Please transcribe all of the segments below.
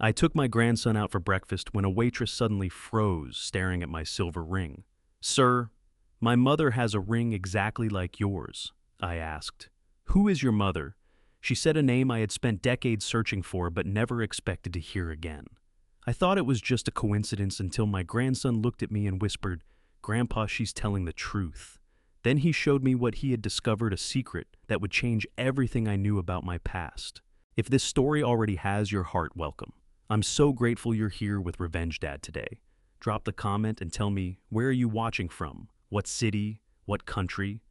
I took my grandson out for breakfast when a waitress suddenly froze, staring at my silver ring. "Sir, my mother has a ring exactly like yours," I asked. "Who is your mother?" She said a name I had spent decades searching for but never expected to hear again. I thought it was just a coincidence until my grandson looked at me and whispered, "Grandpa, she's telling the truth." Then he showed me what he had discovered, a secret that would change everything I knew about my past. If this story already has your heart, welcome. I'm so grateful you're here with Revenge Dad today. Drop the comment and tell me, where are you watching from? What city? What country?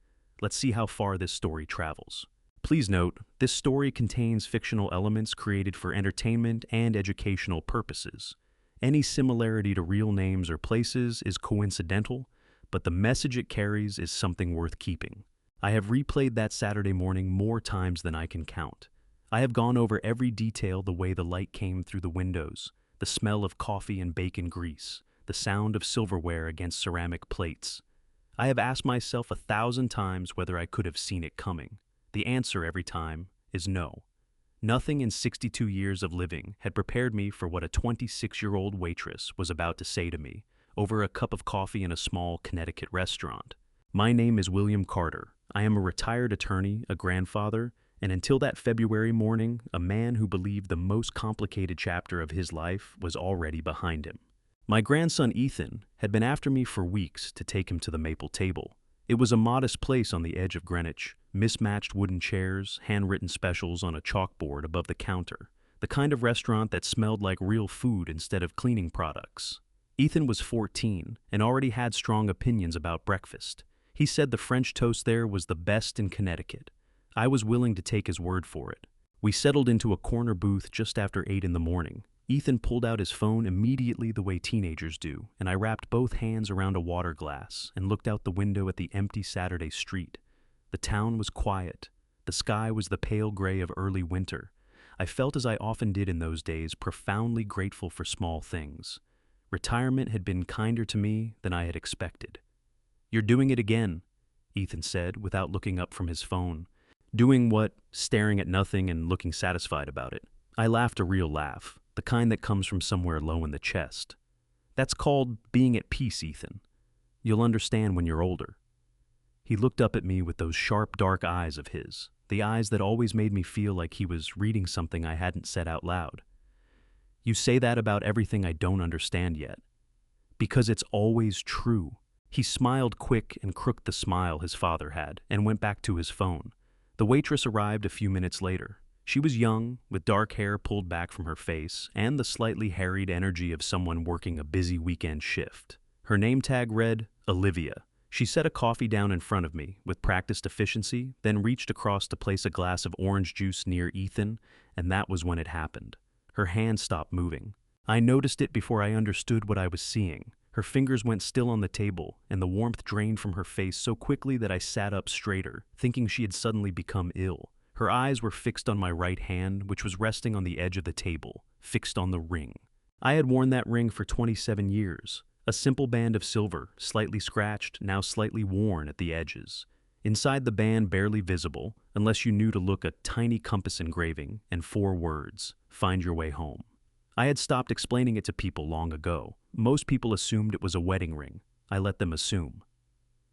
Let's see how far this story travels. Please note, this story contains fictional elements created for entertainment and educational purposes. Any similarity to real names or places is coincidental, but the message it carries is something worth keeping. I have replayed that Saturday morning more times than I can count. I have gone over every detail: the way the light came through the windows, the smell of coffee and bacon grease, the sound of silverware against ceramic plates. I have asked myself 1,000 times whether I could have seen it coming. The answer every time is no. Nothing in 62 years of living had prepared me for what a 26-year-old waitress was about to say to me over a cup of coffee in a small Connecticut restaurant. My name is William Carter. I am a retired attorney, a grandfather, and until that February morning, a man who believed the most complicated chapter of his life was already behind him. My grandson Ethan had been after me for weeks to take him to the Maple Table. It was a modest place on the edge of Greenwich, mismatched wooden chairs, handwritten specials on a chalkboard above the counter, the kind of restaurant that smelled like real food instead of cleaning products. Ethan was 14 and already had strong opinions about breakfast. He said the French toast there was the best in Connecticut. I was willing to take his word for it. We settled into a corner booth just after 8 in the morning. Ethan pulled out his phone immediately, the way teenagers do, and I wrapped both hands around a water glass and looked out the window at the empty Saturday street. The town was quiet. The sky was the pale gray of early winter. I felt, as I often did in those days, profoundly grateful for small things. Retirement had been kinder to me than I had expected. "You're doing it again," Ethan said without looking up from his phone. "Doing what?" Staring at nothing and looking satisfied about it. I laughed, a real laugh, the kind that comes from somewhere low in the chest. "That's called being at peace, Ethan. You'll understand when you're older." He looked up at me with those sharp, dark eyes of his, the eyes that always made me feel like he was reading something I hadn't said out loud. "You say that about everything I don't understand yet. Because it's always true." He smiled, quick and crooked, the smile his father had, and went back to his phone. The waitress arrived a few minutes later. She was young, with dark hair pulled back from her face, and the slightly harried energy of someone working a busy weekend shift. Her name tag read, Olivia. She set a coffee down in front of me, with practiced efficiency, then reached across to place a glass of orange juice near Ethan, and that was when it happened. Her hand stopped moving. I noticed it before I understood what I was seeing. Her fingers went still on the table, and the warmth drained from her face so quickly that I sat up straighter, thinking she had suddenly become ill. Her eyes were fixed on my right hand, which was resting on the edge of the table, fixed on the ring. I had worn that ring for 27 years, a simple band of silver, slightly scratched, now slightly worn at the edges. Inside the band, barely visible, unless you knew to look, a tiny compass engraving and 4 words, "Find your way home." I had stopped explaining it to people long ago. Most people assumed it was a wedding ring. I let them assume.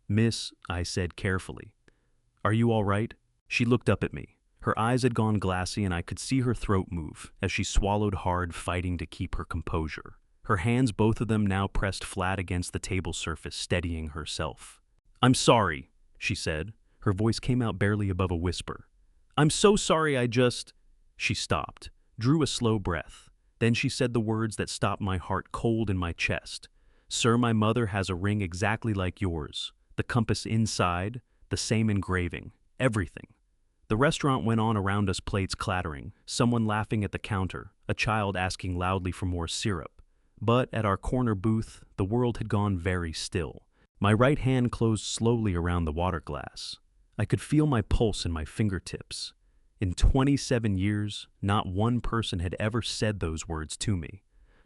"Miss," I said carefully, "are you all right?" She looked up at me. Her eyes had gone glassy, and I could see her throat move as she swallowed hard, fighting to keep her composure. Her hands, both of them now pressed flat against the table surface, steadying herself. "I'm sorry," she said. Her voice came out barely above a whisper. "I'm so sorry, I just—" She stopped, drew a slow breath. Then she said the words that stopped my heart cold in my chest. "Sir, my mother has a ring exactly like yours. The compass inside, the same engraving, everything." The restaurant went on around us, plates clattering, someone laughing at the counter, a child asking loudly for more syrup. But at our corner booth, the world had gone very still. My right hand closed slowly around the water glass. I could feel my pulse in my fingertips. In 27 years, not one person had ever said those words to me.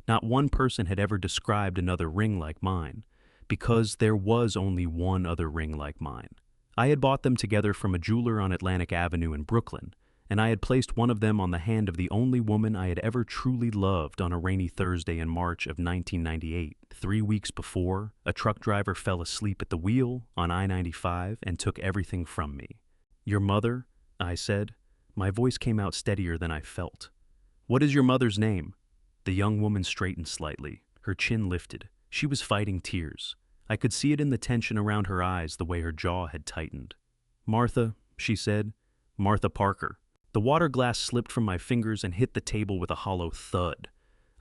Not one person had ever described another ring like mine, because there was only one other ring like mine. I had bought them together from a jeweler on Atlantic Avenue in Brooklyn, and I had placed one of them on the hand of the only woman I had ever truly loved on a rainy Thursday in March of 1998. 3 weeks before, a truck driver fell asleep at the wheel on I-95 and took everything from me. "Your mother?" I said. My voice came out steadier than I felt. "What is your mother's name?" The young woman straightened slightly, her chin lifted. She was fighting tears. I could see it in the tension around her eyes, the way her jaw had tightened. "Martha," she said. "Martha Parker." The water glass slipped from my fingers and hit the table with a hollow thud.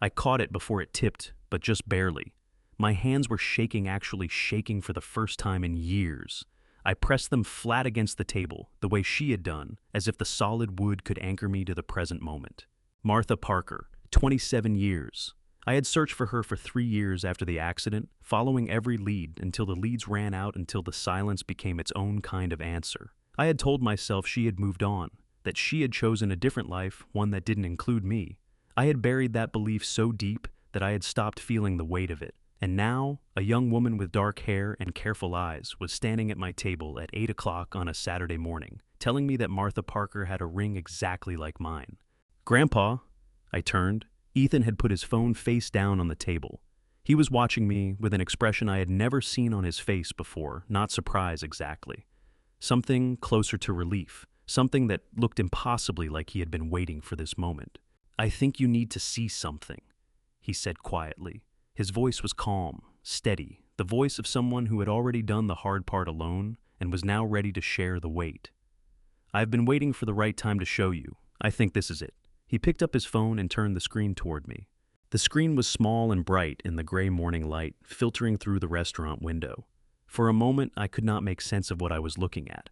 I caught it before it tipped, but just barely. My hands were shaking, actually shaking for the first time in years. I pressed them flat against the table, the way she had done, as if the solid wood could anchor me to the present moment. Martha Parker, 27 years. I had searched for her for 3 years after the accident, following every lead until the leads ran out, until the silence became its own kind of answer. I had told myself she had moved on, that she had chosen a different life, one that didn't include me. I had buried that belief so deep that I had stopped feeling the weight of it. And now, a young woman with dark hair and careful eyes was standing at my table at 8 o'clock on a Saturday morning, telling me that Martha Parker had a ring exactly like mine. "Grandpa," I turned. Ethan had put his phone face down on the table. He was watching me with an expression I had never seen on his face before, not surprise exactly. Something closer to relief, something that looked impossibly like he had been waiting for this moment. "I think you need to see something," he said quietly. His voice was calm, steady, the voice of someone who had already done the hard part alone and was now ready to share the weight. "I've been waiting for the right time to show you. I think this is it." He picked up his phone and turned the screen toward me. The screen was small and bright in the gray morning light, filtering through the restaurant window. For a moment, I could not make sense of what I was looking at.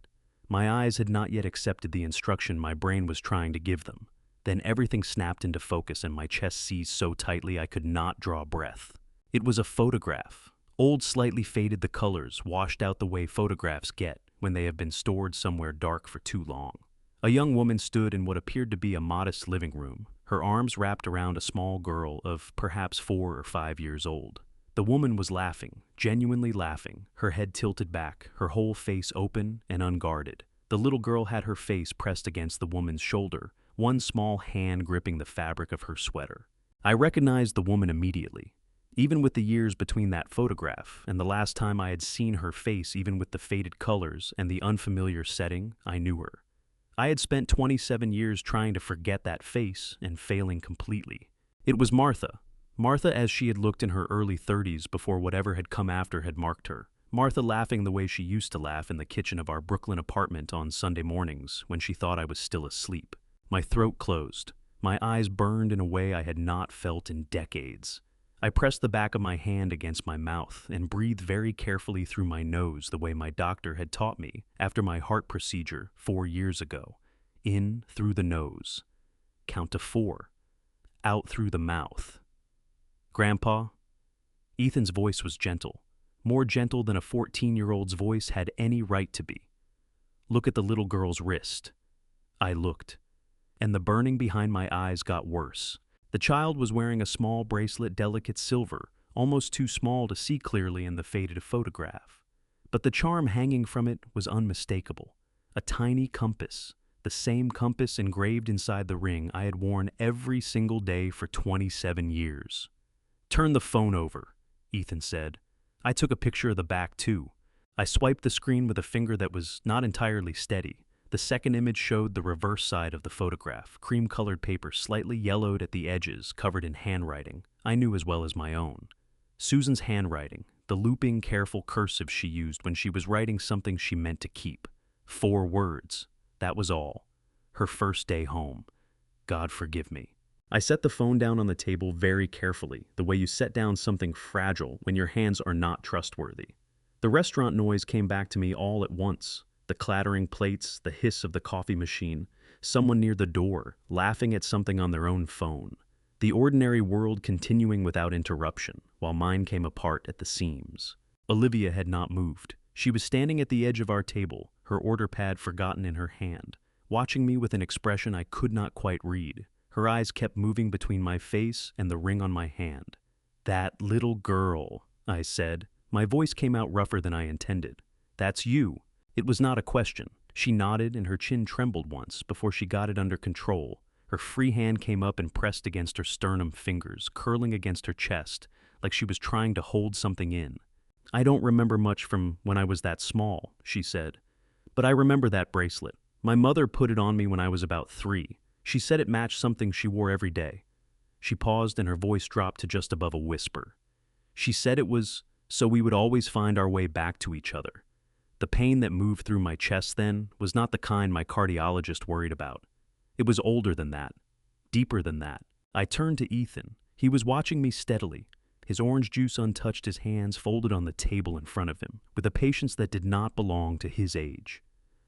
My eyes had not yet accepted the instruction my brain was trying to give them. Then everything snapped into focus and my chest seized so tightly I could not draw breath. It was a photograph. Old, slightly faded, the colors washed out the way photographs get when they have been stored somewhere dark for too long. A young woman stood in what appeared to be a modest living room, her arms wrapped around a small girl of perhaps 4 or 5 years old. The woman was laughing, genuinely laughing, her head tilted back, her whole face open and unguarded. The little girl had her face pressed against the woman's shoulder, one small hand gripping the fabric of her sweater. I recognized the woman immediately. Even with the years between that photograph and the last time I had seen her face, even with the faded colors and the unfamiliar setting, I knew her. I had spent 27 years trying to forget that face and failing completely. It was Martha. Martha as she had looked in her early 30s before whatever had come after had marked her. Martha laughing the way she used to laugh in the kitchen of our Brooklyn apartment on Sunday mornings when she thought I was still asleep. My throat closed. My eyes burned in a way I had not felt in decades. I pressed the back of my hand against my mouth and breathed very carefully through my nose the way my doctor had taught me after my heart procedure 4 years ago. In through the nose. Count to 4. Out through the mouth. "Grandpa?" Ethan's voice was gentle, more gentle than a 14-year-old's voice had any right to be. "Look at the little girl's wrist." I looked, and the burning behind my eyes got worse. The child was wearing a small bracelet, delicate silver, almost too small to see clearly in the faded photograph. But the charm hanging from it was unmistakable. A tiny compass, the same compass engraved inside the ring I had worn every single day for 27 years. "Turn the phone over," Ethan said. I took a picture of the back too. I swiped the screen with a finger that was not entirely steady. The second image showed the reverse side of the photograph, cream-colored paper slightly yellowed at the edges, covered in handwriting I knew as well as my own. Susan's handwriting, the looping, careful cursive she used when she was writing something she meant to keep. 4 words. That was all. Her first day home. God forgive me. I set the phone down on the table very carefully, the way you set down something fragile when your hands are not trustworthy. The restaurant noise came back to me all at once. The clattering plates, the hiss of the coffee machine, someone near the door, laughing at something on their own phone. The ordinary world continuing without interruption, while mine came apart at the seams. Olivia had not moved. She was standing at the edge of our table, her order pad forgotten in her hand, watching me with an expression I could not quite read. Her eyes kept moving between my face and the ring on my hand. "That little girl," I said. My voice came out rougher than I intended. "That's you." It was not a question. She nodded and her chin trembled once before she got it under control. Her free hand came up and pressed against her sternum fingers, curling against her chest, like she was trying to hold something in. I don't remember much from when I was that small, she said. But I remember that bracelet. My mother put it on me when I was about 3. She said it matched something she wore every day. She paused and her voice dropped to just above a whisper. She said it was so we would always find our way back to each other. The pain that moved through my chest then was not the kind my cardiologist worried about. It was older than that, deeper than that. I turned to Ethan. He was watching me steadily, his orange juice untouched, his hands folded on the table in front of him, with a patience that did not belong to his age.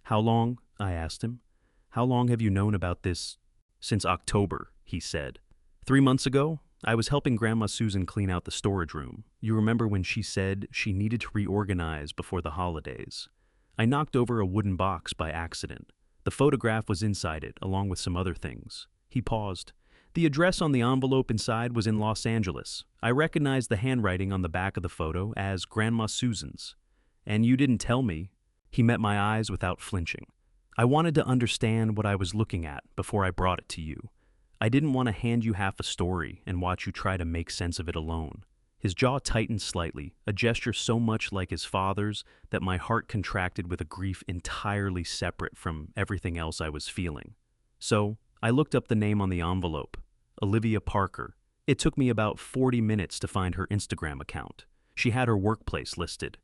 How long? I asked him. How long have you known about this? Since October, he said. 3 months ago, I was helping Grandma Susan clean out the storage room. You remember when she said she needed to reorganize before the holidays? I knocked over a wooden box by accident. The photograph was inside it, along with some other things. He paused. The address on the envelope inside was in Los Angeles. I recognized the handwriting on the back of the photo as Grandma Susan's. And you didn't tell me. He met my eyes without flinching. I wanted to understand what I was looking at before I brought it to you. I didn't want to hand you half a story and watch you try to make sense of it alone. His jaw tightened slightly, a gesture so much like his father's that my heart contracted with a grief entirely separate from everything else I was feeling. So, I looked up the name on the envelope, Olivia Parker. It took me about 40 minutes to find her Instagram account. She had her workplace listed.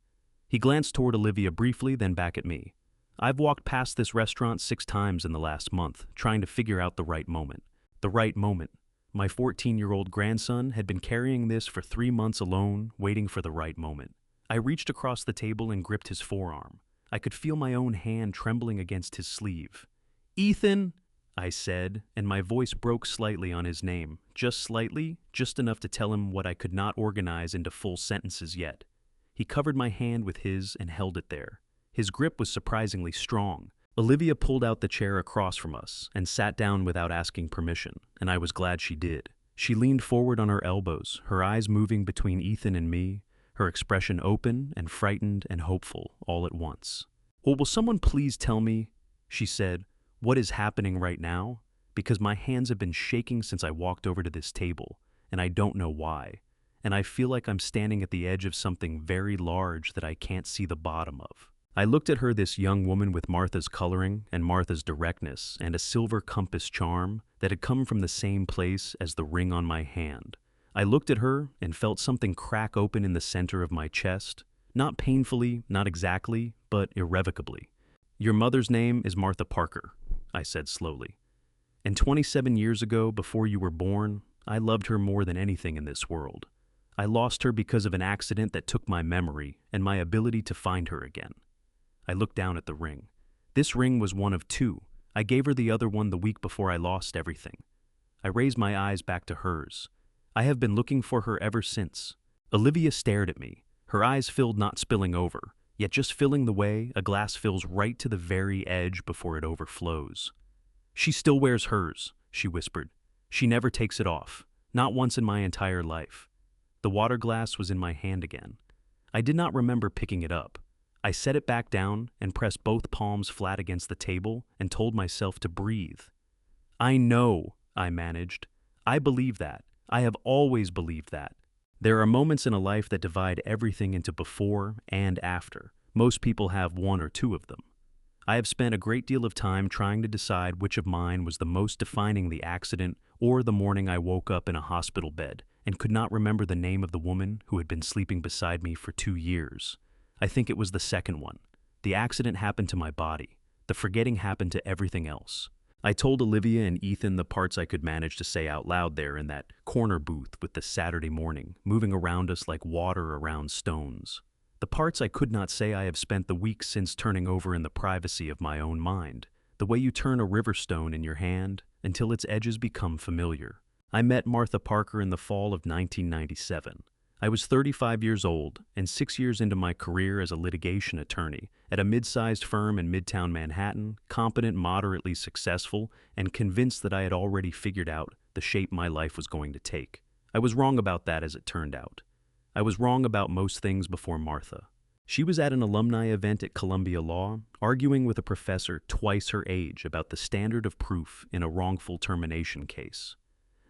He glanced toward Olivia briefly, then back at me. I've walked past this restaurant 6 times in the last month, trying to figure out the right moment. The right moment. My 14-year-old grandson had been carrying this for 3 months alone, waiting for the right moment. I reached across the table and gripped his forearm. I could feel my own hand trembling against his sleeve. Ethan, I said, and my voice broke slightly on his name. Just slightly, just enough to tell him what I could not organize into full sentences yet. He covered my hand with his and held it there. His grip was surprisingly strong. Olivia pulled out the chair across from us and sat down without asking permission, and I was glad she did. She leaned forward on her elbows, her eyes moving between Ethan and me, her expression open and frightened and hopeful all at once. "Well, will someone please tell me," she said, "what is happening right now? Because my hands have been shaking since I walked over to this table, and I don't know why. And I feel like I'm standing at the edge of something very large that I can't see the bottom of." I looked at her, this young woman with Martha's coloring and Martha's directness and a silver compass charm that had come from the same place as the ring on my hand. I looked at her and felt something crack open in the center of my chest, not painfully, not exactly, but irrevocably. "Your mother's name is Martha Parker," I said slowly. "And 27 years ago, before you were born, I loved her more than anything in this world. I lost her because of an accident that took my memory and my ability to find her again." I looked down at the ring. This ring was one of 2. I gave her the other one the week before I lost everything. I raised my eyes back to hers. I have been looking for her ever since. Olivia stared at me, her eyes filled, not spilling over, yet just filling the way a glass fills right to the very edge before it overflows. "She still wears hers," she whispered. "She never takes it off, not once in my entire life." The water glass was in my hand again. I did not remember picking it up. I set it back down and pressed both palms flat against the table and told myself to breathe. "I know," I managed. "I believe that. I have always believed that. There are moments in a life that divide everything into before and after. Most people have 1 or 2 of them. I have spent a great deal of time trying to decide which of mine was the most defining, the accident or the morning I woke up in a hospital bed and could not remember the name of the woman who had been sleeping beside me for 2 years. I think it was the second one. The accident happened to my body. The forgetting happened to everything else. I told Olivia and Ethan the parts I could manage to say out loud there in that corner booth with the Saturday morning, moving around us like water around stones. The parts I could not say I have spent the weeks since turning over in the privacy of my own mind, the way you turn a river stone in your hand until its edges become familiar. I met Martha Parker in the fall of 1997. I was 35 years old and 6 years into my career as a litigation attorney at a mid-sized firm in Midtown Manhattan, competent, moderately successful, and convinced that I had already figured out the shape my life was going to take. I was wrong about that, as it turned out. I was wrong about most things before Martha. She was at an alumni event at Columbia Law, arguing with a professor twice her age about the standard of proof in a wrongful termination case.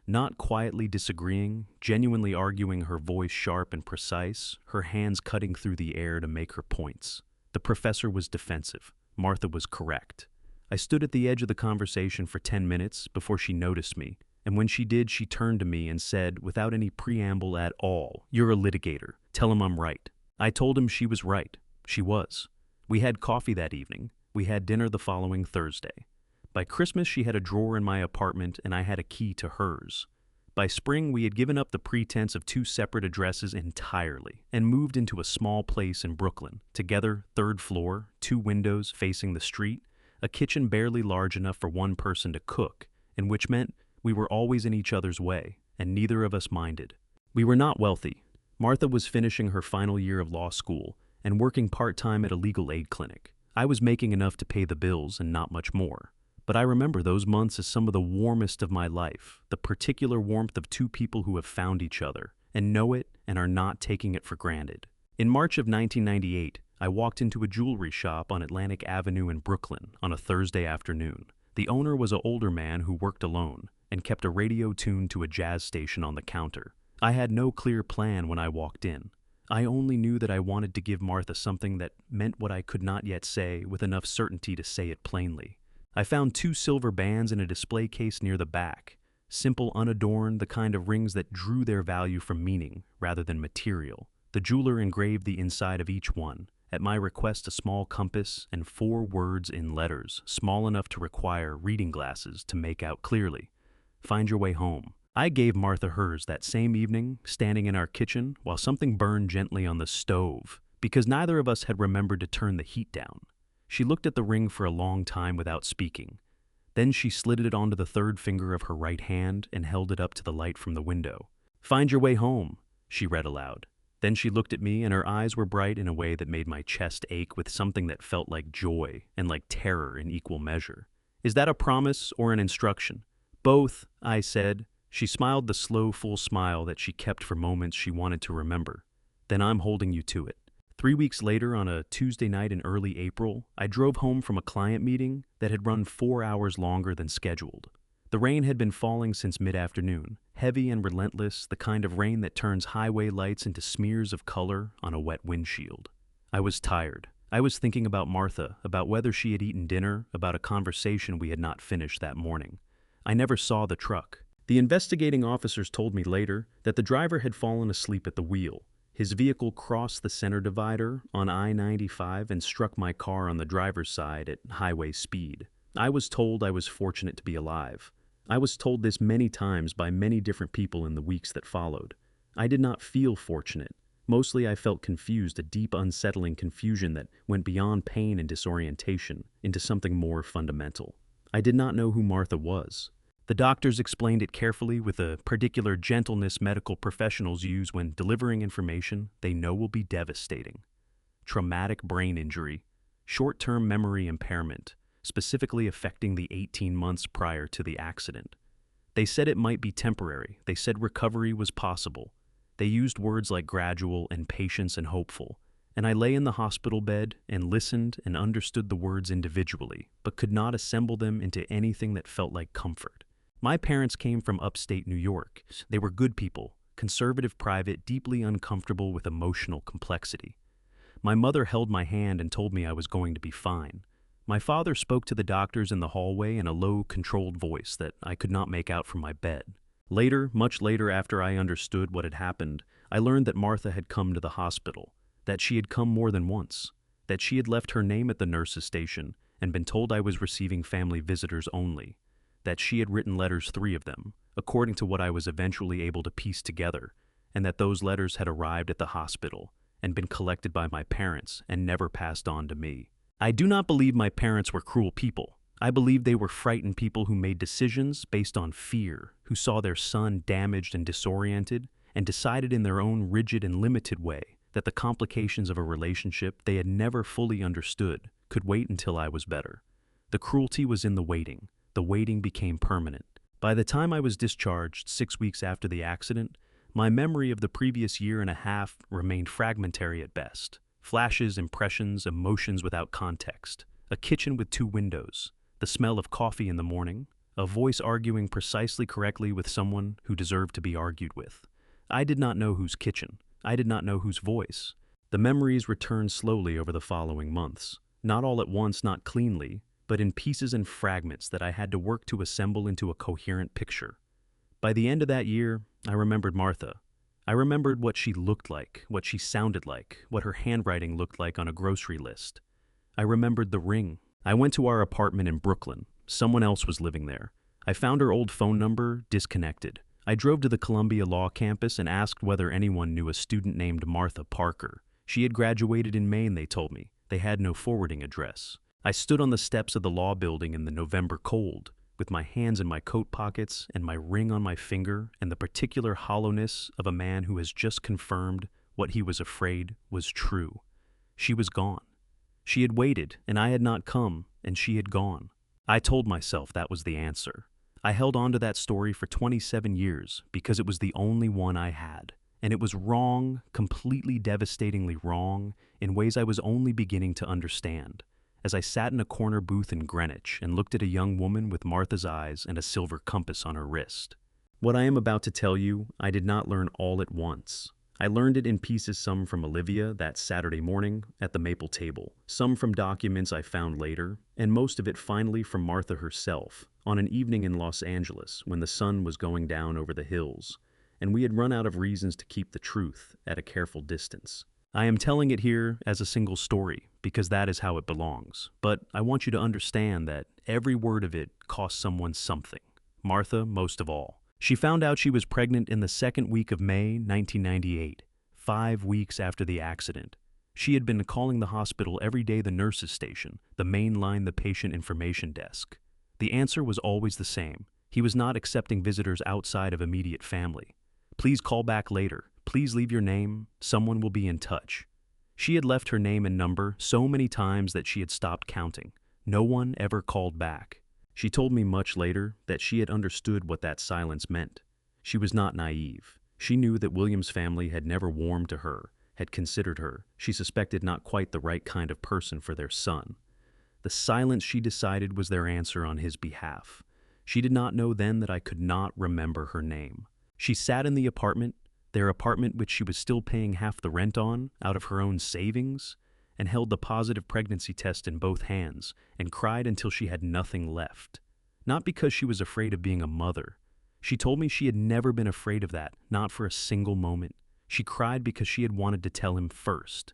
Not quietly disagreeing, genuinely arguing, her voice sharp and precise, her hands cutting through the air to make her points. The professor was defensive. Martha was correct. I stood at the edge of the conversation for 10 minutes before she noticed me, and when she did, she turned to me and said, without any preamble at all, "You're a litigator. Tell him I'm right." I told him she was right. She was. We had coffee that evening. We had dinner the following Thursday. By Christmas, she had a drawer in my apartment, and I had a key to hers. By spring, we had given up the pretense of two separate addresses entirely and moved into a small place in Brooklyn. Together, 3rd floor, 2 windows facing the street, a kitchen barely large enough for one person to cook, and which meant we were always in each other's way, and neither of us minded. We were not wealthy. Martha was finishing her final year of law school and working part-time at a legal aid clinic. I was making enough to pay the bills and not much more. But I remember those months as some of the warmest of my life, the particular warmth of two people who have found each other and know it and are not taking it for granted. In March of 1998, I walked into a jewelry shop on Atlantic Avenue in Brooklyn on a Thursday afternoon. The owner was an older man who worked alone and kept a radio tuned to a jazz station on the counter. I had no clear plan when I walked in. I only knew that I wanted to give Martha something that meant what I could not yet say with enough certainty to say it plainly. I found 2 silver bands in a display case near the back, simple, unadorned, the kind of rings that drew their value from meaning rather than material. The jeweler engraved the inside of each one. At my request, a small compass and 4 words in letters, small enough to require reading glasses to make out clearly. "Find your way home." I gave Martha hers that same evening, standing in our kitchen while something burned gently on the stove, because neither of us had remembered to turn the heat down. She looked at the ring for a long time without speaking. Then she slid it onto the 3rd finger of her right hand and held it up to the light from the window. "Find your way home," she read aloud. Then she looked at me, and her eyes were bright in a way that made my chest ache with something that felt like joy and like terror in equal measure. "Is that a promise or an instruction?" "Both," I said. She smiled the slow, full smile that she kept for moments she wanted to remember. "Then I'm holding you to it." 3 weeks later, on a Tuesday night in early April, I drove home from a client meeting that had run 4 hours longer than scheduled. The rain had been falling since mid-afternoon, heavy and relentless, the kind of rain that turns highway lights into smears of color on a wet windshield. I was tired. I was thinking about Martha, about whether she had eaten dinner, about a conversation we had not finished that morning. I never saw the truck. The investigating officers told me later that the driver had fallen asleep at the wheel. His vehicle crossed the center divider on I-95 and struck my car on the driver's side at highway speed. I was told I was fortunate to be alive. I was told this many times by many different people in the weeks that followed. I did not feel fortunate. Mostly I felt confused, a deep, unsettling confusion that went beyond pain and disorientation into something more fundamental. I did not know who Martha was. The doctors explained it carefully with a particular gentleness medical professionals use when delivering information they know will be devastating. Traumatic brain injury, short-term memory impairment, specifically affecting the 18 months prior to the accident. They said it might be temporary. They said recovery was possible. They used words like gradual and patience and hopeful. And I lay in the hospital bed and listened and understood the words individually, but could not assemble them into anything that felt like comfort. My parents came from upstate New York. They were good people, conservative, private, deeply uncomfortable with emotional complexity. My mother held my hand and told me I was going to be fine. My father spoke to the doctors in the hallway in a low, controlled voice that I could not make out from my bed. Later, much later after I understood what had happened, I learned that Martha had come to the hospital, that she had come more than once, that she had left her name at the nurse's station and been told I was receiving family visitors only, that she had written letters, 3 of them, according to what I was eventually able to piece together, and that those letters had arrived at the hospital and been collected by my parents and never passed on to me. I do not believe my parents were cruel people. I believe they were frightened people who made decisions based on fear, who saw their son damaged and disoriented, and decided in their own rigid and limited way that the complications of a relationship they had never fully understood could wait until I was better. The cruelty was in the waiting. The waiting became permanent. By the time I was discharged 6 weeks after the accident, my memory of the previous year and a half remained fragmentary at best. Flashes, impressions, emotions without context. A kitchen with two windows. The smell of coffee in the morning. A voice arguing precisely correctly with someone who deserved to be argued with. I did not know whose kitchen. I did not know whose voice. The memories returned slowly over the following months. Not all at once, not cleanly, but in pieces and fragments that I had to work to assemble into a coherent picture. By the end of that year, I remembered Martha. I remembered what she looked like, what she sounded like, what her handwriting looked like on a grocery list. I remembered the ring. I went to our apartment in Brooklyn. Someone else was living there. I found her old phone number, disconnected. I drove to the Columbia Law campus and asked whether anyone knew a student named Martha Parker. She had graduated in Maine, they told me. They had no forwarding address. I stood on the steps of the law building in the November cold, with my hands in my coat pockets and my ring on my finger and the particular hollowness of a man who has just confirmed what he was afraid was true. She was gone. She had waited, and I had not come, and she had gone. I told myself that was the answer. I held on to that story for 27 years because it was the only one I had. And it was wrong, completely devastatingly wrong, in ways I was only beginning to understand. As I sat in a corner booth in Greenwich and looked at a young woman with Martha's eyes and a silver compass on her wrist. What I am about to tell you, I did not learn all at once. I learned it in pieces, some from Olivia that Saturday morning at the maple table, some from documents I found later, and most of it finally from Martha herself, on an evening in Los Angeles when the sun was going down over the hills, and we had run out of reasons to keep the truth at a careful distance. I am telling it here as a single story, because that is how it belongs, but I want you to understand that every word of it cost someone something, Martha most of all. She found out she was pregnant in the second week of May 1998, 5 weeks after the accident. She had been calling the hospital every day, the nurses' station, the main line, the patient information desk. The answer was always the same. He was not accepting visitors outside of immediate family. Please call back later. Please leave your name. Someone will be in touch. She had left her name and number so many times that she had stopped counting. No one ever called back. She told me much later that she had understood what that silence meant. She was not naive. She knew that William's family had never warmed to her, had considered her, she suspected, not quite the right kind of person for their son. The silence, she decided, was their answer on his behalf. She did not know then that I could not remember her name. She sat in the apartment, their apartment which she was still paying half the rent on, out of her own savings, and held the positive pregnancy test in both hands, and cried until she had nothing left. Not because she was afraid of being a mother. She told me she had never been afraid of that, not for a single moment. She cried because she had wanted to tell him first.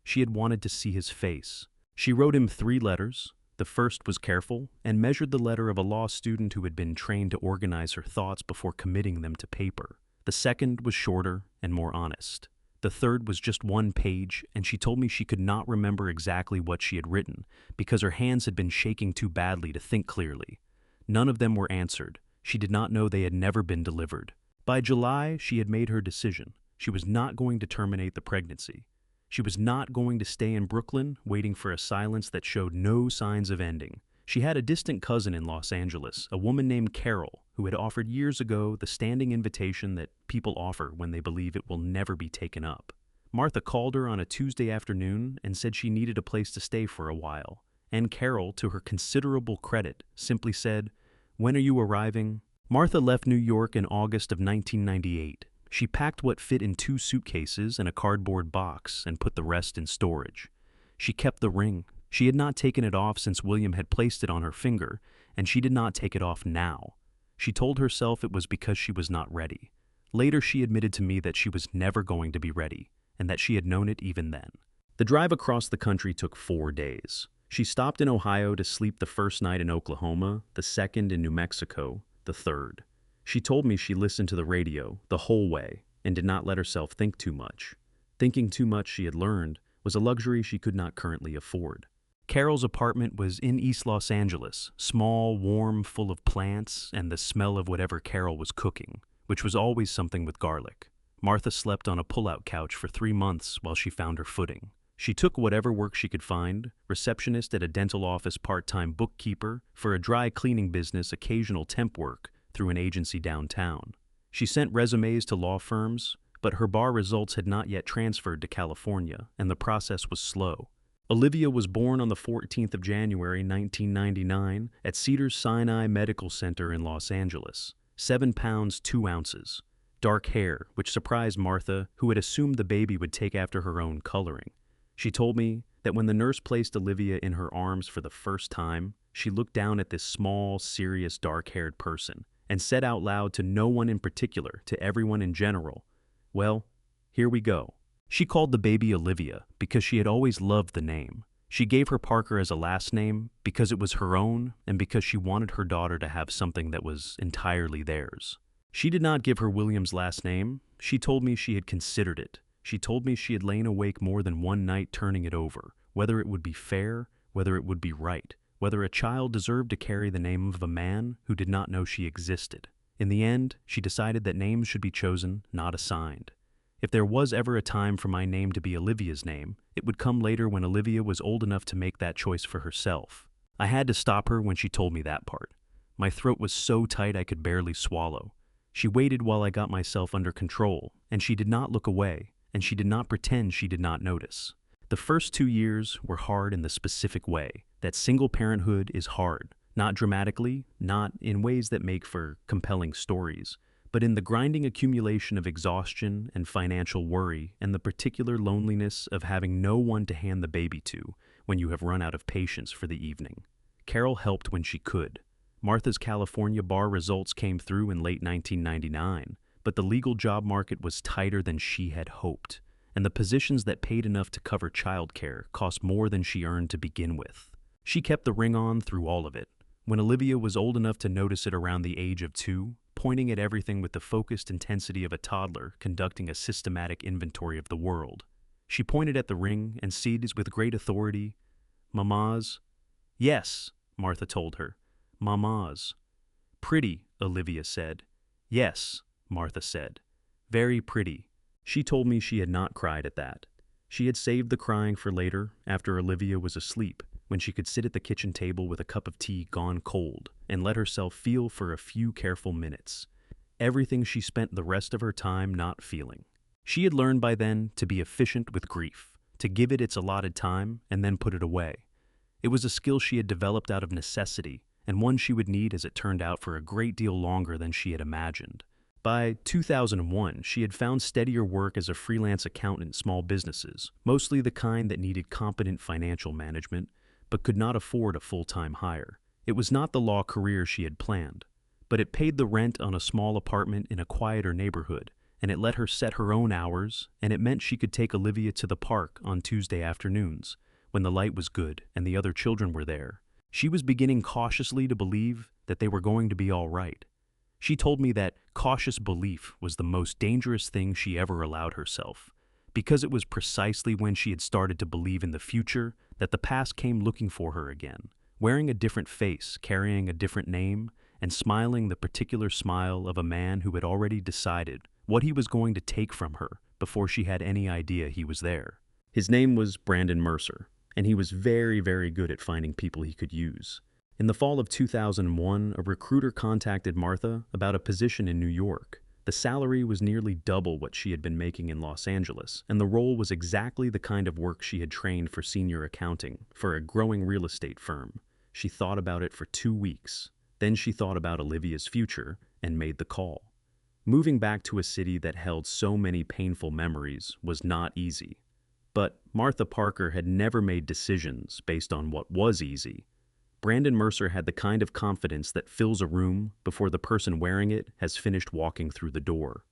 She had wanted to see his face. She wrote him 3 letters. The first was careful, and measured the letter of a law student who had been trained to organize her thoughts before committing them to paper. The second was shorter and more honest. The third was just 1 page, and she told me she could not remember exactly what she had written, because her hands had been shaking too badly to think clearly. None of them were answered. She did not know they had never been delivered. By July, she had made her decision. She was not going to terminate the pregnancy. She was not going to stay in Brooklyn, waiting for a silence that showed no signs of ending. She had a distant cousin in Los Angeles, a woman named Carol, who had offered years ago the standing invitation that people offer when they believe it will never be taken up. Martha called her on a Tuesday afternoon and said she needed a place to stay for a while. And Carol, to her considerable credit, simply said, "When are you arriving?" Martha left New York in August of 1998. She packed what fit in 2 suitcases and a cardboard box and put the rest in storage. She kept the ring. She had not taken it off since William had placed it on her finger, and she did not take it off now. She told herself it was because she was not ready. Later, she admitted to me that she was never going to be ready, and that she had known it even then. The drive across the country took 4 days. She stopped in Ohio to sleep the first night in Oklahoma, the second in New Mexico, the third. She told me she listened to the radio the whole way and did not let herself think too much. Thinking too much, she had learned, was a luxury she could not currently afford. Carol's apartment was in East Los Angeles, small, warm, full of plants and the smell of whatever Carol was cooking, which was always something with garlic. Martha slept on a pull-out couch for 3 months while she found her footing. She took whatever work she could find, receptionist at a dental office, part-time bookkeeper, for a dry cleaning business, occasional temp work through an agency downtown. She sent resumes to law firms, but her bar results had not yet transferred to California, and the process was slow. Olivia was born on the 14th of January 1999 at Cedars-Sinai Medical Center in Los Angeles. 7 pounds 2 ounces. Dark hair, which surprised Martha, who had assumed the baby would take after her own coloring. She told me that when the nurse placed Olivia in her arms for the first time, she looked down at this small, serious, dark-haired person and said out loud to no one in particular, to everyone in general, "Well, here we go." She called the baby Olivia because she had always loved the name. She gave her Parker as a last name because it was her own and because she wanted her daughter to have something that was entirely theirs. She did not give her Williams' last name. She told me she had considered it. She told me she had lain awake more than one night turning it over, whether it would be fair, whether it would be right, whether a child deserved to carry the name of a man who did not know she existed. In the end, she decided that names should be chosen, not assigned. If there was ever a time for my name to be Olivia's name, it would come later when Olivia was old enough to make that choice for herself. I had to stop her when she told me that part. My throat was so tight I could barely swallow. She waited while I got myself under control, and she did not look away, and she did not pretend she did not notice. The first 2 years were hard in the specific way that single parenthood is hard, not dramatically, not in ways that make for compelling stories, but in the grinding accumulation of exhaustion and financial worry and the particular loneliness of having no one to hand the baby to when you have run out of patience for the evening. Carol helped when she could. Martha's California bar results came through in late 1999, but the legal job market was tighter than she had hoped, and the positions that paid enough to cover childcare cost more than she earned to begin with. She kept the ring on through all of it. When Olivia was old enough to notice it around the age of 2, pointing at everything with the focused intensity of a toddler conducting a systematic inventory of the world, she pointed at the ring and seized with great authority, "Mama's?" "Yes," Martha told her. "Mama's." "Pretty," Olivia said. "Yes," Martha said. "Very pretty." She told me she had not cried at that. She had saved the crying for later, after Olivia was asleep, when she could sit at the kitchen table with a cup of tea gone cold and let herself feel for a few careful minutes. Everything she spent the rest of her time not feeling. She had learned by then to be efficient with grief, to give it its allotted time and then put it away. It was a skill she had developed out of necessity, and one she would need, as it turned out, for a great deal longer than she had imagined. By 2001, she had found steadier work as a freelance accountant in small businesses, mostly the kind that needed competent financial management, but could not afford a full-time hire. It was not the law career she had planned, but it paid the rent on a small apartment in a quieter neighborhood, and it let her set her own hours, and it meant she could take Olivia to the park on Tuesday afternoons, when the light was good and the other children were there. She was beginning cautiously to believe that they were going to be all right. She told me that cautious belief was the most dangerous thing she ever allowed herself, because it was precisely when she had started to believe in the future that the past came looking for her again, wearing a different face, carrying a different name, and smiling the particular smile of a man who had already decided what he was going to take from her before she had any idea he was there. His name was Brandon Mercer, and he was very, very good at finding people he could use. In the fall of 2001, a recruiter contacted Martha about a position in New York. The salary was nearly double what she had been making in Los Angeles, and the role was exactly the kind of work she had trained for senior accounting for a growing real estate firm. She thought about it for 2 weeks. Then she thought about Olivia's future and made the call. Moving back to a city that held so many painful memories was not easy. But Martha Parker had never made decisions based on what was easy. Brandon Mercer had the kind of confidence that fills a room before the person wearing it has finished walking through the door.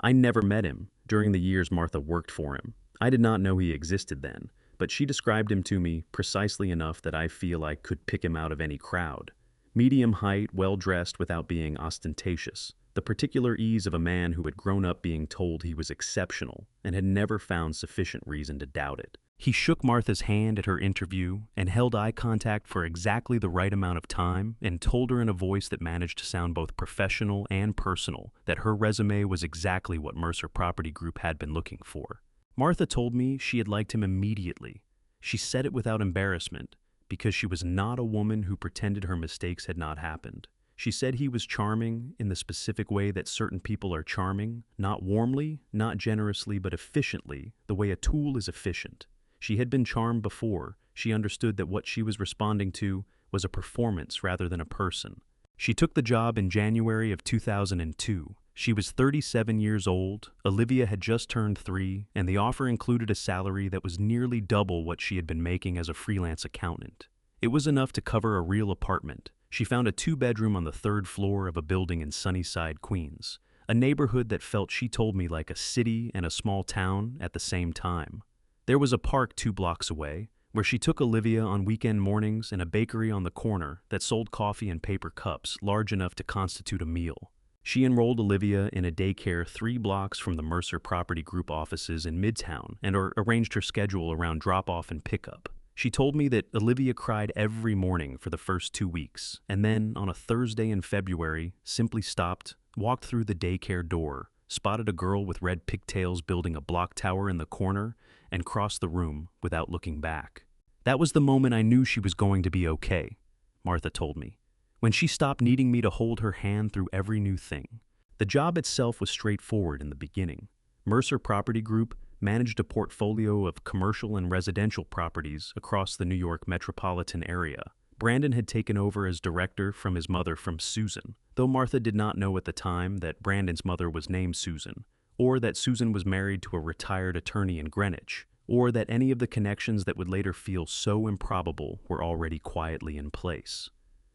I never met him during the years Martha worked for him. I did not know he existed then, but she described him to me precisely enough that I feel I could pick him out of any crowd. Medium height, well-dressed without being ostentatious. The particular ease of a man who had grown up being told he was exceptional and had never found sufficient reason to doubt it. He shook Martha's hand at her interview and held eye contact for exactly the right amount of time and told her in a voice that managed to sound both professional and personal that her resume was exactly what Mercer Property Group had been looking for. Martha told me she had liked him immediately. She said it without embarrassment, because she was not a woman who pretended her mistakes had not happened. She said he was charming in the specific way that certain people are charming, not warmly, not generously, but efficiently, the way a tool is efficient. She had been charmed before. She understood that what she was responding to was a performance rather than a person. She took the job in January of 2002. She was 37 years old, Olivia had just turned 3, and the offer included a salary that was nearly double what she had been making as a freelance accountant. It was enough to cover a real apartment. She found a 2-bedroom on the 3rd floor of a building in Sunnyside, Queens, a neighborhood that felt, she told me, like a city and a small town at the same time. There was a park 2 blocks away, where she took Olivia on weekend mornings, and a bakery on the corner that sold coffee in paper cups large enough to constitute a meal. She enrolled Olivia in a daycare 3 blocks from the Mercer Property Group offices in Midtown and arranged her schedule around drop-off and pickup. She told me that Olivia cried every morning for the first 2 weeks, and then, on a Thursday in February, simply stopped, walked through the daycare door, spotted a girl with red pigtails building a block tower in the corner, and crossed the room without looking back. That was the moment I knew she was going to be okay, Martha told me, when she stopped needing me to hold her hand through every new thing. The job itself was straightforward in the beginning. Mercer Property Group managed a portfolio of commercial and residential properties across the New York metropolitan area. Brandon had taken over as director from his mother, from Susan, though Martha did not know at the time that Brandon's mother was named Susan, or that Susan was married to a retired attorney in Greenwich, or that any of the connections that would later feel so improbable were already quietly in place.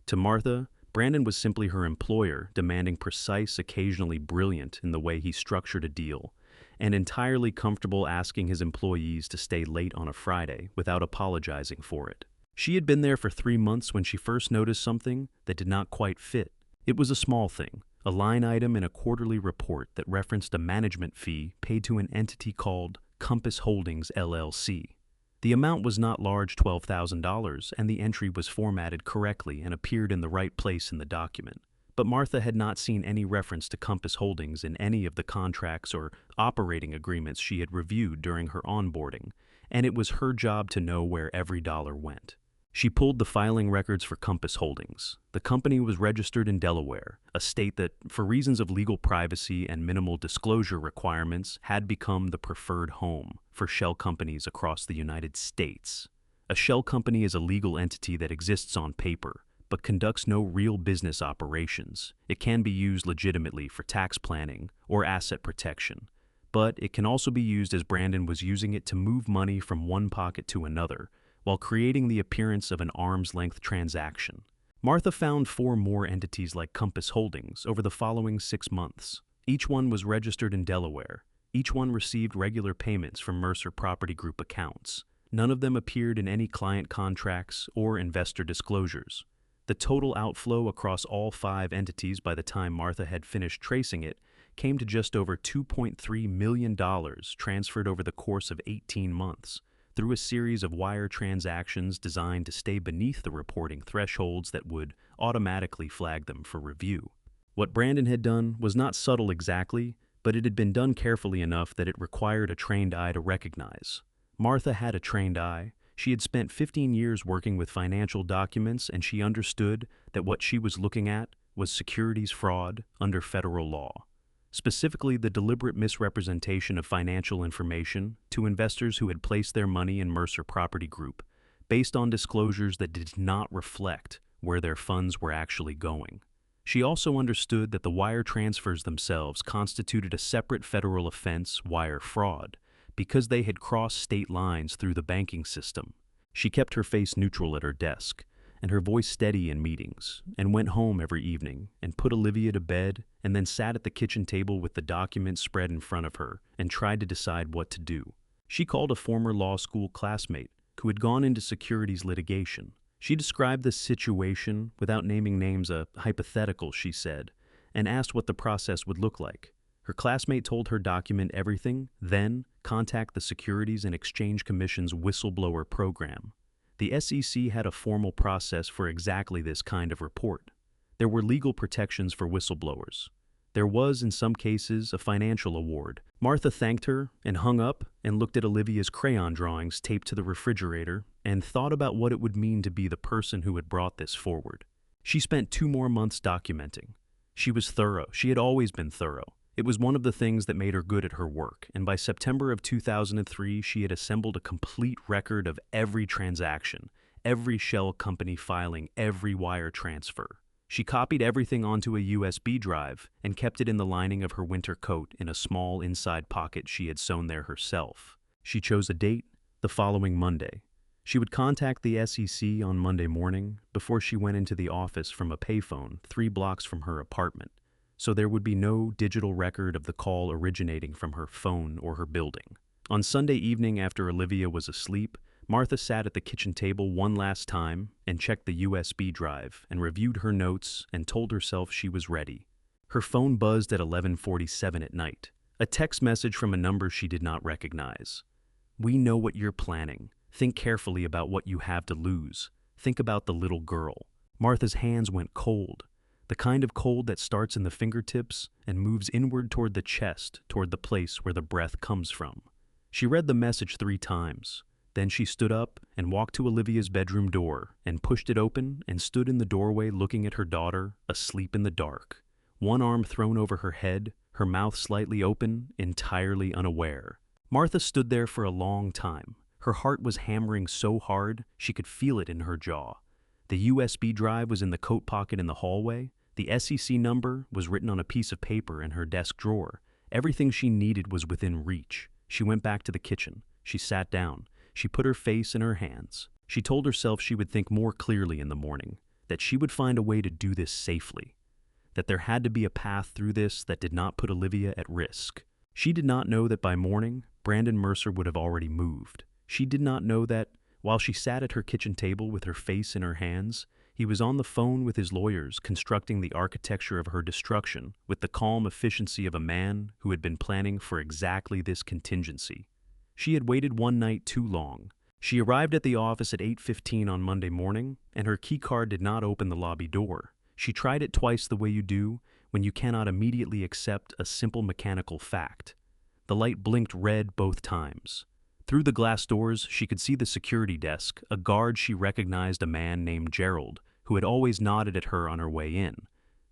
To Martha, Brandon was simply her employer, demanding precise, occasionally brilliant in the way he structured a deal, and entirely comfortable asking his employees to stay late on a Friday without apologizing for it. She had been there for 3 months when she first noticed something that did not quite fit. It was a small thing, a line item in a quarterly report that referenced a management fee paid to an entity called Compass Holdings, LLC. The amount was not large, $12,000, and the entry was formatted correctly and appeared in the right place in the document. But Martha had not seen any reference to Compass Holdings in any of the contracts or operating agreements she had reviewed during her onboarding, and it was her job to know where every dollar went. She pulled the filing records for Compass Holdings. The company was registered in Delaware, a state that, for reasons of legal privacy and minimal disclosure requirements, had become the preferred home for shell companies across the United States. A shell company is a legal entity that exists on paper, but conducts no real business operations. It can be used legitimately for tax planning or asset protection, but it can also be used as Brandon was using it to move money from one pocket to another, while creating the appearance of an arm's-length transaction. Martha found 4 more entities like Compass Holdings over the following 6 months. Each one was registered in Delaware. Each one received regular payments from Mercer Property Group accounts. None of them appeared in any client contracts or investor disclosures. The total outflow across all 5 entities by the time Martha had finished tracing it came to just over $2.3 million transferred over the course of 18 months. Through a series of wire transactions designed to stay beneath the reporting thresholds that would automatically flag them for review. What Brandon had done was not subtle exactly, but it had been done carefully enough that it required a trained eye to recognize. Martha had a trained eye. She had spent 15 years working with financial documents, and she understood that what she was looking at was securities fraud under federal law. Specifically, the deliberate misrepresentation of financial information to investors who had placed their money in Mercer Property Group based on disclosures that did not reflect where their funds were actually going. She also understood that the wire transfers themselves constituted a separate federal offense, wire fraud, because they had crossed state lines through the banking system. She kept her face neutral at her desk, and her voice steady in meetings, and went home every evening and put Olivia to bed, and then sat at the kitchen table with the documents spread in front of her and tried to decide what to do. She called a former law school classmate who had gone into securities litigation. She described the situation without naming names, a hypothetical, she said, and asked what the process would look like. Her classmate told her document everything, then contact the Securities and Exchange Commission's whistleblower program. The SEC had a formal process for exactly this kind of report. There were legal protections for whistleblowers. There was, in some cases, a financial award. Martha thanked her and hung up and looked at Olivia's crayon drawings taped to the refrigerator and thought about what it would mean to be the person who had brought this forward. She spent 2 more months documenting. She was thorough. She had always been thorough. It was one of the things that made her good at her work, and by September of 2003, she had assembled a complete record of every transaction, every shell company filing, every wire transfer. She copied everything onto a USB drive and kept it in the lining of her winter coat in a small inside pocket she had sewn there herself. She chose a date, the following Monday. She would contact the SEC on Monday morning before she went into the office from a payphone 3 blocks from her apartment, so there would be no digital record of the call originating from her phone or her building. On Sunday evening after Olivia was asleep, Martha sat at the kitchen table one last time and checked the USB drive and reviewed her notes and told herself she was ready. Her phone buzzed at 11:47 at night. A text message from a number she did not recognize. "We know what you're planning. Think carefully about what you have to lose. Think about the little girl." Martha's hands went cold, the kind of cold that starts in the fingertips and moves inward toward the chest, toward the place where the breath comes from. She read the message 3 times. Then she stood up and walked to Olivia's bedroom door and pushed it open and stood in the doorway looking at her daughter, asleep in the dark. One arm thrown over her head, her mouth slightly open, entirely unaware. Martha stood there for a long time. Her heart was hammering so hard she could feel it in her jaw. The USB drive was in the coat pocket in the hallway. The SEC number was written on a piece of paper in her desk drawer. Everything she needed was within reach. She went back to the kitchen. She sat down. She put her face in her hands. She told herself she would think more clearly in the morning, that she would find a way to do this safely, that there had to be a path through this that did not put Olivia at risk. She did not know that by morning, Brandon Mercer would have already moved. She did not know that, while she sat at her kitchen table with her face in her hands, he was on the phone with his lawyers constructing the architecture of her destruction with the calm efficiency of a man who had been planning for exactly this contingency. She had waited one night too long. She arrived at the office at 8:15 on Monday morning, and her keycard did not open the lobby door. She tried it twice the way you do when you cannot immediately accept a simple mechanical fact. The light blinked red both times. Through the glass doors, she could see the security desk, a guard she recognized, a man named Gerald, who had always nodded at her on her way in.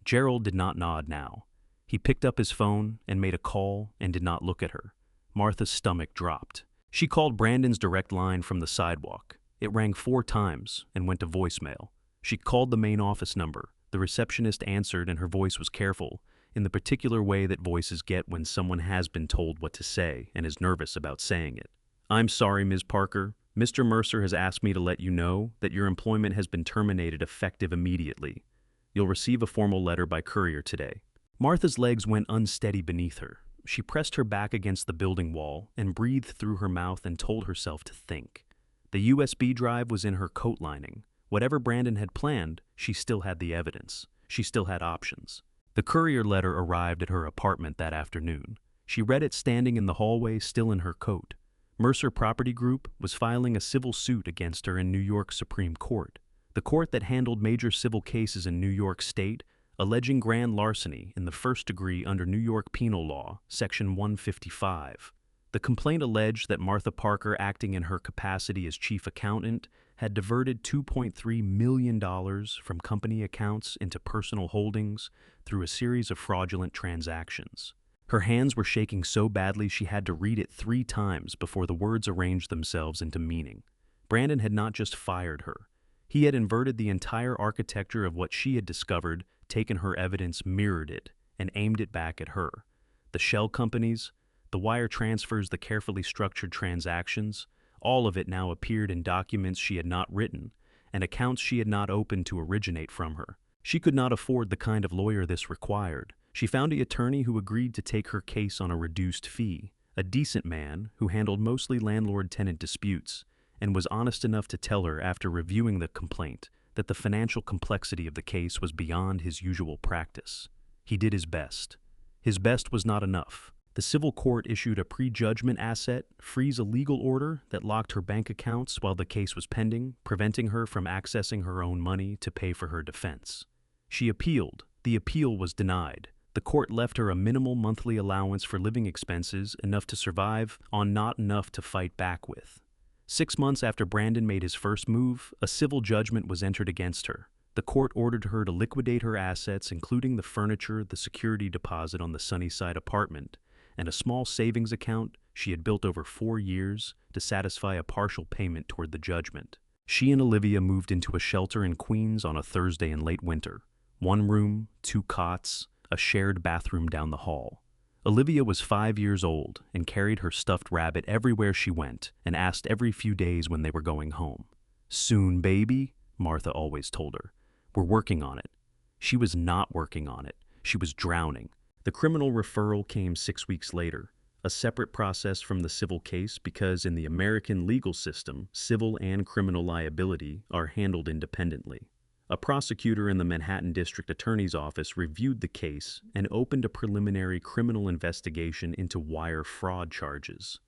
Gerald did not nod now. He picked up his phone and made a call and did not look at her. Martha's stomach dropped. She called Brandon's direct line from the sidewalk. It rang 4 times and went to voicemail. She called the main office number. The receptionist answered and her voice was careful, in the particular way that voices get when someone has been told what to say and is nervous about saying it. "I'm sorry, Ms. Parker. Mr. Mercer has asked me to let you know that your employment has been terminated effective immediately. You'll receive a formal letter by courier today." Martha's legs went unsteady beneath her. She pressed her back against the building wall and breathed through her mouth and told herself to think. The USB drive was in her coat lining. Whatever Brandon had planned, she still had the evidence. She still had options. The courier letter arrived at her apartment that afternoon. She read it standing in the hallway, still in her coat. Mercer Property Group was filing a civil suit against her in New York Supreme Court, the court that handled major civil cases in New York State, alleging grand larceny in the first degree under New York penal law, section 155. The complaint alleged that Martha Parker, acting in her capacity as chief accountant, had diverted $2.3 million from company accounts into personal holdings through a series of fraudulent transactions. Her hands were shaking so badly she had to read it 3 times before the words arranged themselves into meaning. Brandon had not just fired her. He had inverted the entire architecture of what she had discovered, taken her evidence, mirrored it, and aimed it back at her. The shell companies, the wire transfers, the carefully structured transactions, all of it now appeared in documents she had not written and accounts she had not opened to originate from her. She could not afford the kind of lawyer this required. She found an attorney who agreed to take her case on a reduced fee, a decent man who handled mostly landlord-tenant disputes, and was honest enough to tell her after reviewing the complaint that the financial complexity of the case was beyond his usual practice. He did his best. His best was not enough. The civil court issued a prejudgment asset freeze a legal order that locked her bank accounts while the case was pending, preventing her from accessing her own money to pay for her defense. She appealed. The appeal was denied. The court left her a minimal monthly allowance for living expenses, enough to survive on, not enough to fight back with. 6 months after Brandon made his first move, a civil judgment was entered against her. The court ordered her to liquidate her assets, including the furniture, the security deposit on the Sunnyside apartment, and a small savings account she had built over 4 years to satisfy a partial payment toward the judgment. She and Olivia moved into a shelter in Queens on a Thursday in late winter. 1 room, 2 cots, a shared bathroom down the hall. Olivia was 5 years old and carried her stuffed rabbit everywhere she went and asked every few days when they were going home. "Soon, baby," Martha always told her. "We're working on it." She was not working on it. She was drowning. The criminal referral came 6 weeks later, a separate process from the civil case because in the American legal system, civil and criminal liability are handled independently. A prosecutor in the Manhattan District Attorney's Office reviewed the case and opened a preliminary criminal investigation into wire fraud charges.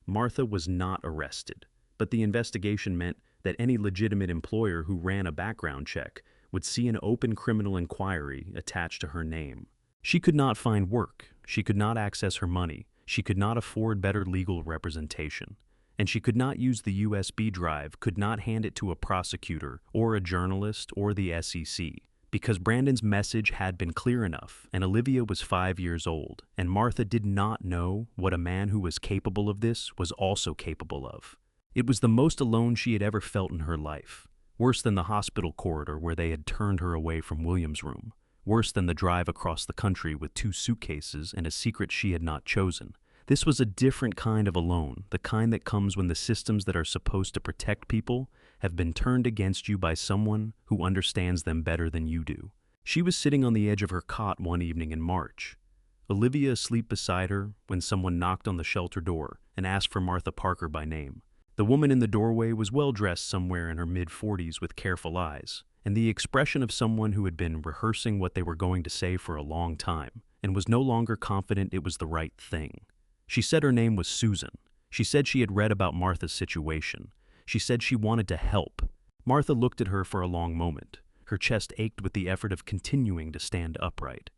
Martha was not arrested, but the investigation meant that any legitimate employer who ran a background check would see an open criminal inquiry attached to her name. She could not find work, she could not access her money, she could not afford better legal representation, and she could not use the USB drive, could not hand it to a prosecutor or a journalist or the SEC, because Brandon's message had been clear enough, and Olivia was 5 years old, and Martha did not know what a man who was capable of this was also capable of. It was the most alone she had ever felt in her life. Worse than the hospital corridor where they had turned her away from William's room. Worse than the drive across the country with 2 suitcases and a secret she had not chosen. This was a different kind of alone, the kind that comes when the systems that are supposed to protect people have been turned against you by someone who understands them better than you do. She was sitting on the edge of her cot one evening in March, Olivia asleep beside her, when someone knocked on the shelter door and asked for Martha Parker by name. The woman in the doorway was well-dressed, somewhere in her mid-40s with careful eyes, and the expression of someone who had been rehearsing what they were going to say for a long time and was no longer confident it was the right thing. She said her name was Susan. She said she had read about Martha's situation. She said she wanted to help. Martha looked at her for a long moment. Her chest ached with the effort of continuing to stand upright.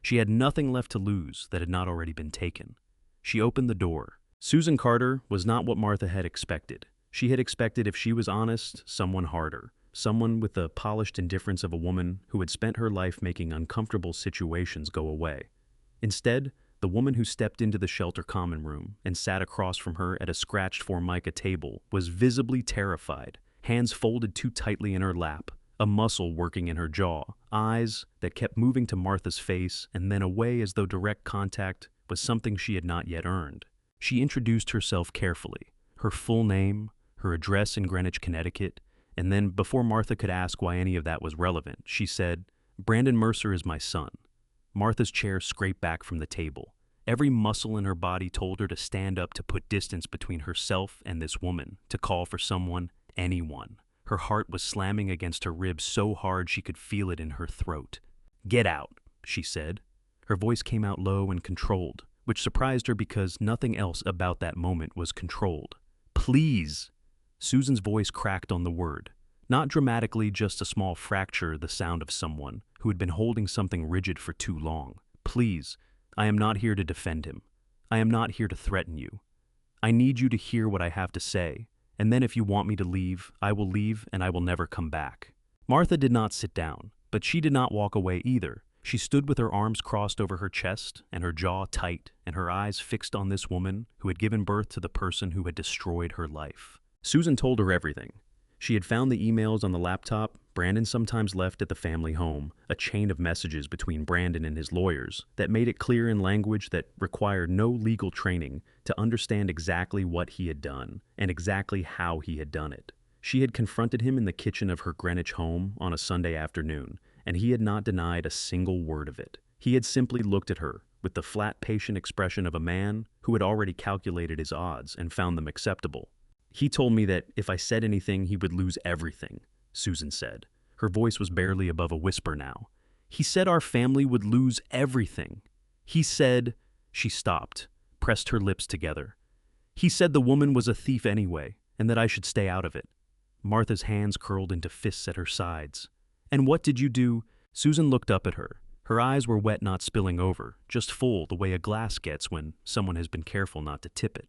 She had nothing left to lose that had not already been taken. She opened the door. Susan Carter was not what Martha had expected. She had expected, if she was honest, someone harder. Someone with the polished indifference of a woman who had spent her life making uncomfortable situations go away. Instead, the woman who stepped into the shelter common room and sat across from her at a scratched formica table was visibly terrified, hands folded too tightly in her lap, a muscle working in her jaw, eyes that kept moving to Martha's face and then away as though direct contact was something she had not yet earned. She introduced herself carefully, her full name, her address in Greenwich, Connecticut, and then, before Martha could ask why any of that was relevant, she said, "Brandon Mercer is my son." Martha's chair scraped back from the table. Every muscle in her body told her to stand up, to put distance between herself and this woman, to call for someone, anyone. Her heart was slamming against her ribs so hard she could feel it in her throat. "Get out," she said. Her voice came out low and controlled, which surprised her because nothing else about that moment was controlled. "Please." Susan's voice cracked on the word. Not dramatically, just a small fracture, the sound of someone who had been holding something rigid for too long. "Please, I am not here to defend him. I am not here to threaten you. I need you to hear what I have to say, and then if you want me to leave, I will leave and I will never come back." Martha did not sit down, but she did not walk away either. She stood with her arms crossed over her chest and her jaw tight and her eyes fixed on this woman who had given birth to the person who had destroyed her life. Susan told her everything. She had found the emails on the laptop Brandon sometimes left at the family home, a chain of messages between Brandon and his lawyers that made it clear in language that required no legal training to understand exactly what he had done and exactly how he had done it. She had confronted him in the kitchen of her Greenwich home on a Sunday afternoon, and he had not denied a single word of it. He had simply looked at her with the flat, patient expression of a man who had already calculated his odds and found them acceptable. "He told me that if I said anything, he would lose everything," Susan said. Her voice was barely above a whisper now. "He said our family would lose everything. He said—" She stopped, pressed her lips together. "He said the woman was a thief anyway, and that I should stay out of it." Martha's hands curled into fists at her sides. "And what did you do?" Susan looked up at her. Her eyes were wet, not spilling over, just full the way a glass gets when someone has been careful not to tip it.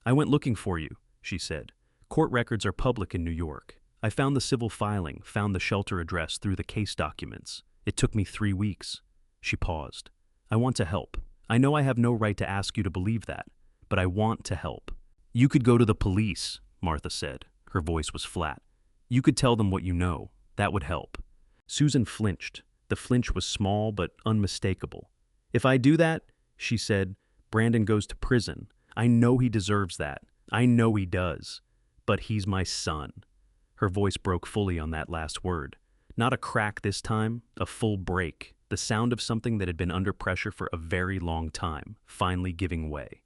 "I went looking for you," she said. "Court records are public in New York. I found the civil filing, found the shelter address through the case documents. It took me 3 weeks. She paused. I want to help. I know I have no right to ask you to believe that, but I want to help. You could go to the police, Martha said. Her voice was flat. You could tell them what you know. That would help. Susan flinched. The flinch was small but unmistakable. If I do that, she said, Brandon goes to prison. I know he deserves that. I know he does. But he's my son. Her voice broke fully on that last word. Not a crack this time, a full break. The sound of something that had been under pressure for a very long time, finally giving way.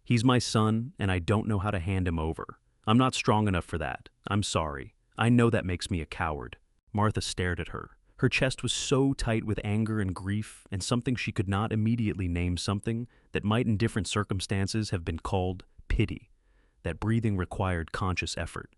He's my son, and I don't know how to hand him over. I'm not strong enough for that. I'm sorry. I know that makes me a coward. Martha stared at her. Her chest was so tight with anger and grief, and something she could not immediately name, something that might in different circumstances have been called pity. That breathing required conscious effort.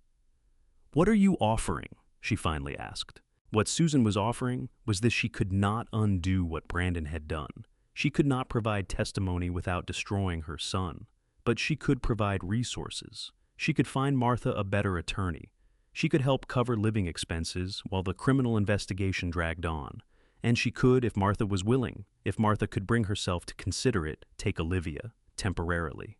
What are you offering? She finally asked. What Susan was offering was this: she could not undo what Brandon had done. She could not provide testimony without destroying her son, but she could provide resources. She could find Martha a better attorney. She could help cover living expenses while the criminal investigation dragged on. And she could, if Martha was willing, if Martha could bring herself to consider it, take Olivia, temporarily.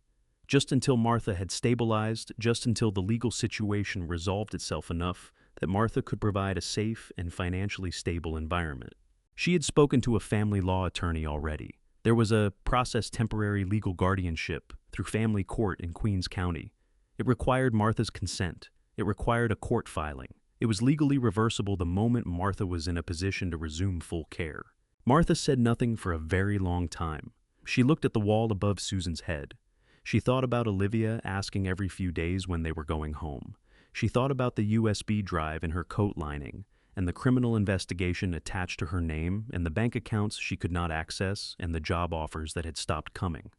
Just until Martha had stabilized, just until the legal situation resolved itself enough that Martha could provide a safe and financially stable environment. She had spoken to a family law attorney already. There was a process temporary legal guardianship through family court in Queens County. It required Martha's consent. It required a court filing. It was legally reversible the moment Martha was in a position to resume full care. Martha said nothing for a very long time. She looked at the wall above Susan's head. She thought about Olivia asking every few days when they were going home. She thought about the USB drive in her coat lining, and the criminal investigation attached to her name, and the bank accounts she could not access, and the job offers that had stopped coming.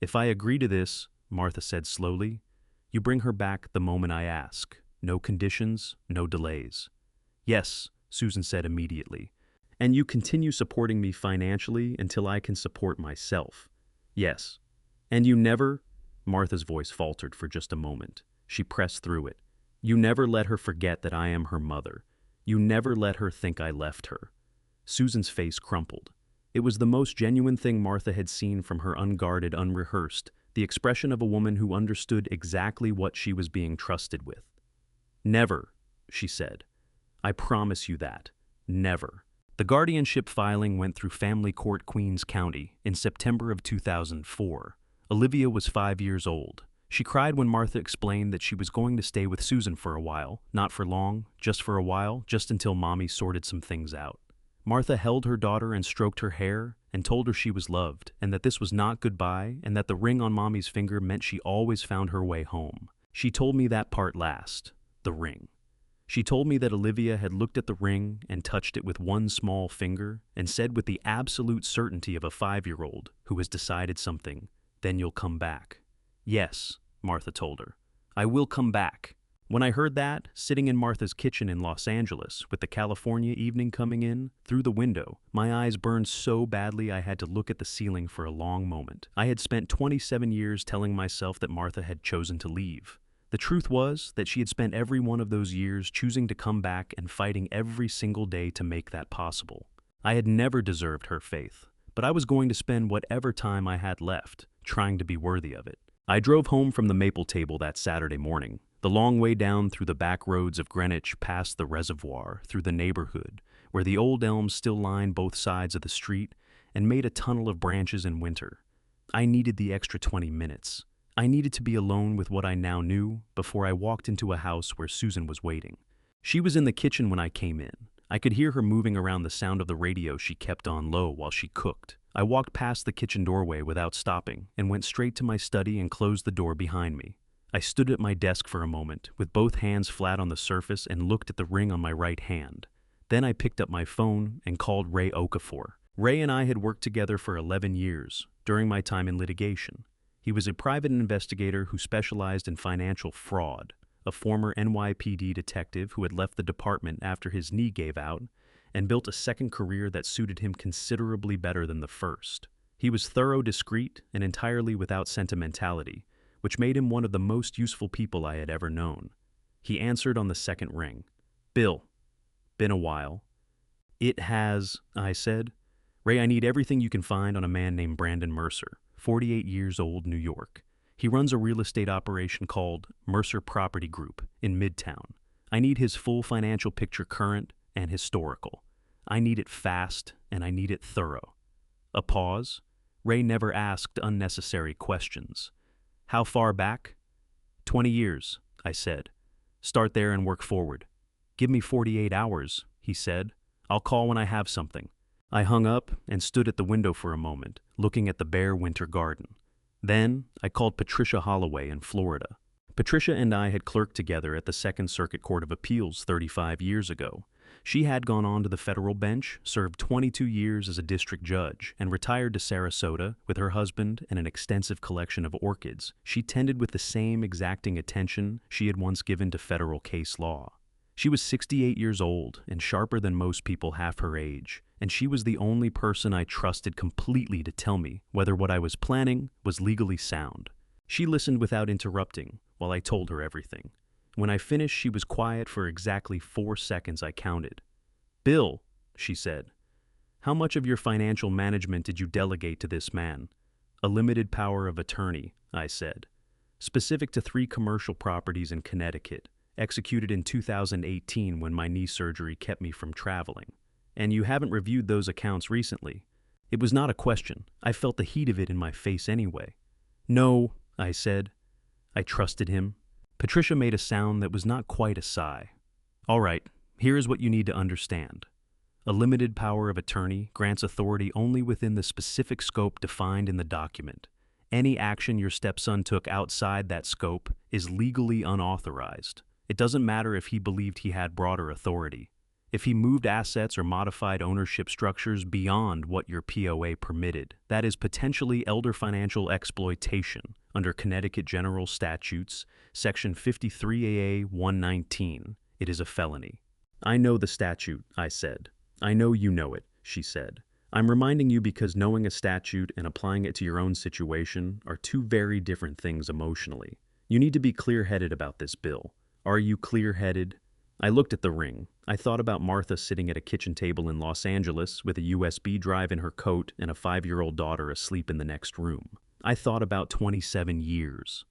If I agree to this, Martha said slowly, you bring her back the moment I ask. No conditions, no delays. Yes, Susan said immediately. And you continue supporting me financially until I can support myself. Yes. And you never... Martha's voice faltered for just a moment. She pressed through it. You never let her forget that I am her mother. You never let her think I left her. Susan's face crumpled. It was the most genuine thing Martha had seen from her, unguarded, unrehearsed, the expression of a woman who understood exactly what she was being trusted with. Never, she said. I promise you that. Never. The guardianship filing went through family court Queens County in September of 2004. Olivia was 5 years old. She cried when Martha explained that she was going to stay with Susan for a while, not for long, just for a while, just until Mommy sorted some things out. Martha held her daughter and stroked her hair and told her she was loved and that this was not goodbye and that the ring on Mommy's finger meant she always found her way home. She told me that part last, the ring. She told me that Olivia had looked at the ring and touched it with one small finger and said with the absolute certainty of a 5-year-old who has decided something, then you'll come back. Yes, Martha told her. I will come back. When I heard that, sitting in Martha's kitchen in Los Angeles, with the California evening coming in, through the window, my eyes burned so badly I had to look at the ceiling for a long moment. I had spent 27 years telling myself that Martha had chosen to leave. The truth was that she had spent every one of those years choosing to come back and fighting every single day to make that possible. I had never deserved her faith, but I was going to spend whatever time I had left trying to be worthy of it. I drove home from the Maple Table that Saturday morning, the long way down through the back roads of Greenwich, past the reservoir, through the neighborhood, where the old elms still lined both sides of the street and made a tunnel of branches in winter. I needed the extra 20 minutes. I needed to be alone with what I now knew before I walked into a house where Susan was waiting. She was in the kitchen when I came in. I could hear her moving around the sound of the radio she kept on low while she cooked. I walked past the kitchen doorway without stopping and went straight to my study and closed the door behind me. I stood at my desk for a moment, with both hands flat on the surface, and looked at the ring on my right hand. Then I picked up my phone and called Ray Okafor. Ray and I had worked together for 11 years, during my time in litigation. He was a private investigator who specialized in financial fraud, a former NYPD detective who had left the department after his knee gave out, and built a second career that suited him considerably better than the first. He was thorough, discreet, and entirely without sentimentality, which made him one of the most useful people I had ever known. He answered on the second ring. Bill, been a while. It has, I said. Ray, I need everything you can find on a man named Brandon Mercer, 48 years old, New York. He runs a real estate operation called Mercer Property Group in Midtown. I need his full financial picture, current and historical. I need it fast, and I need it thorough. A pause. Ray never asked unnecessary questions. How far back? 20 years, I said. Start there and work forward. Give me 48 hours, he said. I'll call when I have something. I hung up and stood at the window for a moment, looking at the bare winter garden. Then I called Patricia Holloway in Florida. Patricia and I had clerked together at the Second Circuit Court of Appeals 35 years ago. She had gone on to the federal bench, served 22 years as a district judge, and retired to Sarasota with her husband and an extensive collection of orchids she tended with the same exacting attention she had once given to federal case law. She was 68 years old and sharper than most people half her age, and she was the only person I trusted completely to tell me whether what I was planning was legally sound. She listened without interrupting while I told her everything. When I finished, she was quiet for exactly 4 seconds. I counted. Bill, she said, how much of your financial management did you delegate to this man? A limited power of attorney, I said. Specific to 3 commercial properties in Connecticut, executed in 2018 when my knee surgery kept me from traveling. And you haven't reviewed those accounts recently. It was not a question. I felt the heat of it in my face anyway. No, I said. I trusted him. Patricia made a sound that was not quite a sigh. All right, here is what you need to understand. A limited power of attorney grants authority only within the specific scope defined in the document. Any action your stepson took outside that scope is legally unauthorized. It doesn't matter if he believed he had broader authority. If he moved assets or modified ownership structures beyond what your POA permitted, that is potentially elder financial exploitation under Connecticut General Statutes, Section 53AA 119. It is a felony. I know the statute, I said. I know you know it, she said. I'm reminding you because knowing a statute and applying it to your own situation are 2 very different things emotionally. You need to be clear-headed about this, Bill. Are you clear-headed? I looked at the ring. I thought about Martha sitting at a kitchen table in Los Angeles with a USB drive in her coat and a 5-year-old daughter asleep in the next room. I thought about 27 years.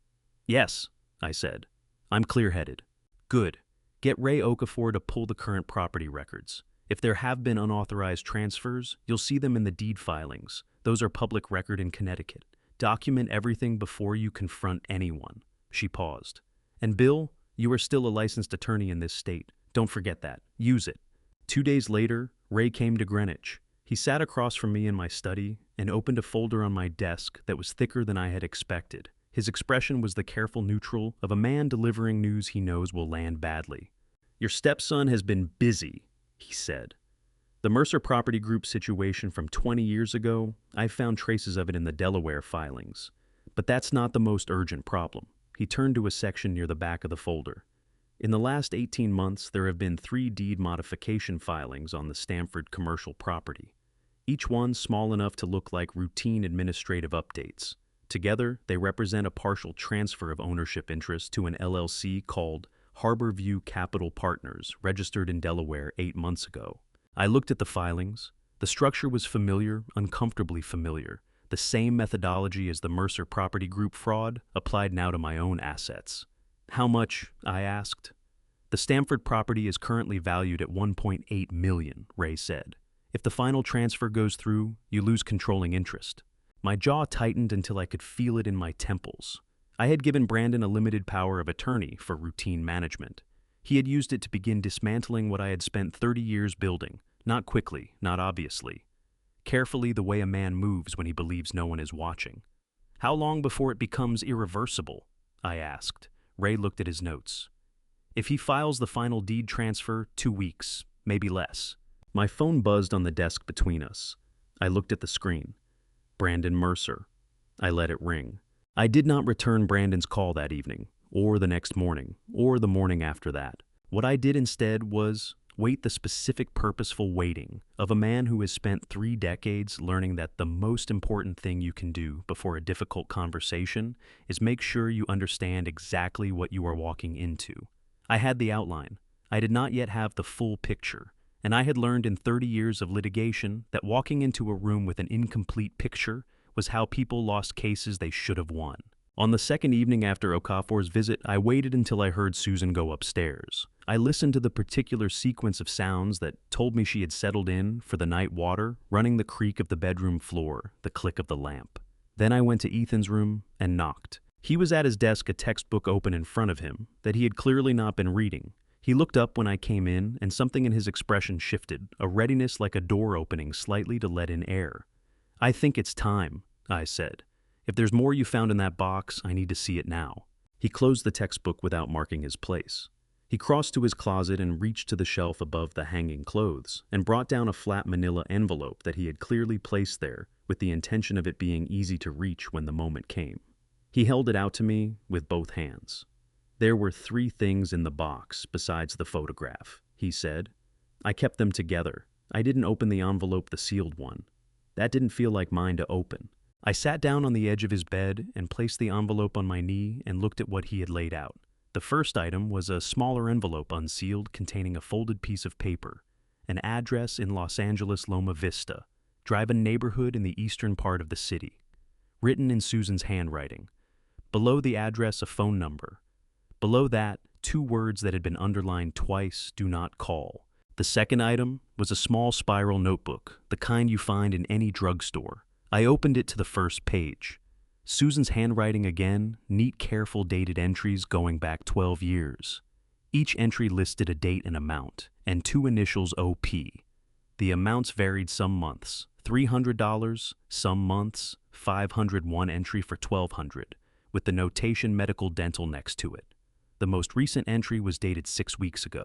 Yes, I said. I'm clear-headed. Good. Get Ray Okafor to pull the current property records. If there have been unauthorized transfers, you'll see them in the deed filings. Those are public record in Connecticut. Document everything before you confront anyone. She paused. And Bill, you are still a licensed attorney in this state. Don't forget that. Use it. 2 days later, Ray came to Greenwich. He sat across from me in my study and opened a folder on my desk that was thicker than I had expected. His expression was the careful neutral of a man delivering news he knows will land badly. Your stepson has been busy, he said. The Mercer Property Group situation from 20 years ago, I found traces of it in the Delaware filings. But that's not the most urgent problem. He turned to a section near the back of the folder. In the last 18 months, there have been 3 deed modification filings on the Stamford commercial property. Each one small enough to look like routine administrative updates. Together, they represent a partial transfer of ownership interest to an LLC called Harborview Capital Partners, registered in Delaware 8 months ago. I looked at the filings. The structure was familiar, uncomfortably familiar. The same methodology as the Mercer Property Group fraud applied now to my own assets. How much? I asked. The Stamford property is currently valued at $1.8 million, Ray said. If the final transfer goes through, you lose controlling interest. My jaw tightened until I could feel it in my temples. I had given Brandon a limited power of attorney for routine management. He had used it to begin dismantling what I had spent 30 years building, not quickly, not obviously. Carefully, the way a man moves when he believes no one is watching. How long before it becomes irreversible? I asked. Ray looked at his notes. If he files the final deed transfer, 2 weeks, maybe less. My phone buzzed on the desk between us. I looked at the screen. Brandon Mercer. I let it ring. I did not return Brandon's call that evening, or the next morning, or the morning after that. What I did instead was wait the specific purposeful waiting of a man who has spent 3 decades learning that the most important thing you can do before a difficult conversation is make sure you understand exactly what you are walking into. I had the outline. I did not yet have the full picture, and I had learned in 30 years of litigation that walking into a room with an incomplete picture was how people lost cases they should have won. On the second evening after Okafor's visit, I waited until I heard Susan go upstairs. I listened to the particular sequence of sounds that told me she had settled in for the night water, running the creak of the bedroom floor, the click of the lamp. Then I went to Ethan's room and knocked. He was at his desk, a textbook open in front of him that he had clearly not been reading. He looked up when I came in, and something in his expression shifted, a readiness like a door opening slightly to let in air. "I think it's time," I said. "If there's more you found in that box, I need to see it now." He closed the textbook without marking his place. He crossed to his closet and reached to the shelf above the hanging clothes and brought down a flat manila envelope that he had clearly placed there with the intention of it being easy to reach when the moment came. He held it out to me with both hands. "There were 3 things in the box besides the photograph," he said. "I kept them together. I didn't open the envelope, the sealed one. That didn't feel like mine to open." I sat down on the edge of his bed and placed the envelope on my knee and looked at what he had laid out. The first item was a smaller envelope unsealed containing a folded piece of paper, an address in Los Angeles Loma Vista, Drive, a neighborhood in the eastern part of the city, written in Susan's handwriting. Below the address, a phone number. Below that, 2 words that had been underlined twice: "Do not call." The second item was a small spiral notebook, the kind you find in any drugstore. I opened it to the first page. Susan's handwriting again, neat, careful dated entries going back 12 years. Each entry listed a date and amount, and 2 initials OP. The amounts varied some months, $300, some months, $500, one entry for $1,200, with the notation medical dental next to it. The most recent entry was dated 6 weeks ago.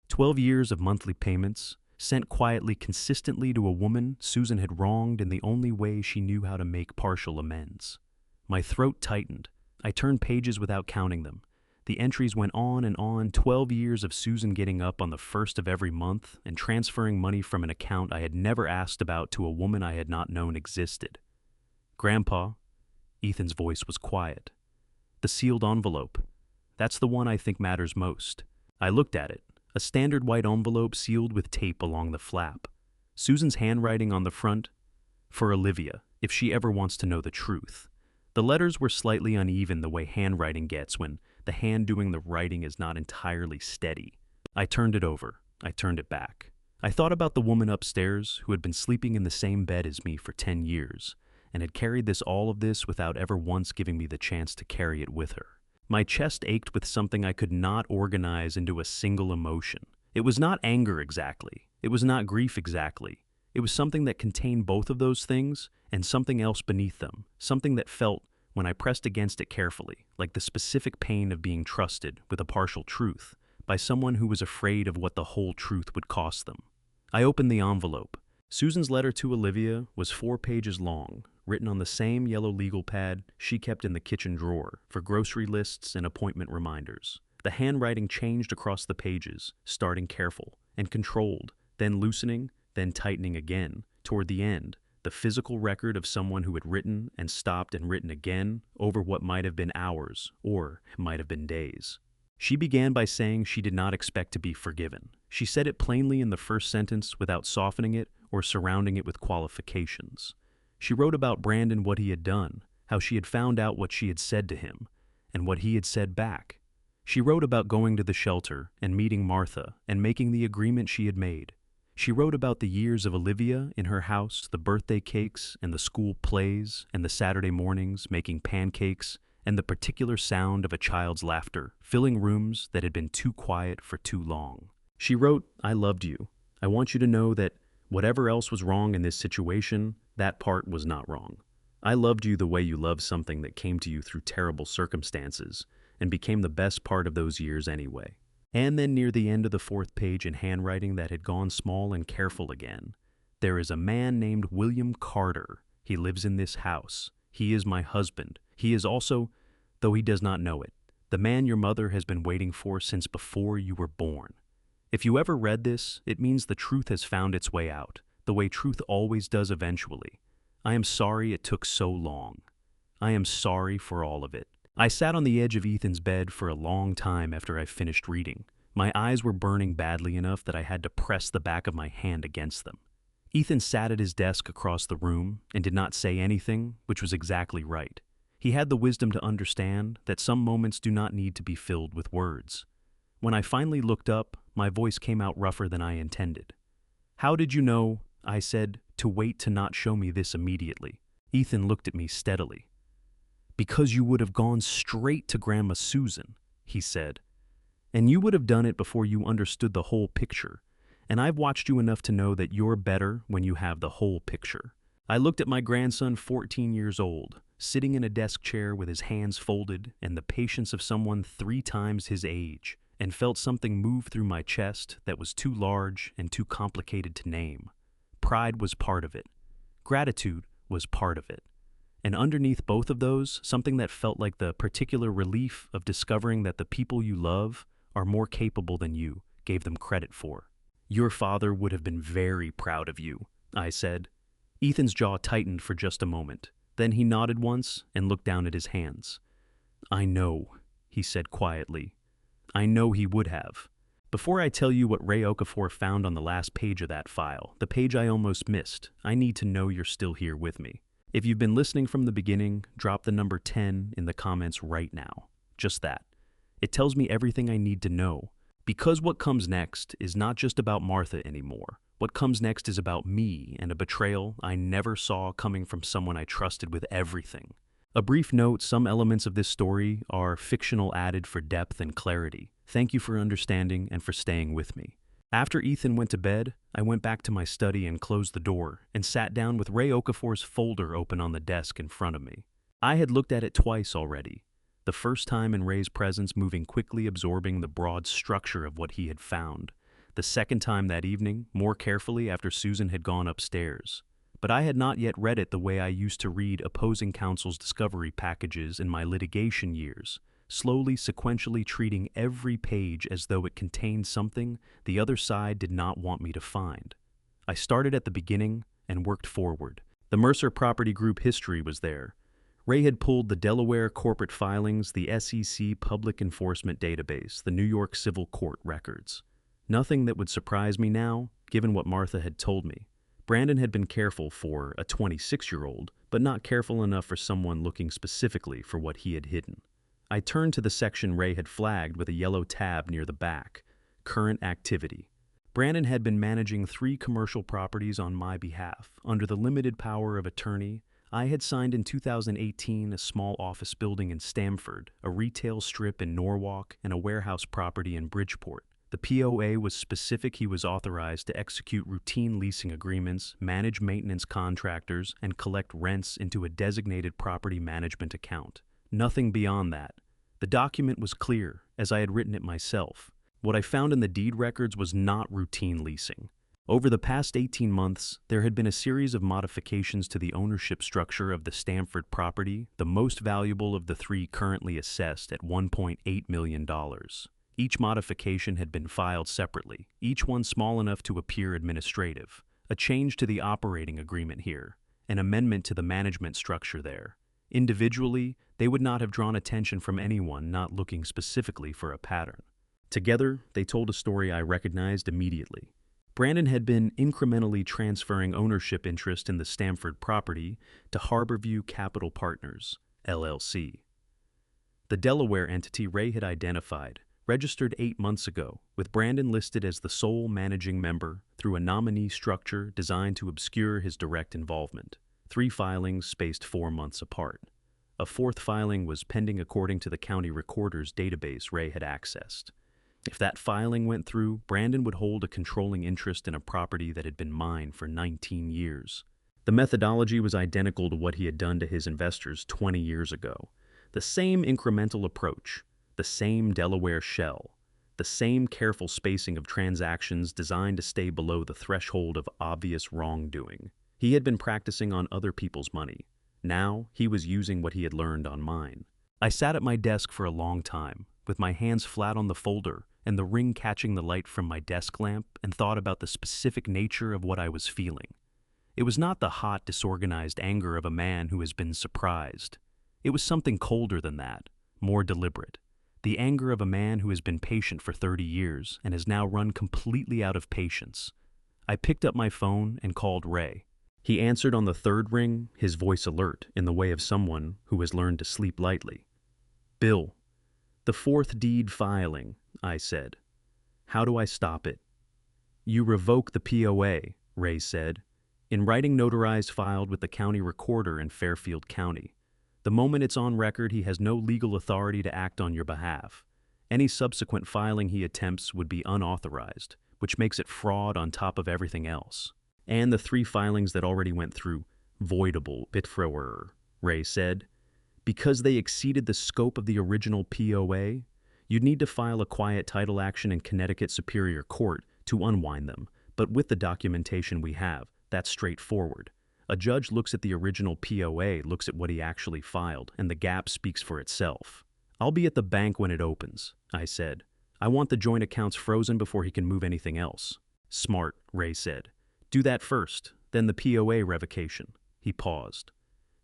12 years of monthly payments, sent quietly, consistently to a woman Susan had wronged in the only way she knew how to make partial amends. My throat tightened. I turned pages without counting them. The entries went on, 12 years of Susan getting up on the 1st of every month and transferring money from an account I had never asked about to a woman I had not known existed. "Grandpa," Ethan's voice was quiet. "The sealed envelope. That's the one I think matters most." I looked at it. A standard white envelope sealed with tape along the flap. Susan's handwriting on the front: "For Olivia, if she ever wants to know the truth." The letters were slightly uneven, the way handwriting gets when the hand doing the writing is not entirely steady. I turned it over. I turned it back. I thought about the woman upstairs who had been sleeping in the same bed as me for 10 years and had carried all of this without ever once giving me the chance to carry it with her. My chest ached with something I could not organize into a single emotion. It was not anger exactly. It was not grief exactly. It was something that contained both of those things and something else beneath them, something that felt, when I pressed against it carefully, like the specific pain of being trusted with a partial truth by someone who was afraid of what the whole truth would cost them. I opened the envelope. Susan's letter to Olivia was 4 pages long, written on the same yellow legal pad she kept in the kitchen drawer for grocery lists and appointment reminders. The handwriting changed across the pages, starting careful and controlled, then loosening, then tightening again. Toward the end, the physical record of someone who had written and stopped and written again over what might have been hours or might have been days. She began by saying she did not expect to be forgiven. She said it plainly in the first sentence without softening it or surrounding it with qualifications. She wrote about Brandon, what he had done, how she had found out what she had said to him, and what he had said back. She wrote about going to the shelter and meeting Martha and making the agreement she had made. She wrote about the years of Olivia in her house, the birthday cakes and the school plays and the Saturday mornings making pancakes and the particular sound of a child's laughter filling rooms that had been too quiet for too long. She wrote, "I loved you. I want you to know that whatever else was wrong in this situation, that part was not wrong. I loved you the way you love something that came to you through terrible circumstances and became the best part of those years anyway." And then near the end of the 4th page, in handwriting that had gone small and careful again, "There is a man named William Carter. He lives in this house. He is my husband. He is also, though he does not know it, the man your mother has been waiting for since before you were born. If you ever read this, it means the truth has found its way out, the way truth always does eventually. I am sorry it took so long. I am sorry for all of it. I sat on the edge of Ethan's bed for a long time after I finished reading. My eyes were burning badly enough that I had to press the back of my hand against them. Ethan sat at his desk across the room and did not say anything, which was exactly right. He had the wisdom to understand that some moments do not need to be filled with words. When I finally looked up, my voice came out rougher than I intended. "How did you know," I said, "to wait to not show me this immediately?" Ethan looked at me steadily. "Because you would have gone straight to Grandma Susan," he said. "And you would have done it before you understood the whole picture. And I've watched you enough to know that you're better when you have the whole picture." I looked at my grandson, 14 years old, sitting in a desk chair with his hands folded and the patience of someone 3 times his age, and felt something move through my chest that was too large and too complicated to name. Pride was part of it. Gratitude was part of it. And underneath both of those, something that felt like the particular relief of discovering that the people you love are more capable than you gave them credit for. "Your father would have been very proud of you," I said. Ethan's jaw tightened for just a moment. Then he nodded once and looked down at his hands. "I know," he said quietly. "I know he would have." Before I tell you what Ray Okafor found on the last page of that file, the page I almost missed, I need to know you're still here with me. If you've been listening from the beginning, drop the number 10 in the comments right now. Just that. It tells me everything I need to know. Because what comes next is not just about Martha anymore. What comes next is about me and a betrayal I never saw coming from someone I trusted with everything. A brief note, some elements of this story are fictional added for depth and clarity. Thank you for understanding and for staying with me. After Ethan went to bed, I went back to my study and closed the door and sat down with Ray Okafor's folder open on the desk in front of me. I had looked at it twice already. The first time in Ray's presence, moving quickly, absorbing the broad structure of what he had found. The second time that evening, more carefully after Susan had gone upstairs. But I had not yet read it the way I used to read opposing counsel's discovery packages in my litigation years, slowly, sequentially treating every page as though it contained something the other side did not want me to find. I started at the beginning and worked forward. The Mercer Property Group history was there. Ray had pulled the Delaware corporate filings, the SEC Public Enforcement Database, the New York Civil Court records. Nothing that would surprise me now, given what Martha had told me. Brandon had been careful for a 26-year-old, but not careful enough for someone looking specifically for what he had hidden. I turned to the section Ray had flagged with a yellow tab near the back, Current Activity. Brandon had been managing 3 commercial properties on my behalf. Under the limited power of attorney, I had signed in 2018 a small office building in Stamford, a retail strip in Norwalk, and a warehouse property in Bridgeport. The POA was specific. He was authorized to execute routine leasing agreements, manage maintenance contractors, and collect rents into a designated property management account. Nothing beyond that. The document was clear, as I had written it myself. What I found in the deed records was not routine leasing. Over the past 18 months, there had been a series of modifications to the ownership structure of the Stamford property, the most valuable of the 3 currently assessed at $1.8 million. Each modification had been filed separately, each one small enough to appear administrative. A change to the operating agreement here, an amendment to the management structure there. Individually, they would not have drawn attention from anyone not looking specifically for a pattern. Together, they told a story I recognized immediately. Brandon had been incrementally transferring ownership interest in the Stamford property to Harborview Capital Partners, LLC. The Delaware entity Ray had identified, registered 8 months ago, with Brandon listed as the sole managing member through a nominee structure designed to obscure his direct involvement. 3 filings spaced 4 months apart. A 4th filing was pending according to the county recorder's database Ray had accessed. If that filing went through, Brandon would hold a controlling interest in a property that had been mine for 19 years. The methodology was identical to what he had done to his investors 20 years ago. The same incremental approach, the same Delaware shell, the same careful spacing of transactions designed to stay below the threshold of obvious wrongdoing. He had been practicing on other people's money. Now, he was using what he had learned on mine. I sat at my desk for a long time, with my hands flat on the folder and the ring catching the light from my desk lamp, and thought about the specific nature of what I was feeling. It was not the hot, disorganized anger of a man who has been surprised. It was something colder than that, more deliberate. The anger of a man who has been patient for 30 years and has now run completely out of patience. I picked up my phone and called Ray. He answered on the third ring, his voice alert in the way of someone who has learned to sleep lightly. "Bill, the fourth deed filing," I said. "How do I stop it?" "You revoke the POA," Ray said. "In writing notarized filed with the county recorder in Fairfield County. The moment it's on record, he has no legal authority to act on your behalf. Any subsequent filing he attempts would be unauthorized, which makes it fraud on top of everything else. And the 3 filings that already went through, voidable, bitfrower," Ray said. "Because they exceeded the scope of the original POA, you'd need to file a quiet title action in Connecticut Superior Court to unwind them, but with the documentation we have, that's straightforward. A judge looks at the original POA, looks at what he actually filed, and the gap speaks for itself." "I'll be at the bank when it opens," I said. "I want the joint accounts frozen before he can move anything else." "Smart," Ray said. "Do that first, then the POA revocation." He paused.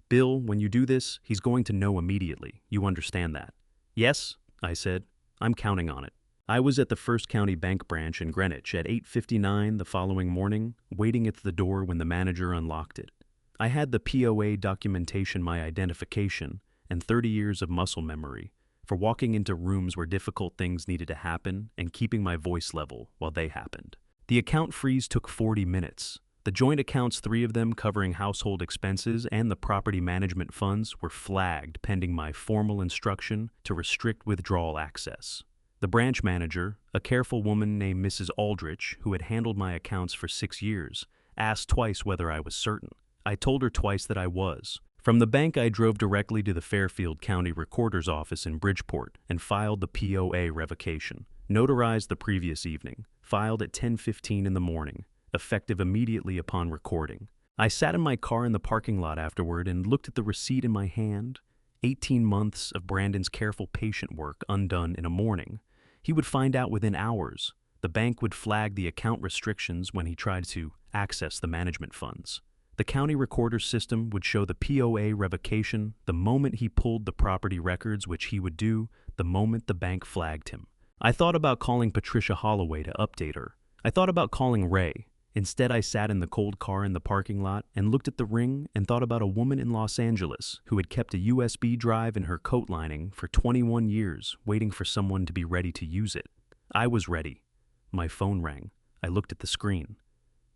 "Bill, when you do this, he's going to know immediately. You understand that?" "Yes," I said. "I'm counting on it." I was at the First County Bank branch in Greenwich at 8:59 the following morning, waiting at the door when the manager unlocked it. I had the POA documentation, my identification, and 30 years of muscle memory for walking into rooms where difficult things needed to happen and keeping my voice level while they happened. The account freeze took 40 minutes. The joint accounts, 3 of them covering household expenses and the property management funds, were flagged pending my formal instruction to restrict withdrawal access. The branch manager, a careful woman named Mrs. Aldrich, who had handled my accounts for 6 years, asked twice whether I was certain. I told her twice that I was. From the bank, I drove directly to the Fairfield County Recorder's office in Bridgeport and filed the POA revocation. Notarized the previous evening, filed at 10:15 in the morning, effective immediately upon recording. I sat in my car in the parking lot afterward and looked at the receipt in my hand. 18 months of Brandon's careful patient work undone in a morning. He would find out within hours. The bank would flag the account restrictions when he tried to access the management funds. The county recorder system would show the POA revocation the moment he pulled the property records, which he would do the moment the bank flagged him. I thought about calling Patricia Holloway to update her. I thought about calling Ray. Instead, I sat in the cold car in the parking lot and looked at the ring and thought about a woman in Los Angeles who had kept a USB drive in her coat lining for 21 years, waiting for someone to be ready to use it. I was ready. My phone rang. I looked at the screen.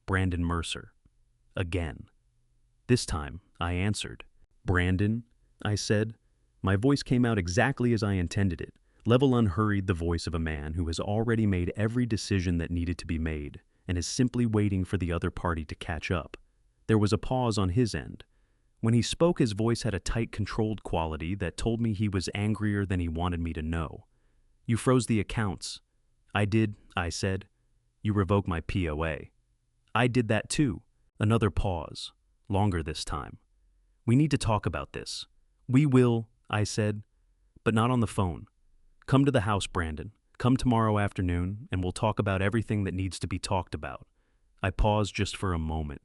Brandon Mercer. Again. This time, I answered. "Brandon," I said. My voice came out exactly as I intended it, level, unhurried, the voice of a man who has already made every decision that needed to be made and is simply waiting for the other party to catch up. There was a pause on his end. When he spoke, his voice had a tight, controlled quality that told me he was angrier than he wanted me to know. "You froze the accounts." "I did," I said. "You revoked my POA." "I did that too." Another pause, longer this time. "We need to talk about this." "We will," I said, "but not on the phone. Come to the house, Brandon. Come tomorrow afternoon, and we'll talk about everything that needs to be talked about." I paused just for a moment.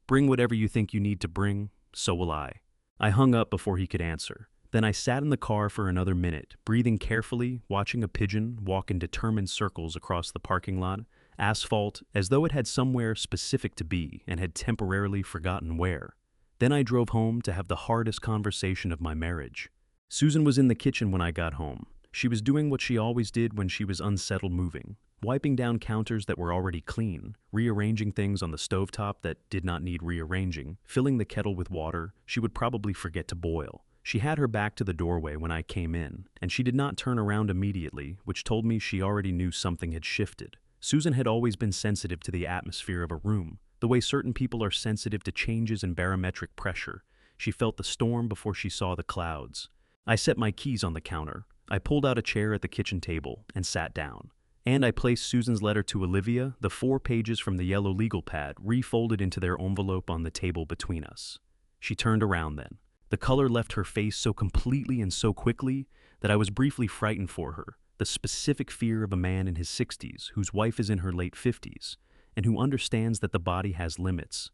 "Bring whatever you think you need to bring, so will I." I hung up before he could answer. Then I sat in the car for another minute, breathing carefully, watching a pigeon walk in determined circles across the parking lot, asphalt, as though it had somewhere specific to be and had temporarily forgotten where. Then I drove home to have the hardest conversation of my marriage. Susan was in the kitchen when I got home. She was doing what she always did when she was unsettled, moving, wiping down counters that were already clean, rearranging things on the stovetop that did not need rearranging, filling the kettle with water she would probably forget to boil. She had her back to the doorway when I came in, and she did not turn around immediately, which told me she already knew something had shifted. Susan had always been sensitive to the atmosphere of a room, the way certain people are sensitive to changes in barometric pressure. She felt the storm before she saw the clouds. I set my keys on the counter. I pulled out a chair at the kitchen table and sat down. And I placed Susan's letter to Olivia, the 4 pages from the yellow legal pad, refolded into their envelope on the table between us. She turned around then. The color left her face so completely and so quickly that I was briefly frightened for her, the specific fear of a man in his 60s whose wife is in her late 50s, and who understands that the body has limits.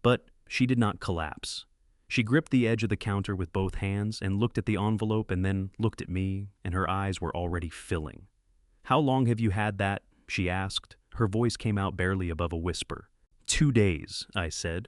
But she did not collapse. She gripped the edge of the counter with both hands and looked at the envelope and then looked at me, and her eyes were already filling. "How long have you had that?" she asked. Her voice came out barely above a whisper. 2 days, I said.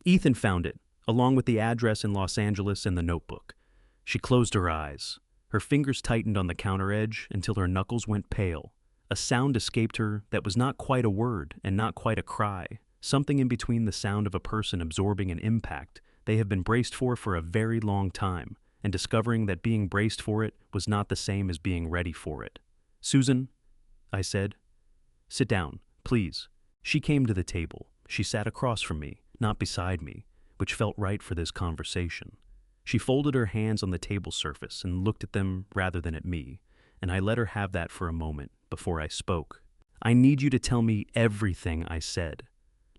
"Ethan found it, along with the address in Los Angeles and the notebook." She closed her eyes. Her fingers tightened on the counter edge until her knuckles went pale. A sound escaped her that was not quite a word and not quite a cry, something in between the sound of a person absorbing an impact they have been braced for a very long time, and discovering that being braced for it was not the same as being ready for it. "Susan," I said. "Sit down, please." She came to the table. She sat across from me, not beside me, which felt right for this conversation. She folded her hands on the table surface and looked at them rather than at me, and I let her have that for a moment before I spoke. "I need you to tell me everything," I said.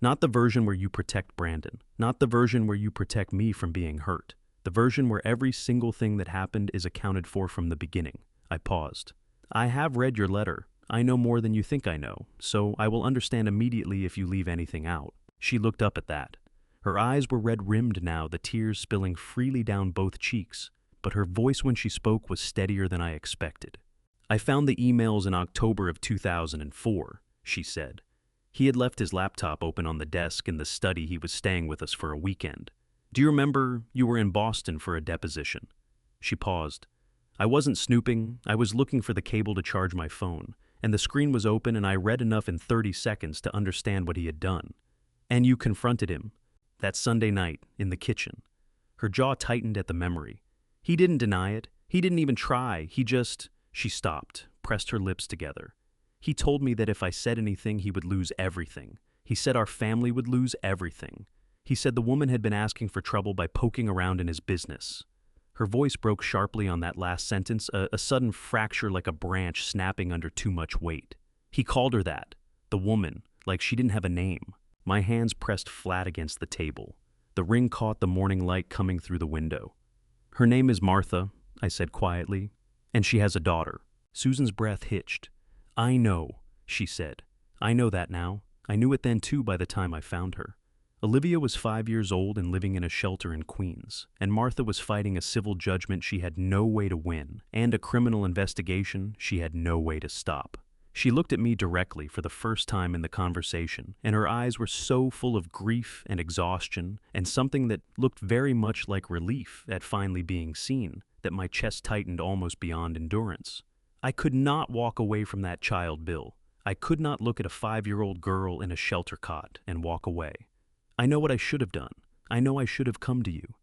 "Not the version where you protect Brandon, not the version where you protect me from being hurt, the version where every single thing that happened is accounted for from the beginning." I paused. "I have read your letter. I know more than you think I know, so I will understand immediately if you leave anything out." She looked up at that. Her eyes were red-rimmed now, the tears spilling freely down both cheeks, but her voice when she spoke was steadier than I expected. "I found the emails in October of 2004, she said. He had left his laptop open on the desk in the study he was staying with us for a weekend. Do you remember you were in Boston for a deposition?" She paused. "I wasn't snooping, I was looking for the cable to charge my phone, and the screen was open and I read enough in 30 seconds to understand what he had done. And you confronted him. That Sunday night, in the kitchen." Her jaw tightened at the memory. "He didn't deny it. He didn't even try. He just—" She stopped, pressed her lips together. "He told me that if I said anything, he would lose everything. He said our family would lose everything. He said the woman had been asking for trouble by poking around in his business." Her voice broke sharply on that last sentence, a sudden fracture like a branch snapping under too much weight. "He called her that, the woman, like she didn't have a name." My hands pressed flat against the table. The ring caught the morning light coming through the window. "Her name is Martha," I said quietly, "and she has a daughter." Susan's breath hitched. "I know," she said. "I know that now. I knew it then too by the time I found her." Olivia was 5 years old and living in a shelter in Queens, and Martha was fighting a civil judgment she had no way to win, and a criminal investigation she had no way to stop. She looked at me directly for the first time in the conversation, and her eyes were so full of grief and exhaustion, and something that looked very much like relief at finally being seen, that my chest tightened almost beyond endurance. I could not walk away from that child, Bill. I could not look at a 5-year-old girl in a shelter cot and walk away. I know what I should have done. I know I should have come to you.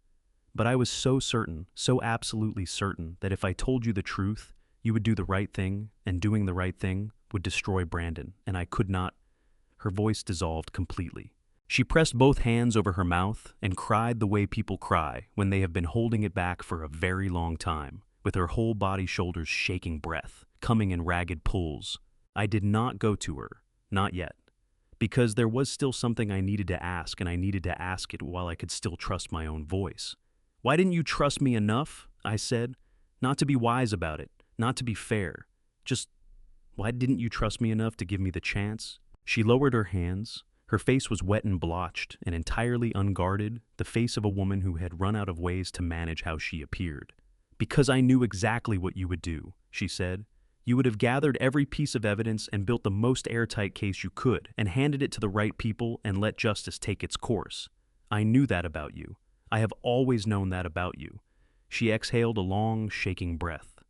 But I was so certain, so absolutely certain, that if I told you the truth, you would do the right thing, and doing the right thing would destroy Brandon, and I could not. Her voice dissolved completely. She pressed both hands over her mouth and cried the way people cry when they have been holding it back for a very long time, with her whole body shoulders shaking breath, coming in ragged pulls. I did not go to her, not yet, because there was still something I needed to ask, and I needed to ask it while I could still trust my own voice. "Why didn't you trust me enough?" I said. "Not to be wise about it, not to be fair. Just, why didn't you trust me enough to give me the chance?" She lowered her hands. Her face was wet and blotched and entirely unguarded, the face of a woman who had run out of ways to manage how she appeared. "Because I knew exactly what you would do," she said. "You would have gathered every piece of evidence and built the most airtight case you could and handed it to the right people and let justice take its course. I knew that about you. I have always known that about you." She exhaled a long, shaking breath.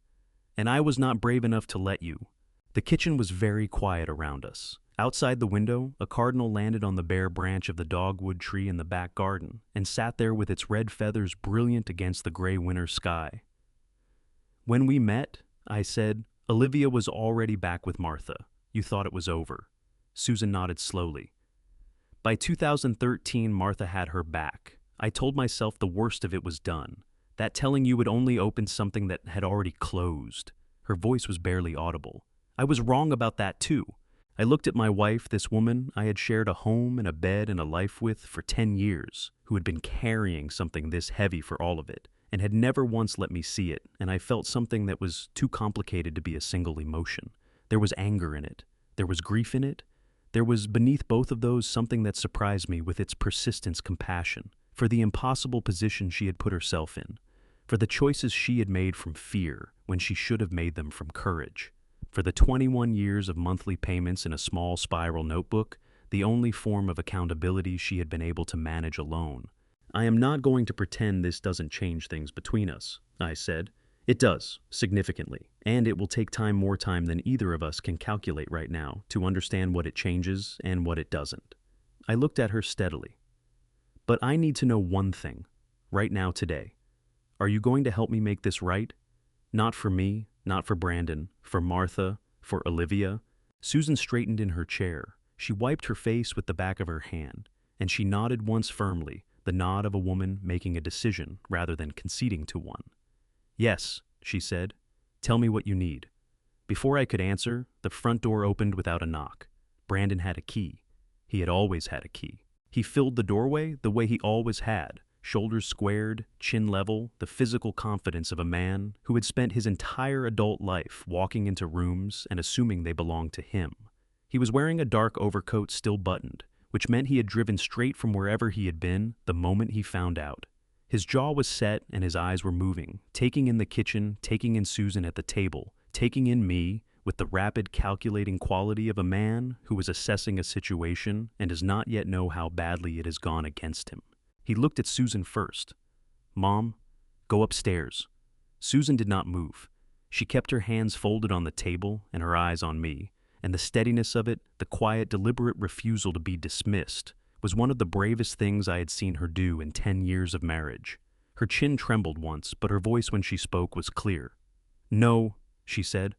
"And I was not brave enough to let you." The kitchen was very quiet around us. Outside the window, a cardinal landed on the bare branch of the dogwood tree in the back garden and sat there with its red feathers brilliant against the gray winter sky. "When we met," I said, "Olivia was already back with Martha. You thought it was over." Susan nodded slowly. "By 2013, Martha had her back. I told myself the worst of it was done. That telling you would only open something that had already closed." Her voice was barely audible. "I was wrong about that too. I looked at my wife, this woman I had shared a home and a bed and a life with for 10 years, who had been carrying something this heavy for all of it, and had never once let me see it, and I felt something that was too complicated to be a single emotion. There was anger in it. There was grief in it. There was beneath both of those something that surprised me with its persistence, compassion. for the impossible position she had put herself in, for the choices she had made from fear when she should have made them from courage, for the 21 years of monthly payments in a small spiral notebook, the only form of accountability she had been able to manage alone. "I am not going to pretend this doesn't change things between us," I said. "It does, significantly, and it will take more time than either of us can calculate right now to understand what it changes and what it doesn't." I looked at her steadily. "But I need to know one thing, right now today. Are you going to help me make this right? Not for me, not for Brandon, for Martha, for Olivia." Susan straightened in her chair. She wiped her face with the back of her hand, and she nodded once firmly, the nod of a woman making a decision rather than conceding to one. "Yes," she said. "Tell me what you need." Before I could answer, the front door opened without a knock. Brandon had a key. He had always had a key. He filled the doorway the way he always had, shoulders squared, chin level, the physical confidence of a man who had spent his entire adult life walking into rooms and assuming they belonged to him. He was wearing a dark overcoat still buttoned, which meant he had driven straight from wherever he had been the moment he found out. His jaw was set and his eyes were moving, taking in the kitchen, taking in Susan at the table, taking in me, with the rapid calculating quality of a man who is assessing a situation and does not yet know how badly it has gone against him. He looked at Susan first. "Mom, go upstairs." Susan did not move. She kept her hands folded on the table and her eyes on me, and the steadiness of it, the quiet, deliberate refusal to be dismissed, was one of the bravest things I had seen her do in 10 years of marriage. Her chin trembled once, but her voice when she spoke was clear. "No," she said.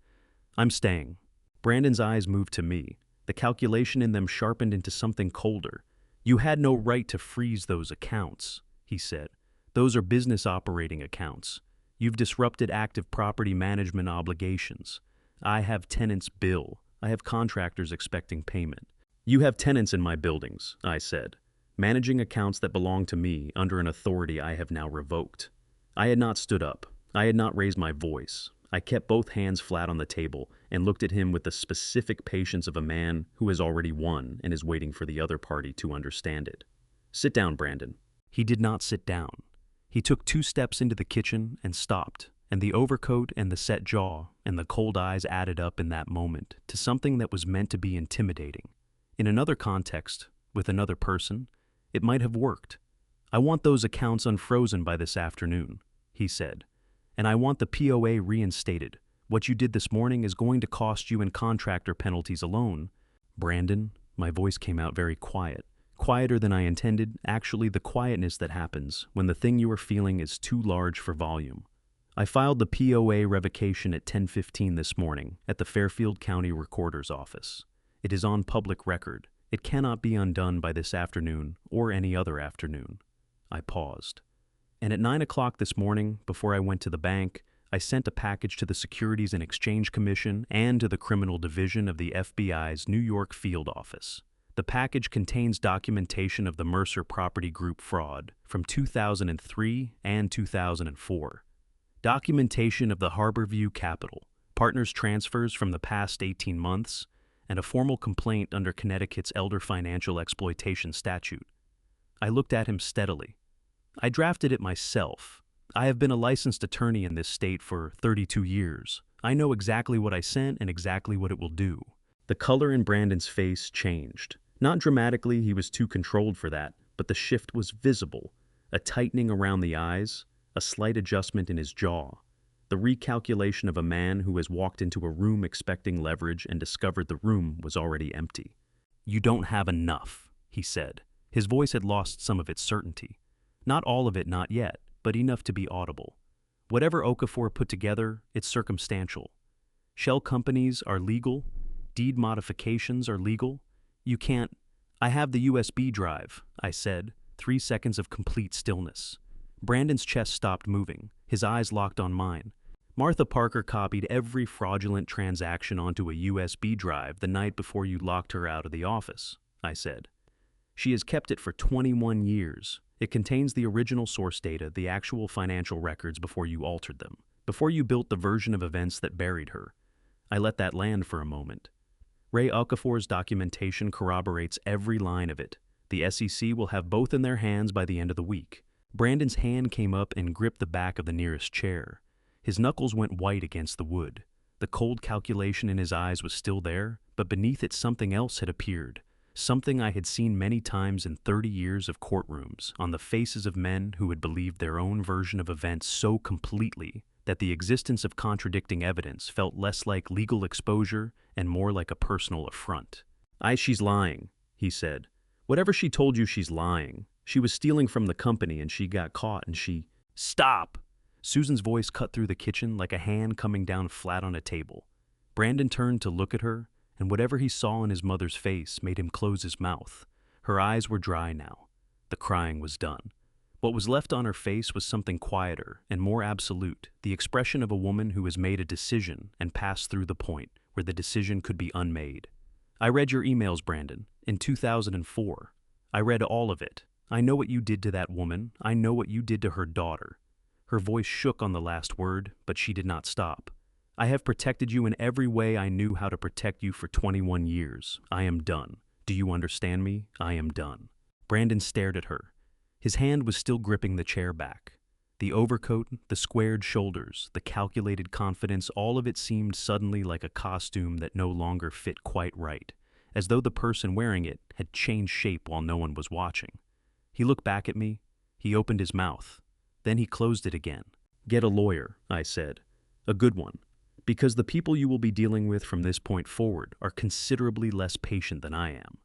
"I'm staying." Brandon's eyes moved to me. The calculation in them sharpened into something colder. "You had no right to freeze those accounts," he said. "Those are business operating accounts. You've disrupted active property management obligations. I have tenants' bill. I have contractors expecting payment." "You have tenants in my buildings," I said, "managing accounts that belong to me under an authority I have now revoked." I had not stood up. I had not raised my voice. I kept both hands flat on the table and looked at him with the specific patience of a man who has already won and is waiting for the other party to understand it. "Sit down, Brandon." He did not sit down. He took 2 steps into the kitchen and stopped, and the overcoat and the set jaw and the cold eyes added up in that moment to something that was meant to be intimidating. In another context, with another person, it might have worked. "I want those accounts unfrozen by this afternoon," he said. "And I want the POA reinstated. What you did this morning is going to cost you in contractor penalties alone." "Brandon," my voice came out very quiet. Quieter than I intended, actually the quietness that happens when the thing you are feeling is too large for volume. "I filed the POA revocation at 10:15 this morning at the Fairfield County Recorder's Office. It is on public record. It cannot be undone by this afternoon or any other afternoon." I paused. "And at 9 o'clock this morning, before I went to the bank, I sent a package to the Securities and Exchange Commission and to the Criminal Division of the FBI's New York field office. The package contains documentation of the Mercer Property Group fraud from 2003 and 2004. Documentation of the Harborview Capital, partners' transfers from the past 18 months, and a formal complaint under Connecticut's Elder Financial Exploitation Statute." I looked at him steadily. "I drafted it myself. I have been a licensed attorney in this state for 32 years. I know exactly what I sent and exactly what it will do." The color in Brandon's face changed. Not dramatically, he was too controlled for that, but the shift was visible. A tightening around the eyes, a slight adjustment in his jaw. The recalculation of a man who has walked into a room expecting leverage and discovered the room was already empty. "You don't have enough," he said. His voice had lost some of its certainty. Not all of it, not yet, but enough to be audible. "Whatever Okafor put together, it's circumstantial. Shell companies are legal. Deed modifications are legal. You can't—" "I have the USB drive," I said. 3 seconds of complete stillness. Brandon's chest stopped moving. His eyes locked on mine. "Martha Parker copied every fraudulent transaction onto a USB drive the night before you locked her out of the office," I said. "She has kept it for 21 years. It contains the original source data, the actual financial records before you altered them, before you built the version of events that buried her." I let that land for a moment. "Ray Okafor's documentation corroborates every line of it. The SEC will have both in their hands by the end of the week. Brandon's hand came up and gripped the back of the nearest chair. His knuckles went white against the wood. The cold calculation in his eyes was still there, but beneath it something else had appeared. Something I had seen many times in 30 years of courtrooms, on the faces of men who had believed their own version of events so completely that the existence of contradicting evidence felt less like legal exposure and more like a personal affront. She's lying," he said. "Whatever she told you, she's lying. She was stealing from the company and she got caught and she—" "Stop!" Susan's voice cut through the kitchen like a hand coming down flat on a table. Brandon turned to look at her, and whatever he saw in his mother's face made him close his mouth. Her eyes were dry now. The crying was done. What was left on her face was something quieter and more absolute, the expression of a woman who has made a decision and passed through the point where the decision could be unmade. "I read your emails, Brandon, in 2004. I read all of it. I know what you did to that woman. I know what you did to her daughter." Her voice shook on the last word, but she did not stop. "I have protected you in every way I knew how to protect you for 21 years. I am done. Do you understand me? I am done." Brandon stared at her. His hand was still gripping the chair back. The overcoat, the squared shoulders, the calculated confidence, all of it seemed suddenly like a costume that no longer fit quite right, as though the person wearing it had changed shape while no one was watching. He looked back at me. He opened his mouth. Then he closed it again. "Get a lawyer," I said. "A good one. Because the people you will be dealing with from this point forward are considerably less patient than I am."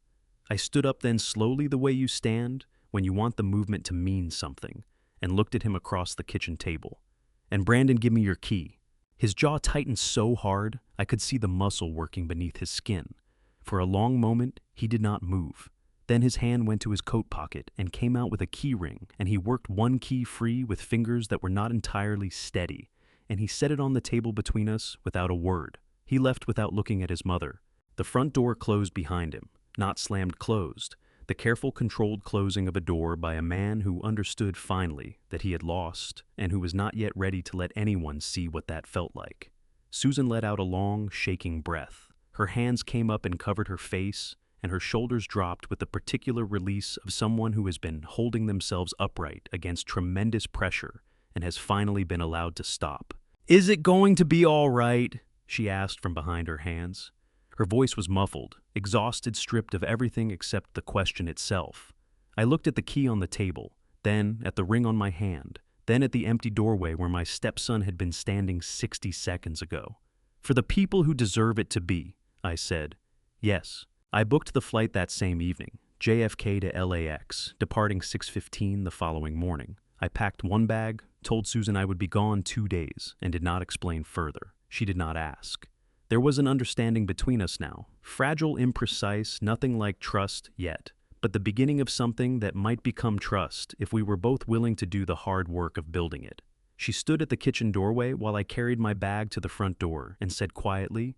I stood up then slowly the way you stand when you want the movement to mean something, and looked at him across the kitchen table. "And Brandon, give me your key." His jaw tightened so hard I could see the muscle working beneath his skin. For a long moment, he did not move. Then his hand went to his coat pocket and came out with a key ring, and he worked one key free with fingers that were not entirely steady, and he set it on the table between us without a word. He left without looking at his mother. The front door closed behind him, not slammed closed, the careful, controlled closing of a door by a man who understood finally that he had lost and who was not yet ready to let anyone see what that felt like. Susan let out a long, shaking breath. Her hands came up and covered her face, and her shoulders dropped with the particular release of someone who has been holding themselves upright against tremendous pressure and has finally been allowed to stop. "Is it going to be all right?" she asked from behind her hands. Her voice was muffled, exhausted, stripped of everything except the question itself. I looked at the key on the table, then at the ring on my hand, then at the empty doorway where my stepson had been standing 60 seconds ago. "For the people who deserve it to be," I said. "Yes." I booked the flight that same evening, JFK to LAX, departing 6:15 the following morning. I packed one bag, told Susan I would be gone 2 days, and did not explain further. She did not ask. There was an understanding between us now, fragile, imprecise, nothing like trust yet, but the beginning of something that might become trust if we were both willing to do the hard work of building it. She stood at the kitchen doorway while I carried my bag to the front door and said quietly,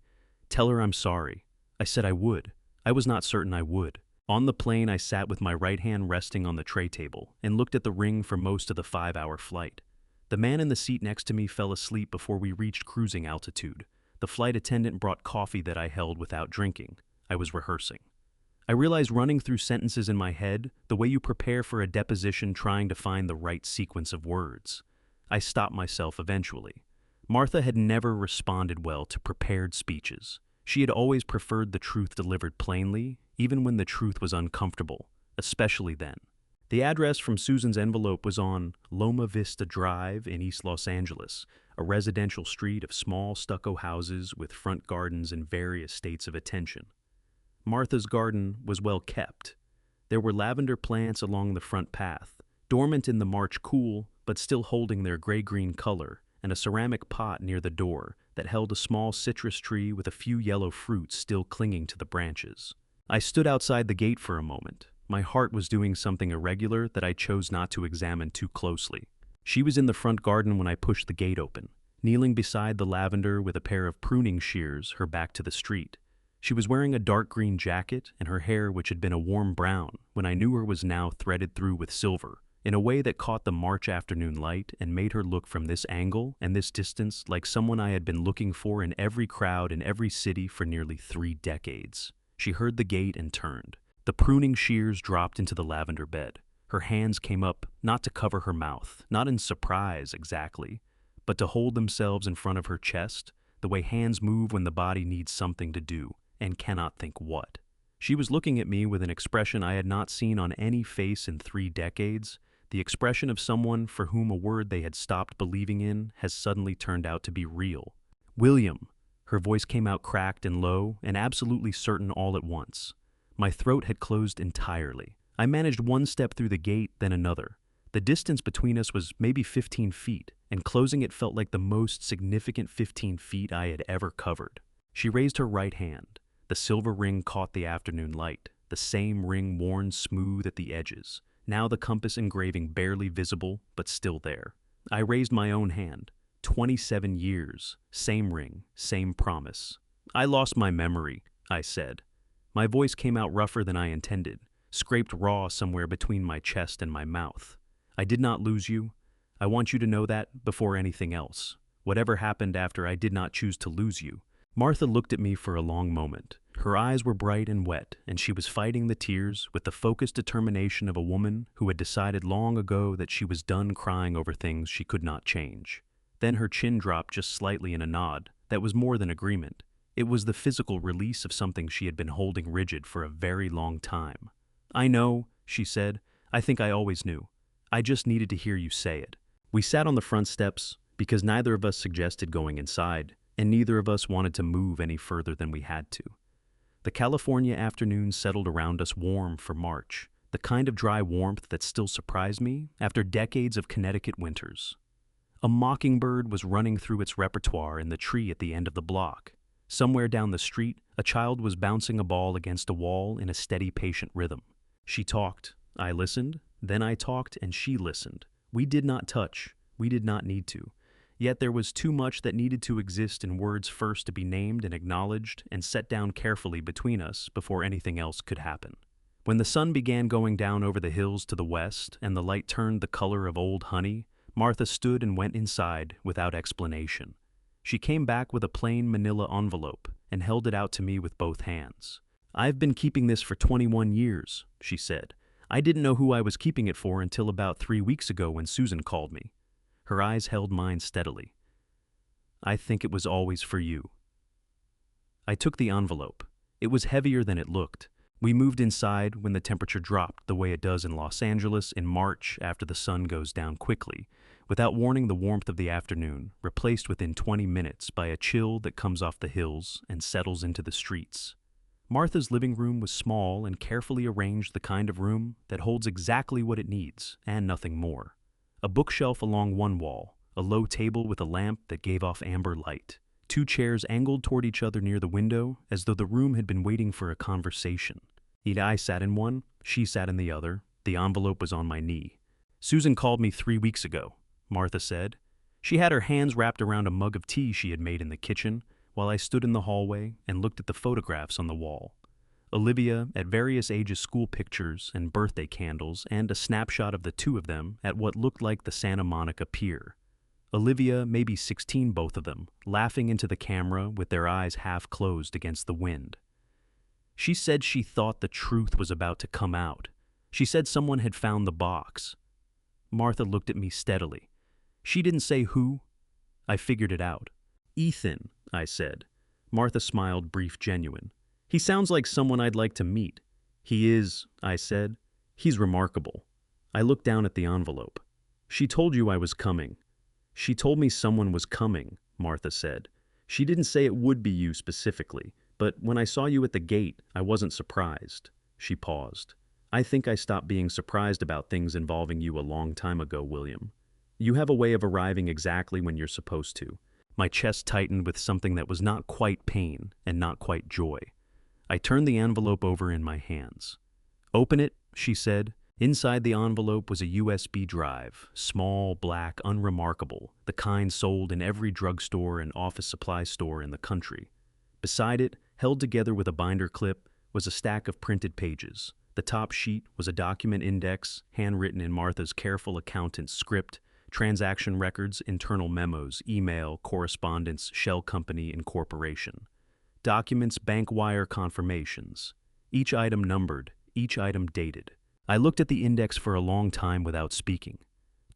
"Tell her I'm sorry." I said I would. I was not certain I would. On the plane, I sat with my right hand resting on the tray table and looked at the ring for most of the 5-hour flight. The man in the seat next to me fell asleep before we reached cruising altitude. The flight attendant brought coffee that I held without drinking. I was rehearsing. I realized running through sentences in my head, the way you prepare for a deposition trying to find the right sequence of words. I stopped myself eventually. Martha had never responded well to prepared speeches. She had always preferred the truth delivered plainly, even when the truth was uncomfortable, especially then. The address from Susan's envelope was on Loma Vista Drive in East Los Angeles, a residential street of small stucco houses with front gardens in various states of attention. Martha's garden was well kept. There were lavender plants along the front path, dormant in the March cool, but still holding their gray-green color, and a ceramic pot near the door that held a small citrus tree with a few yellow fruits still clinging to the branches. I stood outside the gate for a moment. My heart was doing something irregular that I chose not to examine too closely. She was in the front garden when I pushed the gate open, kneeling beside the lavender with a pair of pruning shears, her back to the street. She was wearing a dark green jacket, and her hair, which had been a warm brown when I knew her, was now threaded through with silver, in a way that caught the March afternoon light and made her look from this angle and this distance like someone I had been looking for in every crowd in every city for nearly 3 decades. She heard the gate and turned. The pruning shears dropped into the lavender bed. Her hands came up, not to cover her mouth, not in surprise exactly, but to hold themselves in front of her chest, the way hands move when the body needs something to do and cannot think what. She was looking at me with an expression I had not seen on any face in 3 decades, the expression of someone for whom a word they had stopped believing in has suddenly turned out to be real. "William!" Her voice came out cracked and low and absolutely certain all at once. My throat had closed entirely. I managed one step through the gate, then another. The distance between us was maybe 15 feet, and closing it felt like the most significant 15 feet I had ever covered. She raised her right hand. The silver ring caught the afternoon light, the same ring worn smooth at the edges, now the compass engraving barely visible, but still there. I raised my own hand. 27 years, same ring, same promise. "I lost my memory," I said. My voice came out rougher than I intended, scraped raw somewhere between my chest and my mouth. "I did not lose you. I want you to know that before anything else. Whatever happened after, I did not choose to lose you." Martha looked at me for a long moment. Her eyes were bright and wet, and she was fighting the tears with the focused determination of a woman who had decided long ago that she was done crying over things she could not change. Then her chin dropped just slightly in a nod that was more than agreement. It was the physical release of something she had been holding rigid for a very long time. "I know," she said. "I think I always knew. I just needed to hear you say it." We sat on the front steps because neither of us suggested going inside, and neither of us wanted to move any further than we had to. The California afternoon settled around us warm for March, the kind of dry warmth that still surprised me after decades of Connecticut winters. A mockingbird was running through its repertoire in the tree at the end of the block. Somewhere down the street, a child was bouncing a ball against a wall in a steady, patient rhythm. She talked. I listened. Then I talked, and she listened. We did not touch. We did not need to. Yet there was too much that needed to exist in words first to be named and acknowledged and set down carefully between us before anything else could happen. When the sun began going down over the hills to the west and the light turned the color of old honey, Martha stood and went inside without explanation. She came back with a plain manila envelope and held it out to me with both hands. "I've been keeping this for 21 years, she said. "I didn't know who I was keeping it for until about 3 weeks ago when Susan called me." Her eyes held mine steadily. "I think it was always for you." I took the envelope. It was heavier than it looked. We moved inside when the temperature dropped the way it does in Los Angeles in March after the sun goes down quickly, without warning the warmth of the afternoon, replaced within 20 minutes by a chill that comes off the hills and settles into the streets. Martha's living room was small and carefully arranged, the kind of room that holds exactly what it needs and nothing more. A bookshelf along one wall, a low table with a lamp that gave off amber light, 2 chairs angled toward each other near the window as though the room had been waiting for a conversation. I sat in one, she sat in the other. The envelope was on my knee. "Susan called me 3 weeks ago," Martha said. She had her hands wrapped around a mug of tea she had made in the kitchen, while I stood in the hallway and looked at the photographs on the wall. Olivia at various ages, school pictures and birthday candles, and a snapshot of the 2 of them at what looked like the Santa Monica Pier. Olivia, maybe 16, both of them, laughing into the camera with their eyes half closed against the wind. She said she thought the truth was about to come out. She said someone had found the box. Martha looked at me steadily. She didn't say who. I figured it out. "Ethan," I said. Martha smiled, brief, genuine. "He sounds like someone I'd like to meet." "He is," I said. "He's remarkable." I looked down at the envelope. "She told you I was coming." "She told me someone was coming," Martha said. "She didn't say it would be you specifically, but when I saw you at the gate, I wasn't surprised." She paused. "I think I stopped being surprised about things involving you a long time ago, William. You have a way of arriving exactly when you're supposed to." My chest tightened with something that was not quite pain and not quite joy. I turned the envelope over in my hands. "Open it," she said. Inside the envelope was a USB drive, small, black, unremarkable, the kind sold in every drugstore and office supply store in the country. Beside it, held together with a binder clip, was a stack of printed pages. The top sheet was a document index, handwritten in Martha's careful accountant's script, transaction records, internal memos, email, correspondence, shell company, incorporation. Documents, bank wire confirmations. Each item numbered, each item dated. I looked at the index for a long time without speaking.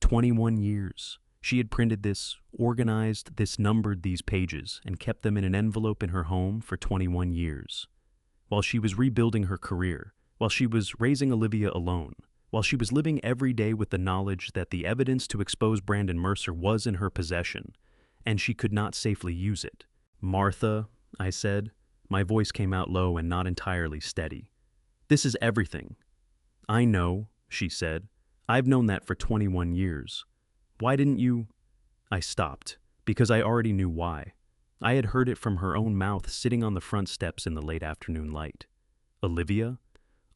21 years. She had printed this, organized this, numbered these pages, and kept them in an envelope in her home for 21 years. While she was rebuilding her career, while she was raising Olivia alone, while she was living every day with the knowledge that the evidence to expose Brandon Mercer was in her possession, and she could not safely use it. "Martha," I said. My voice came out low and not entirely steady. "This is everything." "I know," she said. "I've known that for 21 years. Why didn't you—" I stopped, because I already knew why. I had heard it from her own mouth sitting on the front steps in the late afternoon light. Olivia?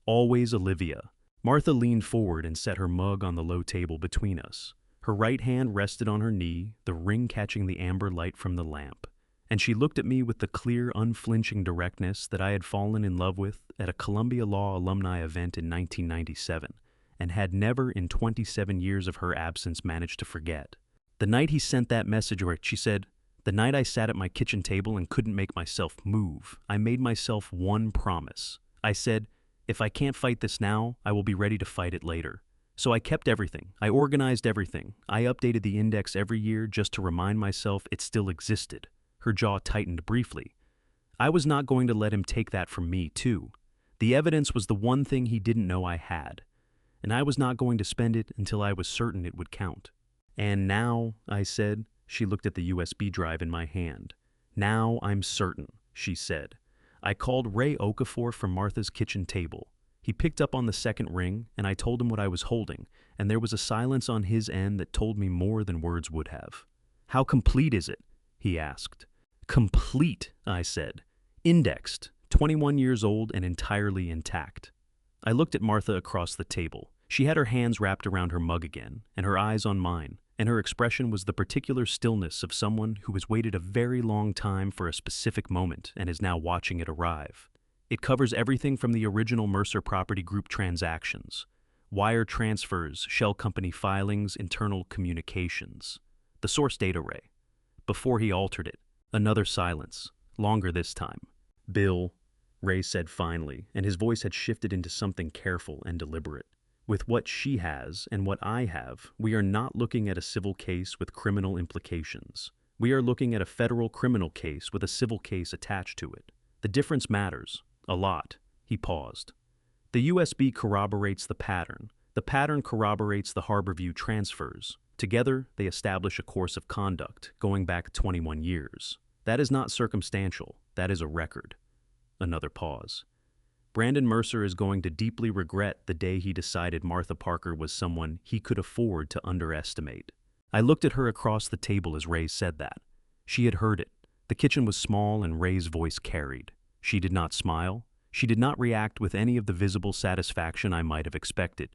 Always Olivia. Martha leaned forward and set her mug on the low table between us. Her right hand rested on her knee, the ring catching the amber light from the lamp. And she looked at me with the clear, unflinching directness that I had fallen in love with at a Columbia Law alumni event in 1997, and had never in 27 years of her absence managed to forget. The night he sent that message, or she said, the night I sat at my kitchen table and couldn't make myself move, I made myself one promise. I said, if I can't fight this now, I will be ready to fight it later. So I kept everything. I organized everything. I updated the index every year just to remind myself it still existed. Her jaw tightened briefly. I was not going to let him take that from me, too. The evidence was the one thing he didn't know I had, and I was not going to spend it until I was certain it would count. "And now," I said. She looked at the USB drive in my hand. "Now I'm certain," she said. I called Ray Okafor from Martha's kitchen table. He picked up on the second ring, and I told him what I was holding, and there was a silence on his end that told me more than words would have. "How complete is it?" he asked. "Complete," I said. "Indexed, 21 years old and entirely intact." I looked at Martha across the table. She had her hands wrapped around her mug again, and her eyes on mine, and her expression was the particular stillness of someone who has waited a very long time for a specific moment and is now watching it arrive. It covers everything from the original Mercer Property Group transactions, wire transfers, shell company filings, internal communications, the source data array. Before he altered it, another silence, longer this time. "Bill," Ray said finally, and his voice had shifted into something careful and deliberate. "With what she has and what I have, we are not looking at a civil case with criminal implications. We are looking at a federal criminal case with a civil case attached to it. The difference matters. A lot." He paused. "The USB corroborates the pattern. The pattern corroborates the Harborview transfers. Together, they establish a course of conduct going back 21 years. That is not circumstantial. That is a record." Another pause. "Brandon Mercer is going to deeply regret the day he decided Martha Parker was someone he could afford to underestimate." I looked at her across the table as Ray said that. She had heard it. The kitchen was small and Ray's voice carried. She did not smile. She did not react with any of the visible satisfaction I might have expected.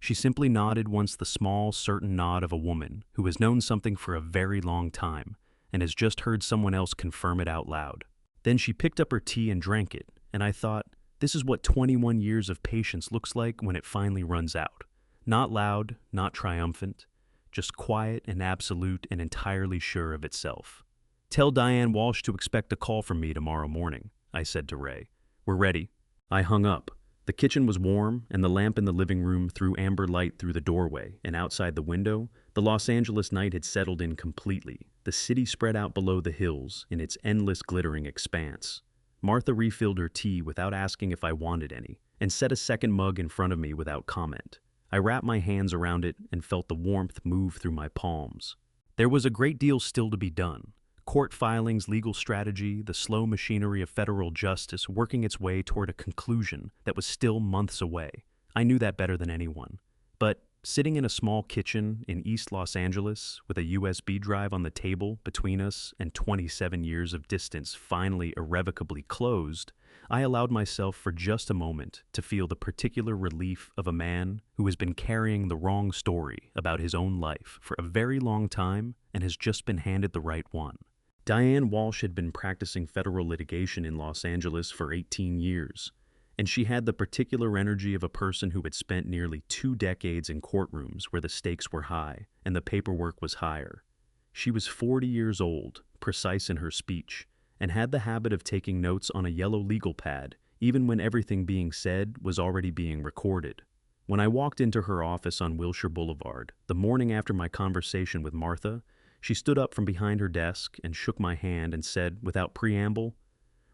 She simply nodded once, the small, certain nod of a woman who has known something for a very long time and has just heard someone else confirm it out loud. Then she picked up her tea and drank it, and I thought, this is what 21 years of patience looks like when it finally runs out. Not loud, not triumphant, just quiet and absolute and entirely sure of itself. "Tell Diane Walsh to expect a call from me tomorrow morning," I said to Ray. "We're ready." I hung up. The kitchen was warm, and the lamp in the living room threw amber light through the doorway, and outside the window, the Los Angeles night had settled in completely. The city spread out below the hills in its endless glittering expanse. Martha refilled her tea without asking if I wanted any, and set a second mug in front of me without comment. I wrapped my hands around it and felt the warmth move through my palms. There was a great deal still to be done. Court filings, legal strategy, the slow machinery of federal justice working its way toward a conclusion that was still months away. I knew that better than anyone. But sitting in a small kitchen in East Los Angeles with a USB drive on the table between us and 27 years of distance finally irrevocably closed, I allowed myself for just a moment to feel the particular relief of a man who has been carrying the wrong story about his own life for a very long time and has just been handed the right one. Diane Walsh had been practicing federal litigation in Los Angeles for 18 years, and she had the particular energy of a person who had spent nearly 2 decades in courtrooms where the stakes were high and the paperwork was higher. She was 40 years old, precise in her speech, and had the habit of taking notes on a yellow legal pad even when everything being said was already being recorded. When I walked into her office on Wilshire Boulevard, the morning after my conversation with Martha, she stood up from behind her desk and shook my hand and said, without preamble,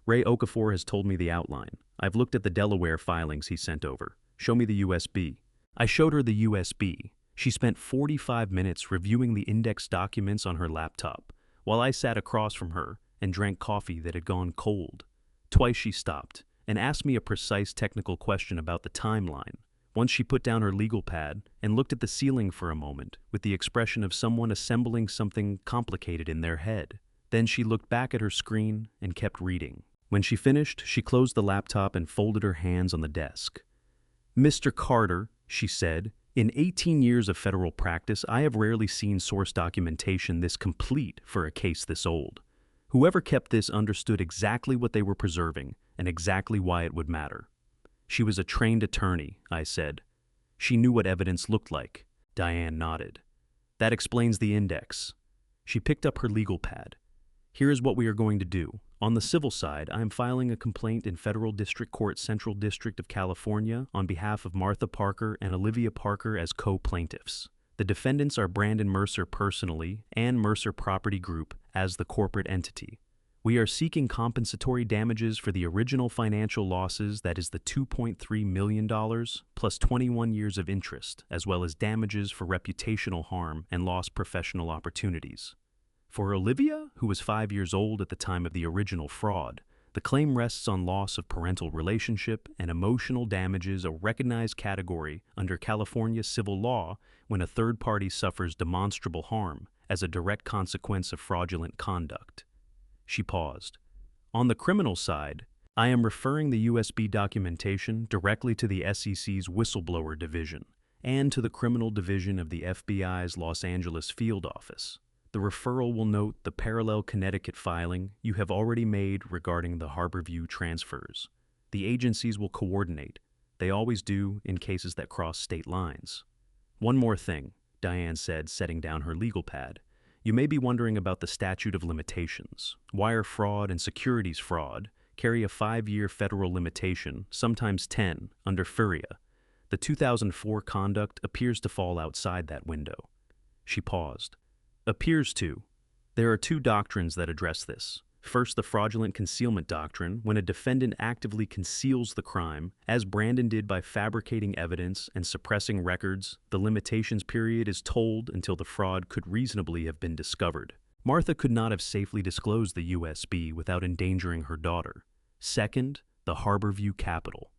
"Ray Okafor has told me the outline. I've looked at the Delaware filings he sent over. Show me the USB." I showed her the USB. She spent 45 minutes reviewing the index documents on her laptop, while I sat across from her and drank coffee that had gone cold. Twice she stopped and asked me a precise technical question about the timeline. Once she put down her legal pad and looked at the ceiling for a moment with the expression of someone assembling something complicated in their head. Then she looked back at her screen and kept reading. When she finished, she closed the laptop and folded her hands on the desk. "Mr. Carter," she said, "in 18 years of federal practice, I have rarely seen source documentation this complete for a case this old. Whoever kept this understood exactly what they were preserving and exactly why it would matter." "She was a trained attorney," I said. "She knew what evidence looked like." Diane nodded. "That explains the index." She picked up her legal pad. "Here is what we are going to do. On the civil side, I am filing a complaint in Federal District Court, Central District of California, on behalf of Martha Parker and Olivia Parker as co-plaintiffs. The defendants are Brandon Mercer personally and Mercer Property Group as the corporate entity. We are seeking compensatory damages for the original financial losses, that is the $2.3 million, plus 21 years of interest, as well as damages for reputational harm and lost professional opportunities. For Olivia, who was 5 years old at the time of the original fraud, the claim rests on loss of parental relationship and emotional damages, a recognized category under California civil law when a third party suffers demonstrable harm as a direct consequence of fraudulent conduct. She paused. On the criminal side, I am referring the USB documentation directly to the SEC's whistleblower division and to the criminal division of the FBI's Los Angeles field office. The referral will note the parallel Connecticut filing you have already made regarding the Harborview transfers. The agencies will coordinate. They always do in cases that cross state lines. "One more thing," Diane said, setting down her legal pad. "You may be wondering about the statute of limitations. Wire fraud and securities fraud carry a 5-year federal limitation, sometimes 10, under FURIA. The 2004 conduct appears to fall outside that window." She paused. "Appears to. There are 2 doctrines that address this. First, the fraudulent concealment doctrine, when a defendant actively conceals the crime, as Brandon did by fabricating evidence and suppressing records, the limitations period is tolled until the fraud could reasonably have been discovered. Martha could not have safely disclosed the USB without endangering her daughter. Second, the Harborview Capital.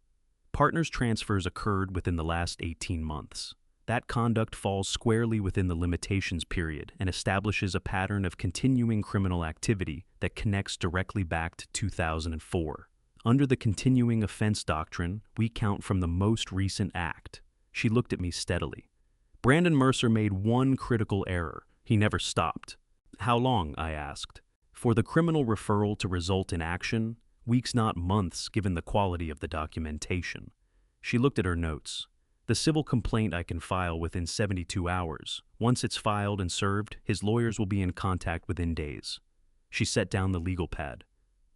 Partners transfers occurred within the last 18 months. That conduct falls squarely within the limitations period and establishes a pattern of continuing criminal activity that connects directly back to 2004. Under the continuing offense doctrine, we count from the most recent act." She looked at me steadily. "Brandon Mercer made one critical error. He never stopped." "How long?" I asked. "For the criminal referral to result in action, weeks not months given the quality of the documentation." She looked at her notes. "The civil complaint I can file within 72 hours. Once it's filed and served, his lawyers will be in contact within days." She set down the legal pad.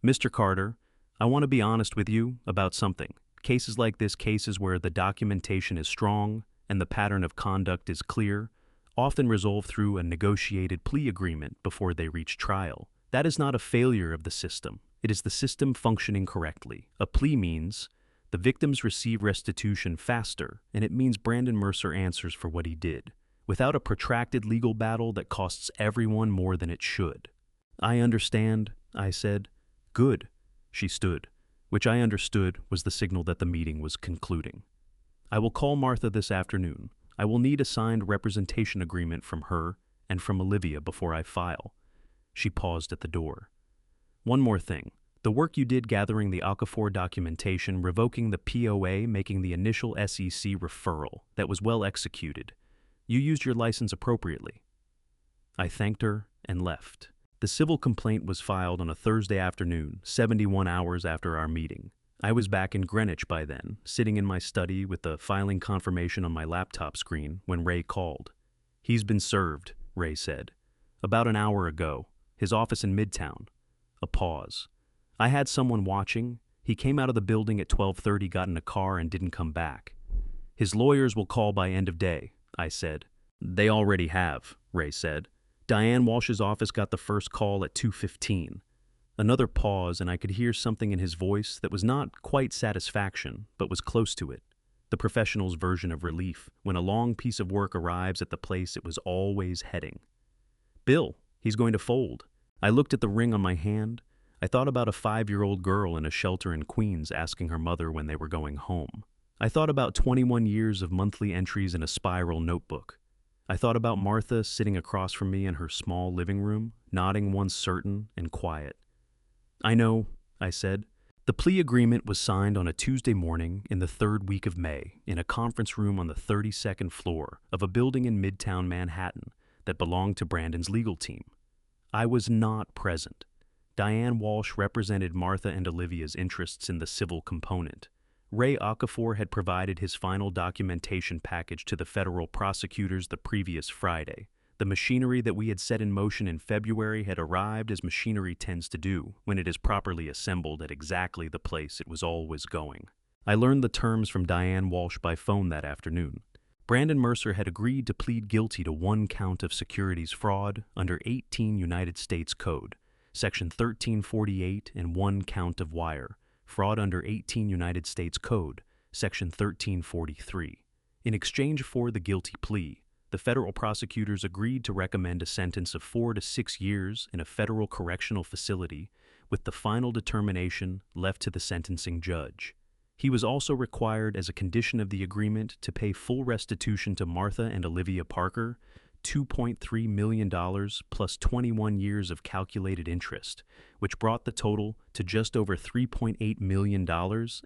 "Mr. Carter, I want to be honest with you about something. Cases like this, cases where the documentation is strong and the pattern of conduct is clear, often resolve through a negotiated plea agreement before they reach trial. That is not a failure of the system. It is the system functioning correctly. A plea means the victims receive restitution faster, and it means Brandon Mercer answers for what he did, without a protracted legal battle that costs everyone more than it should." "I understand," I said. "Good." She stood, which I understood was the signal that the meeting was concluding. "I will call Martha this afternoon. I will need a signed representation agreement from her and from Olivia before I file." She paused at the door. "One more thing. The work you did gathering the Okafor documentation, revoking the POA, making the initial SEC referral, that was well executed. You used your license appropriately." I thanked her and left. The civil complaint was filed on a Thursday afternoon, 71 hours after our meeting. I was back in Greenwich by then, sitting in my study with the filing confirmation on my laptop screen when Ray called. "He's been served," Ray said. "About an hour ago. His office in Midtown." A pause. "I had someone watching. He came out of the building at 12:30, got in a car, and didn't come back. His lawyers will call by end of day, I said. They already have, Ray said. Diane Walsh's office got the first call at 2:15. Another pause, and I could hear something in his voice that was not quite satisfaction, but was close to it. The professional's version of relief when a long piece of work arrives at the place it was always heading. Bill, he's going to fold. I looked at the ring on my hand. I thought about a 5-year-old girl in a shelter in Queens asking her mother when they were going home. I thought about 21 years of monthly entries in a spiral notebook. I thought about Martha sitting across from me in her small living room, nodding once certain and quiet. I know, I said. The plea agreement was signed on a Tuesday morning in the 3rd week of May in a conference room on the 32nd floor of a building in Midtown Manhattan that belonged to Brandon's legal team. I was not present. Diane Walsh represented Martha and Olivia's interests in the civil component. Ray Okafor had provided his final documentation package to the federal prosecutors the previous Friday. The machinery that we had set in motion in February had arrived as machinery tends to do when it is properly assembled at exactly the place it was always going. I learned the terms from Diane Walsh by phone that afternoon. Brandon Mercer had agreed to plead guilty to 1 count of securities fraud under 18 United States Code, Section 1348, and 1 count of wire, fraud under 18 United States Code, Section 1343. In exchange for the guilty plea, the federal prosecutors agreed to recommend a sentence of 4 to 6 years in a federal correctional facility, with the final determination left to the sentencing judge. He was also required, as a condition of the agreement, to pay full restitution to Martha and Olivia Parker, $2.3 million plus 21 years of calculated interest, which brought the total to just over $3.8 million,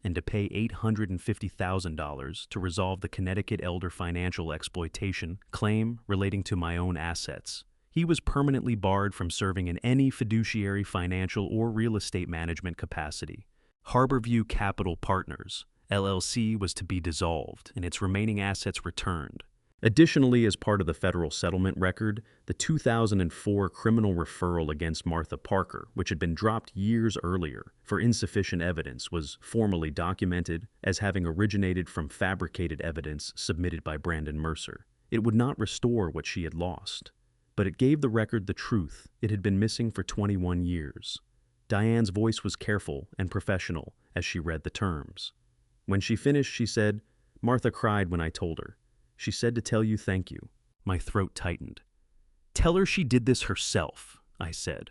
and to pay $850,000 to resolve the Connecticut Elder financial exploitation claim relating to my own assets. He was permanently barred from serving in any fiduciary, financial, or real estate management capacity. Harborview Capital Partners, LLC, was to be dissolved and its remaining assets returned. Additionally, as part of the federal settlement record, the 2004 criminal referral against Martha Parker, which had been dropped years earlier for insufficient evidence, was formally documented as having originated from fabricated evidence submitted by Brandon Mercer. It would not restore what she had lost, but it gave the record the truth it had been missing for 21 years. Diane's voice was careful and professional as she read the terms. When she finished, she said, "Martha cried when I told her. She said to tell you thank you." My throat tightened. "Tell her she did this herself," I said.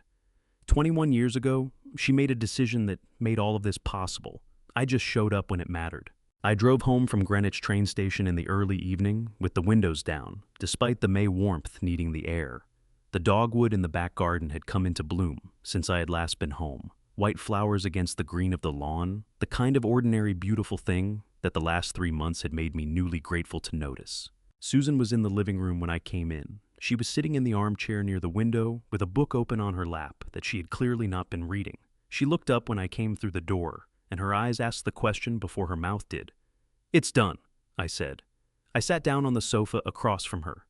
21 years ago, she made a decision that made all of this possible. I just showed up when it mattered. I drove home from Greenwich train station in the early evening with the windows down, despite the May warmth needing the air. The dogwood in the back garden had come into bloom since I had last been home. White flowers against the green of the lawn, the kind of ordinary beautiful thing that the last 3 months had made me newly grateful to notice. Susan was in the living room when I came in. She was sitting in the armchair near the window with a book open on her lap that she had clearly not been reading. She looked up when I came through the door, and her eyes asked the question before her mouth did. "It's done," I said. I sat down on the sofa across from her.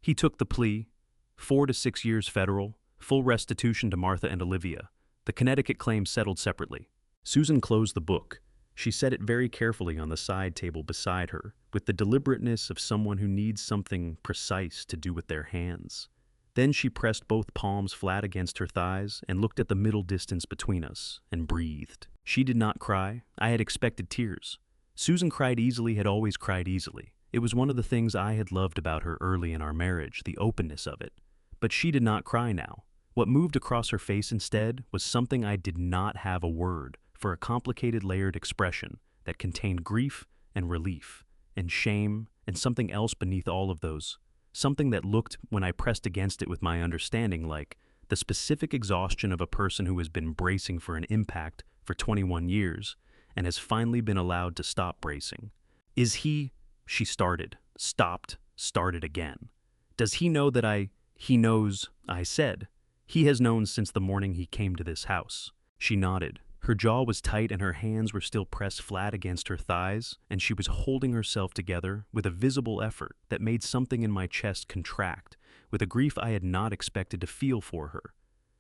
He took the plea, 4 to 6 years federal, full restitution to Martha and Olivia. The Connecticut claim settled separately. Susan closed the book. She set it very carefully on the side table beside her, with the deliberateness of someone who needs something precise to do with their hands. Then she pressed both palms flat against her thighs and looked at the middle distance between us and breathed. She did not cry. I had expected tears. Susan cried easily, had always cried easily. It was one of the things I had loved about her early in our marriage, the openness of it. But she did not cry now. What moved across her face instead was something I did not have a word for, a complicated layered expression that contained grief and relief and shame and something else beneath all of those, something that looked, when I pressed against it with my understanding, like the specific exhaustion of a person who has been bracing for an impact for 21 years and has finally been allowed to stop bracing. Is he, she started, stopped, started again. Does he know that he knows, I said. He has known since the morning he came to this house. She nodded. Her jaw was tight and her hands were still pressed flat against her thighs, and she was holding herself together with a visible effort that made something in my chest contract, with a grief I had not expected to feel for her.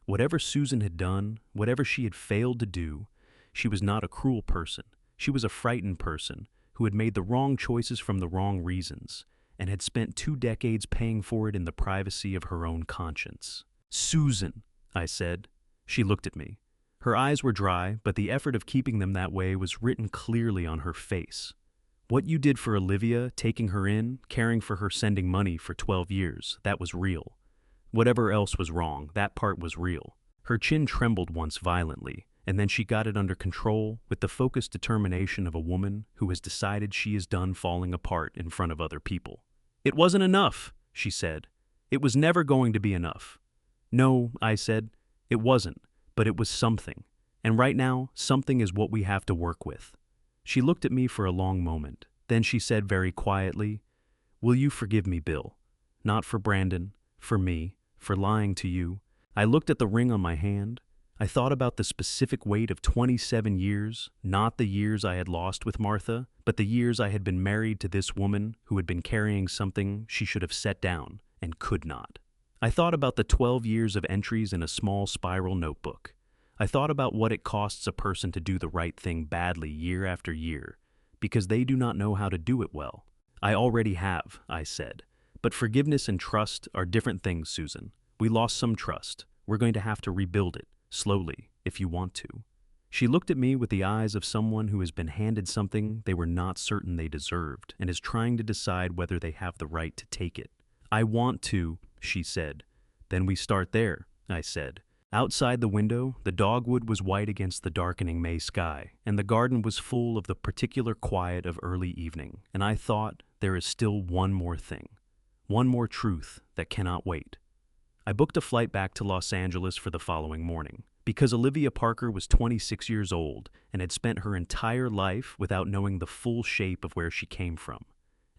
Whatever Susan had done, whatever she had failed to do, She was not a cruel person. She was a frightened person who had made the wrong choices from the wrong reasons and had spent 2 decades paying for it in the privacy of her own conscience. "Susan," I said. She looked at me. Her eyes were dry, but the effort of keeping them that way was written clearly on her face. "What you did for Olivia, taking her in, caring for her, sending money for 12 years, that was real. Whatever else was wrong, that part was real." Her chin trembled once violently, and then she got it under control with the focused determination of a woman who has decided she is done falling apart in front of other people. "It wasn't enough," she said. "It was never going to be enough." "No," I said, "it wasn't, but it was something. And right now, something is what we have to work with." She looked at me for a long moment. Then she said very quietly, "Will you forgive me, Bill? Not for Brandon, for me, for lying to you." I looked at the ring on my hand. I thought about the specific weight of 27 years, not the years I had lost with Martha, but the years I had been married to this woman who had been carrying something she should have set down and could not. I thought about the 12 years of entries in a small spiral notebook. I thought about what it costs a person to do the right thing badly year after year, because they do not know how to do it well. "I already have," I said. "But forgiveness and trust are different things, Susan. We lost some trust. We're going to have to rebuild it, slowly, if you want to." She looked at me with the eyes of someone who has been handed something they were not certain they deserved and is trying to decide whether they have the right to take it. "I want to," she said. "Then we start there," I said. Outside the window, the dogwood was white against the darkening May sky, and the garden was full of the particular quiet of early evening, and I thought, there is still one more thing. One more truth that cannot wait. I booked a flight back to Los Angeles for the following morning, because Olivia Parker was 26 years old and had spent her entire life without knowing the full shape of where she came from.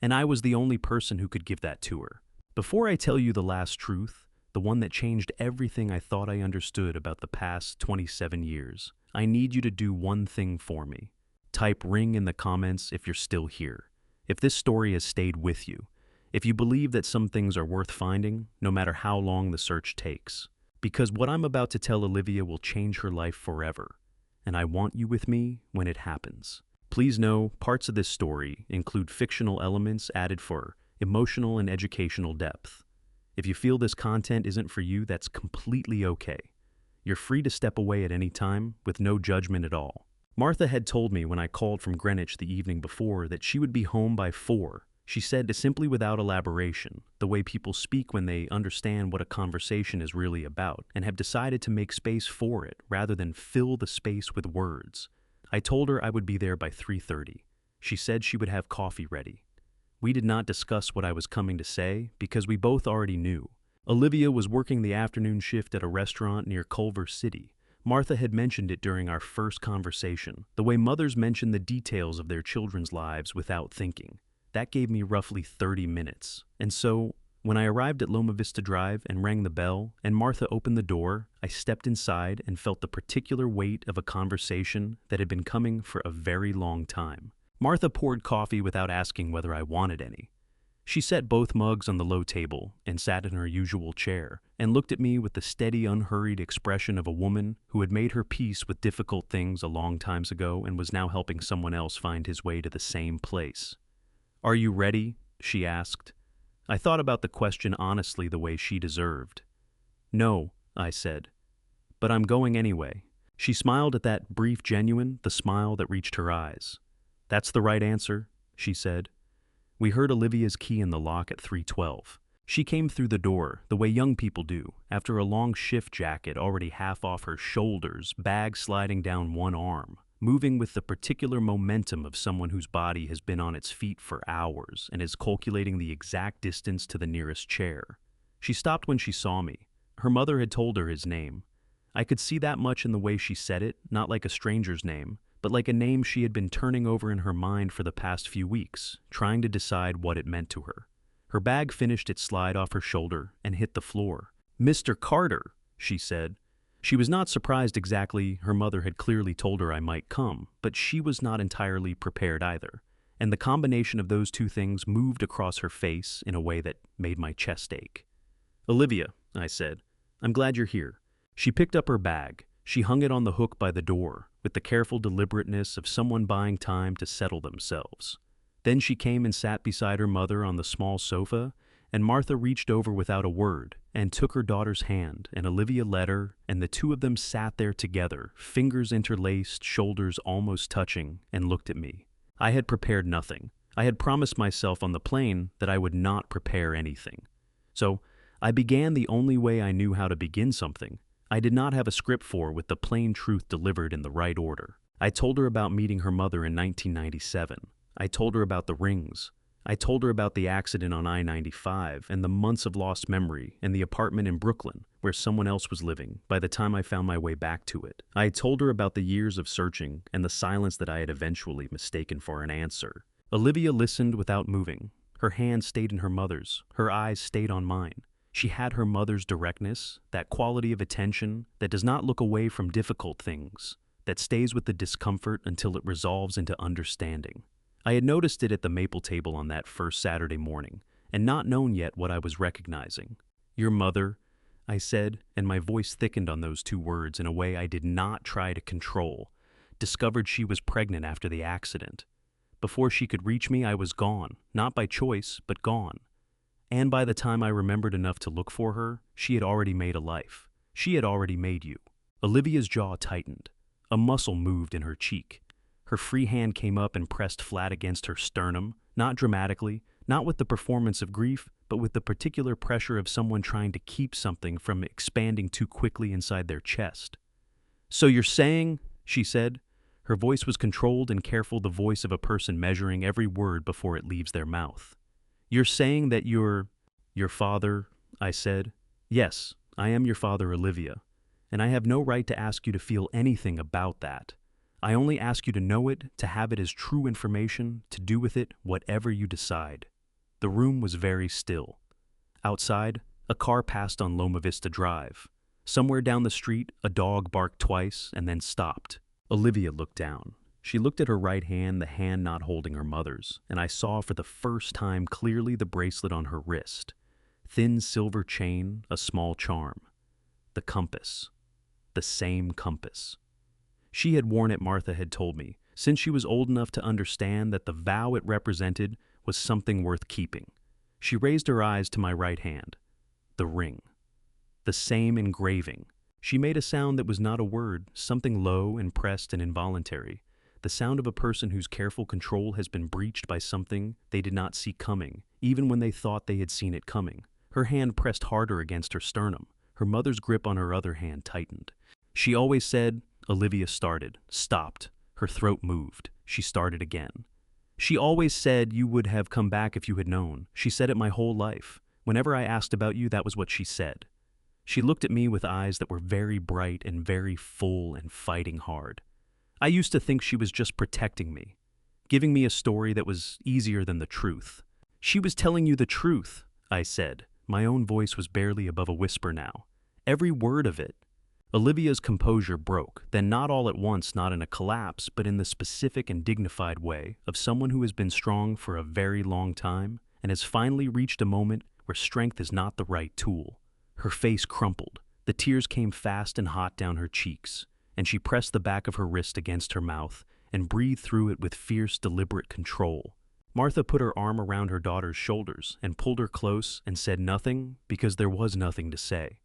And I was the only person who could give that to her. Before I tell you the last truth, the one that changed everything I thought I understood about the past 27 years, I need you to do one thing for me. Type ring in the comments if you're still here, if this story has stayed with you, if you believe that some things are worth finding, no matter how long the search takes. Because what I'm about to tell Olivia will change her life forever, and I want you with me when it happens. Please know, parts of this story include fictional elements added for emotional and educational depth. If you feel this content isn't for you, that's completely okay. You're free to step away at any time, with no judgment at all. Martha had told me when I called from Greenwich the evening before that she would be home by 4. She said simply without elaboration, the way people speak when they understand what a conversation is really about and have decided to make space for it rather than fill the space with words. I told her I would be there by 3:30. She said she would have coffee ready. We did not discuss what I was coming to say because we both already knew. Olivia was working the afternoon shift at a restaurant near Culver City. Martha had mentioned it during our first conversation, the way mothers mention the details of their children's lives without thinking. That gave me roughly 30 minutes. And so, when I arrived at Loma Vista Drive and rang the bell and Martha opened the door, I stepped inside and felt the particular weight of a conversation that had been coming for a very long time. Martha poured coffee without asking whether I wanted any. She set both mugs on the low table and sat in her usual chair and looked at me with the steady, unhurried expression of a woman who had made her peace with difficult things a long time ago and was now helping someone else find his way to the same place. "Are you ready?" she asked. I thought about the question honestly the way she deserved. "No," I said. "But I'm going anyway." She smiled at that brief genuine, the smile that reached her eyes. "That's the right answer," she said. We heard Olivia's key in the lock at 3:12. She came through the door, the way young people do, after a long shift jacket already half off her shoulders, bag sliding down one arm, moving with the particular momentum of someone whose body has been on its feet for hours and is calculating the exact distance to the nearest chair. She stopped when she saw me. Her mother had told her his name. I could see that much in the way she said it, not like a stranger's name, but like a name she had been turning over in her mind for the past few weeks, trying to decide what it meant to her. Her bag finished its slide off her shoulder and hit the floor. "Mr. Carter," she said. She was not surprised exactly. Her mother had clearly told her I might come, but she was not entirely prepared either, and the combination of those two things moved across her face in a way that made my chest ache. "Olivia," I said, "I'm glad you're here." She picked up her bag. She hung it on the hook by the door, with the careful deliberateness of someone buying time to settle themselves. Then she came and sat beside her mother on the small sofa, and Martha reached over without a word and took her daughter's hand, and Olivia led her, and the two of them sat there together, fingers interlaced, shoulders almost touching, and looked at me. I had prepared nothing. I had promised myself on the plane that I would not prepare anything. So I began the only way I knew how to begin something. I did not have a script for, with the plain truth delivered in the right order. I told her about meeting her mother in 1997. I told her about the rings. I told her about the accident on I-95 and the months of lost memory and the apartment in Brooklyn where someone else was living by the time I found my way back to it. I told her about the years of searching and the silence that I had eventually mistaken for an answer. Olivia listened without moving. Her hand stayed in her mother's. Her eyes stayed on mine. She had her mother's directness, that quality of attention that does not look away from difficult things, that stays with the discomfort until it resolves into understanding. I had noticed it at the maple table on that first Saturday morning, and not known yet what I was recognizing. "Your mother," I said, and my voice thickened on those two words in a way I did not try to control. Discovered she was pregnant after the accident. Before she could reach me, I was gone, not by choice, but gone. And by the time I remembered enough to look for her, she had already made a life. She had already made you. Olivia's jaw tightened. A muscle moved in her cheek. Her free hand came up and pressed flat against her sternum, not dramatically, not with the performance of grief, but with the particular pressure of someone trying to keep something from expanding too quickly inside their chest. "So you're saying," she said. Her voice was controlled and careful, the voice of a person measuring every word before it leaves their mouth. "You're saying that your father," I said. "Yes, I am your father, Olivia, and I have no right to ask you to feel anything about that. I only ask you to know it, to have it as true information, to do with it whatever you decide." The room was very still. Outside, a car passed on Loma Vista Drive. Somewhere down the street, a dog barked twice and then stopped. Olivia looked down. She looked at her right hand, the hand not holding her mother's, and I saw for the first time clearly the bracelet on her wrist. Thin silver chain, a small charm. The compass. The same compass. She had worn it, Martha had told me, since she was old enough to understand that the vow it represented was something worth keeping. She raised her eyes to my right hand. The ring. The same engraving. She made a sound that was not a word, something low, impressed, and involuntary. The sound of a person whose careful control has been breached by something they did not see coming, even when they thought they had seen it coming. Her hand pressed harder against her sternum. Her mother's grip on her other hand tightened. "She always said," Olivia started, stopped. Her throat moved. She started again. "She always said you would have come back if you had known. She said it my whole life. Whenever I asked about you, that was what she said." She looked at me with eyes that were very bright and very full and fighting hard. I used to think she was just protecting me, giving me a story that was easier than the truth. "She was telling you the truth," I said. My own voice was barely above a whisper now. Every word of it. Olivia's composure broke, then not all at once, not in a collapse, but in the specific and dignified way of someone who has been strong for a very long time and has finally reached a moment where strength is not the right tool. Her face crumpled. The tears came fast and hot down her cheeks, and she pressed the back of her wrist against her mouth and breathed through it with fierce, deliberate control. Martha put her arm around her daughter's shoulders and pulled her close and said nothing because there was nothing to say.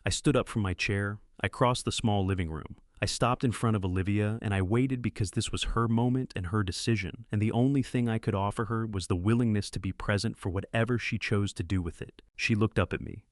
I stood up from my chair. I crossed the small living room. I stopped in front of Olivia, and I waited because this was her moment and her decision, and the only thing I could offer her was the willingness to be present for whatever she chose to do with it. She looked up at me.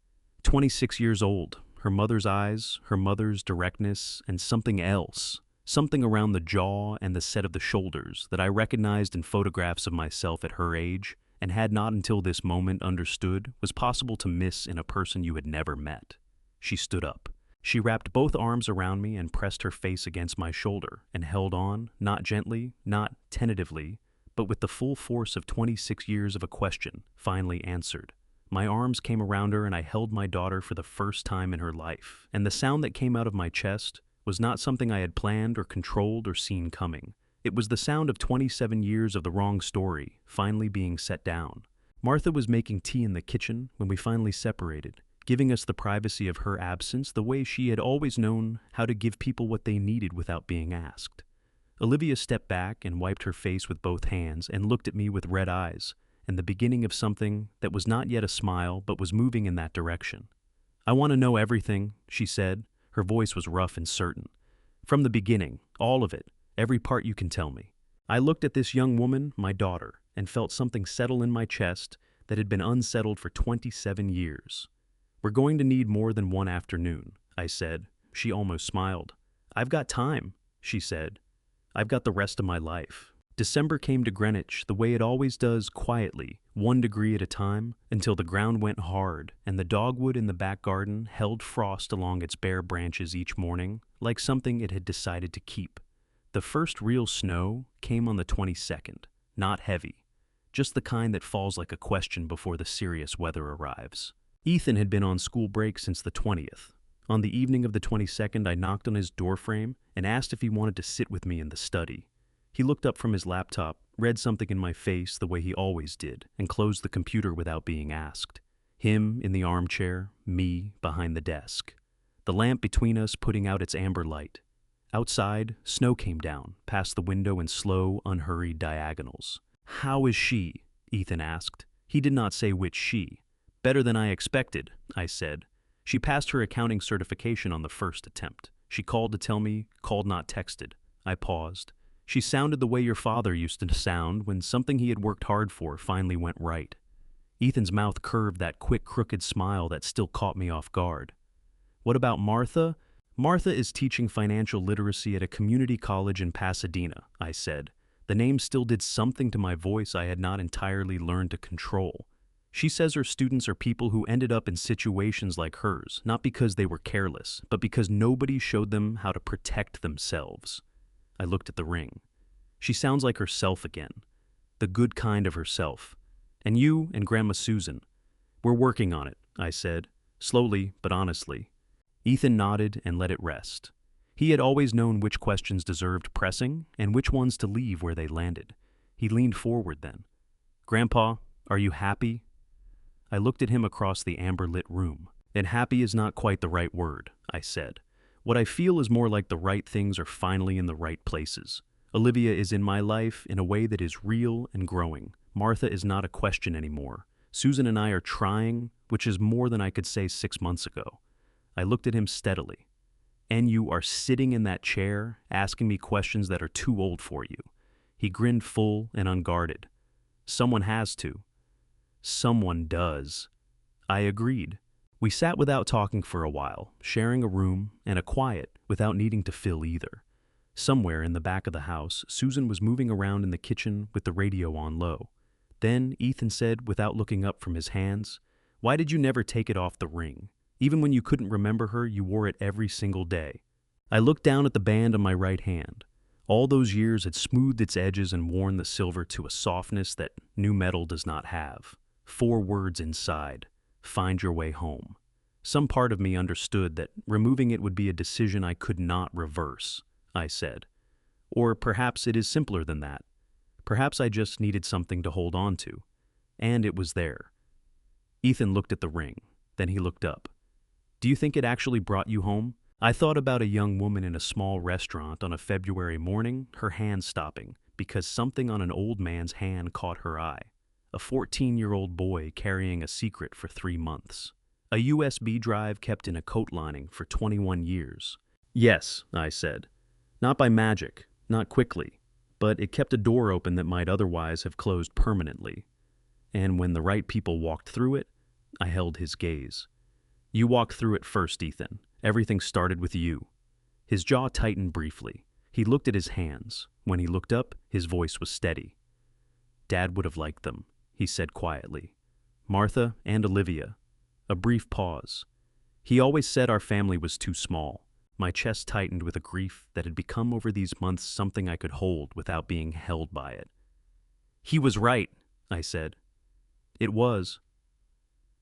26 years old, her mother's eyes, her mother's directness, and something else, something around the jaw and the set of the shoulders that I recognized in photographs of myself at her age and had not until this moment understood was possible to miss in a person you had never met. She stood up. She wrapped both arms around me and pressed her face against my shoulder and held on, not gently, not tentatively, but with the full force of 26 years of a question, finally answered. My arms came around her and I held my daughter for the first time in her life, and the sound that came out of my chest was not something I had planned or controlled or seen coming. It was the sound of 27 years of the wrong story finally being set down. Martha was making tea in the kitchen when we finally separated, giving us the privacy of her absence the way she had always known how to give people what they needed without being asked. Olivia stepped back and wiped her face with both hands and looked at me with red eyes, and the beginning of something that was not yet a smile but was moving in that direction. "I want to know everything," she said. Her voice was rough and certain. "From the beginning, all of it, every part you can tell me." I looked at this young woman, my daughter, and felt something settle in my chest that had been unsettled for 27 years. "We're going to need more than one afternoon," I said. She almost smiled. "I've got time," she said. "I've got the rest of my life." December came to Greenwich the way it always does, quietly, 1 degree at a time, until the ground went hard and the dogwood in the back garden held frost along its bare branches each morning, like something it had decided to keep. The first real snow came on the 22nd, not heavy, just the kind that falls like a question before the serious weather arrives. Ethan had been on school break since the 20th. On the evening of the 22nd, I knocked on his doorframe and asked if he wanted to sit with me in the study. He looked up from his laptop, read something in my face the way he always did, and closed the computer without being asked. Him in the armchair, me behind the desk. The lamp between us putting out its amber light. Outside, snow came down, past the window in slow, unhurried diagonals. "How is she?" Ethan asked. He did not say which she. "Better than I expected," I said. "She passed her accounting certification on the first attempt. She called to tell me, called not texted." I paused. "She sounded the way your father used to sound when something he had worked hard for finally went right." Ethan's mouth curved that quick, crooked smile that still caught me off guard. "What about Martha?" "Martha is teaching financial literacy at a community college in Pasadena," I said. The name still did something to my voice I had not entirely learned to control. "She says her students are people who ended up in situations like hers, not because they were careless, but because nobody showed them how to protect themselves." I looked at the ring. "She sounds like herself again. The good kind of herself. And you and Grandma Susan." "We're working on it," I said, slowly but honestly. Ethan nodded and let it rest. He had always known which questions deserved pressing and which ones to leave where they landed. He leaned forward then. "Grandpa, are you happy?" I looked at him across the amber-lit room. "And happy is not quite the right word," I said. "What I feel is more like the right things are finally in the right places. Olivia is in my life in a way that is real and growing. Martha is not a question anymore. Susan and I are trying, which is more than I could say 6 months ago." I looked at him steadily. "And you are sitting in that chair, asking me questions that are too old for you." He grinned full and unguarded. "Someone has to." "Someone does." I agreed. We sat without talking for a while, sharing a room and a quiet without needing to fill either. Somewhere in the back of the house, Susan was moving around in the kitchen with the radio on low. Then Ethan said, without looking up from his hands, "Why did you never take it off the ring? Even when you couldn't remember her, you wore it every single day." I looked down at the band on my right hand. All those years had smoothed its edges and worn the silver to a softness that new metal does not have. 4 words inside. "Find your way home." Some part of me understood that removing it would be a decision I could not reverse, I said. Or perhaps it is simpler than that. Perhaps I just needed something to hold on to. And it was there. Ethan looked at the ring. Then he looked up. "Do you think it actually brought you home?" I thought about a young woman in a small restaurant on a February morning, her hand stopping, because something on an old man's hand caught her eye. A 14-year-old boy carrying a secret for 3 months. A USB drive kept in a coat lining for 21 years. "Yes," I said. "Not by magic, not quickly, but it kept a door open that might otherwise have closed permanently. And when the right people walked through it," I held his gaze. "You walked through it first, Ethan. Everything started with you." His jaw tightened briefly. He looked at his hands. When he looked up, his voice was steady. "Dad would have liked them," he said quietly. "Martha and Olivia." A brief pause. "He always said our family was too small." My chest tightened with a grief that had become over these months something I could hold without being held by it. "He was right," I said. "It was."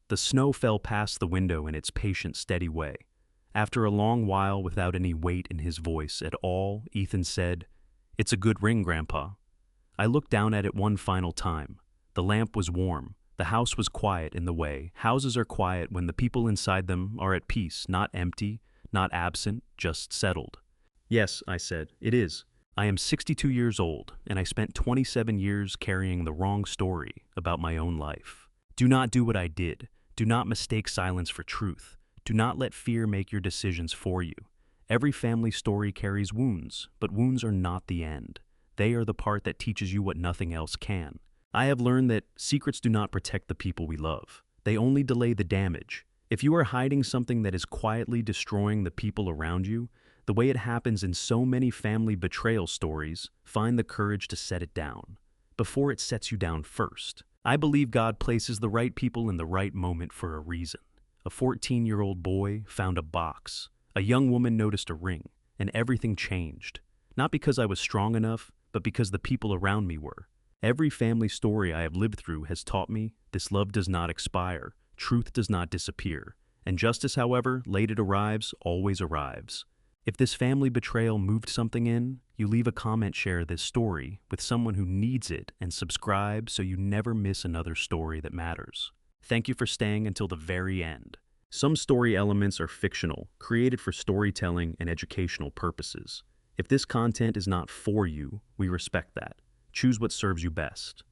The snow fell past the window in its patient, steady way. After a long while, without any weight in his voice at all, Ethan said, "It's a good ring, Grandpa." I looked down at it one final time. The lamp was warm. The house was quiet in the way houses are quiet when the people inside them are at peace, not empty, not absent, just settled. Yes, I said, it is. I am 62 years old, and I spent 27 years carrying the wrong story about my own life. Do not do what I did. Do not mistake silence for truth. Do not let fear make your decisions for you. Every family story carries wounds, but wounds are not the end. They are the part that teaches you what nothing else can. I have learned that secrets do not protect the people we love. They only delay the damage. If you are hiding something that is quietly destroying the people around you, the way it happens in so many family betrayal stories, find the courage to set it down before it sets you down first. I believe God places the right people in the right moment for a reason. A 14-year-old boy found a box. A young woman noticed a ring, and everything changed. Not because I was strong enough, but because the people around me were. Every family story I have lived through has taught me this love does not expire, truth does not disappear, and justice, however late it arrives, always arrives. If this family betrayal moved something in, you leave a comment, share this story with someone who needs it, and subscribe so you never miss another story that matters. Thank you for staying until the very end. Some story elements are fictional, created for storytelling and educational purposes. If this content is not for you, we respect that. Choose what serves you best.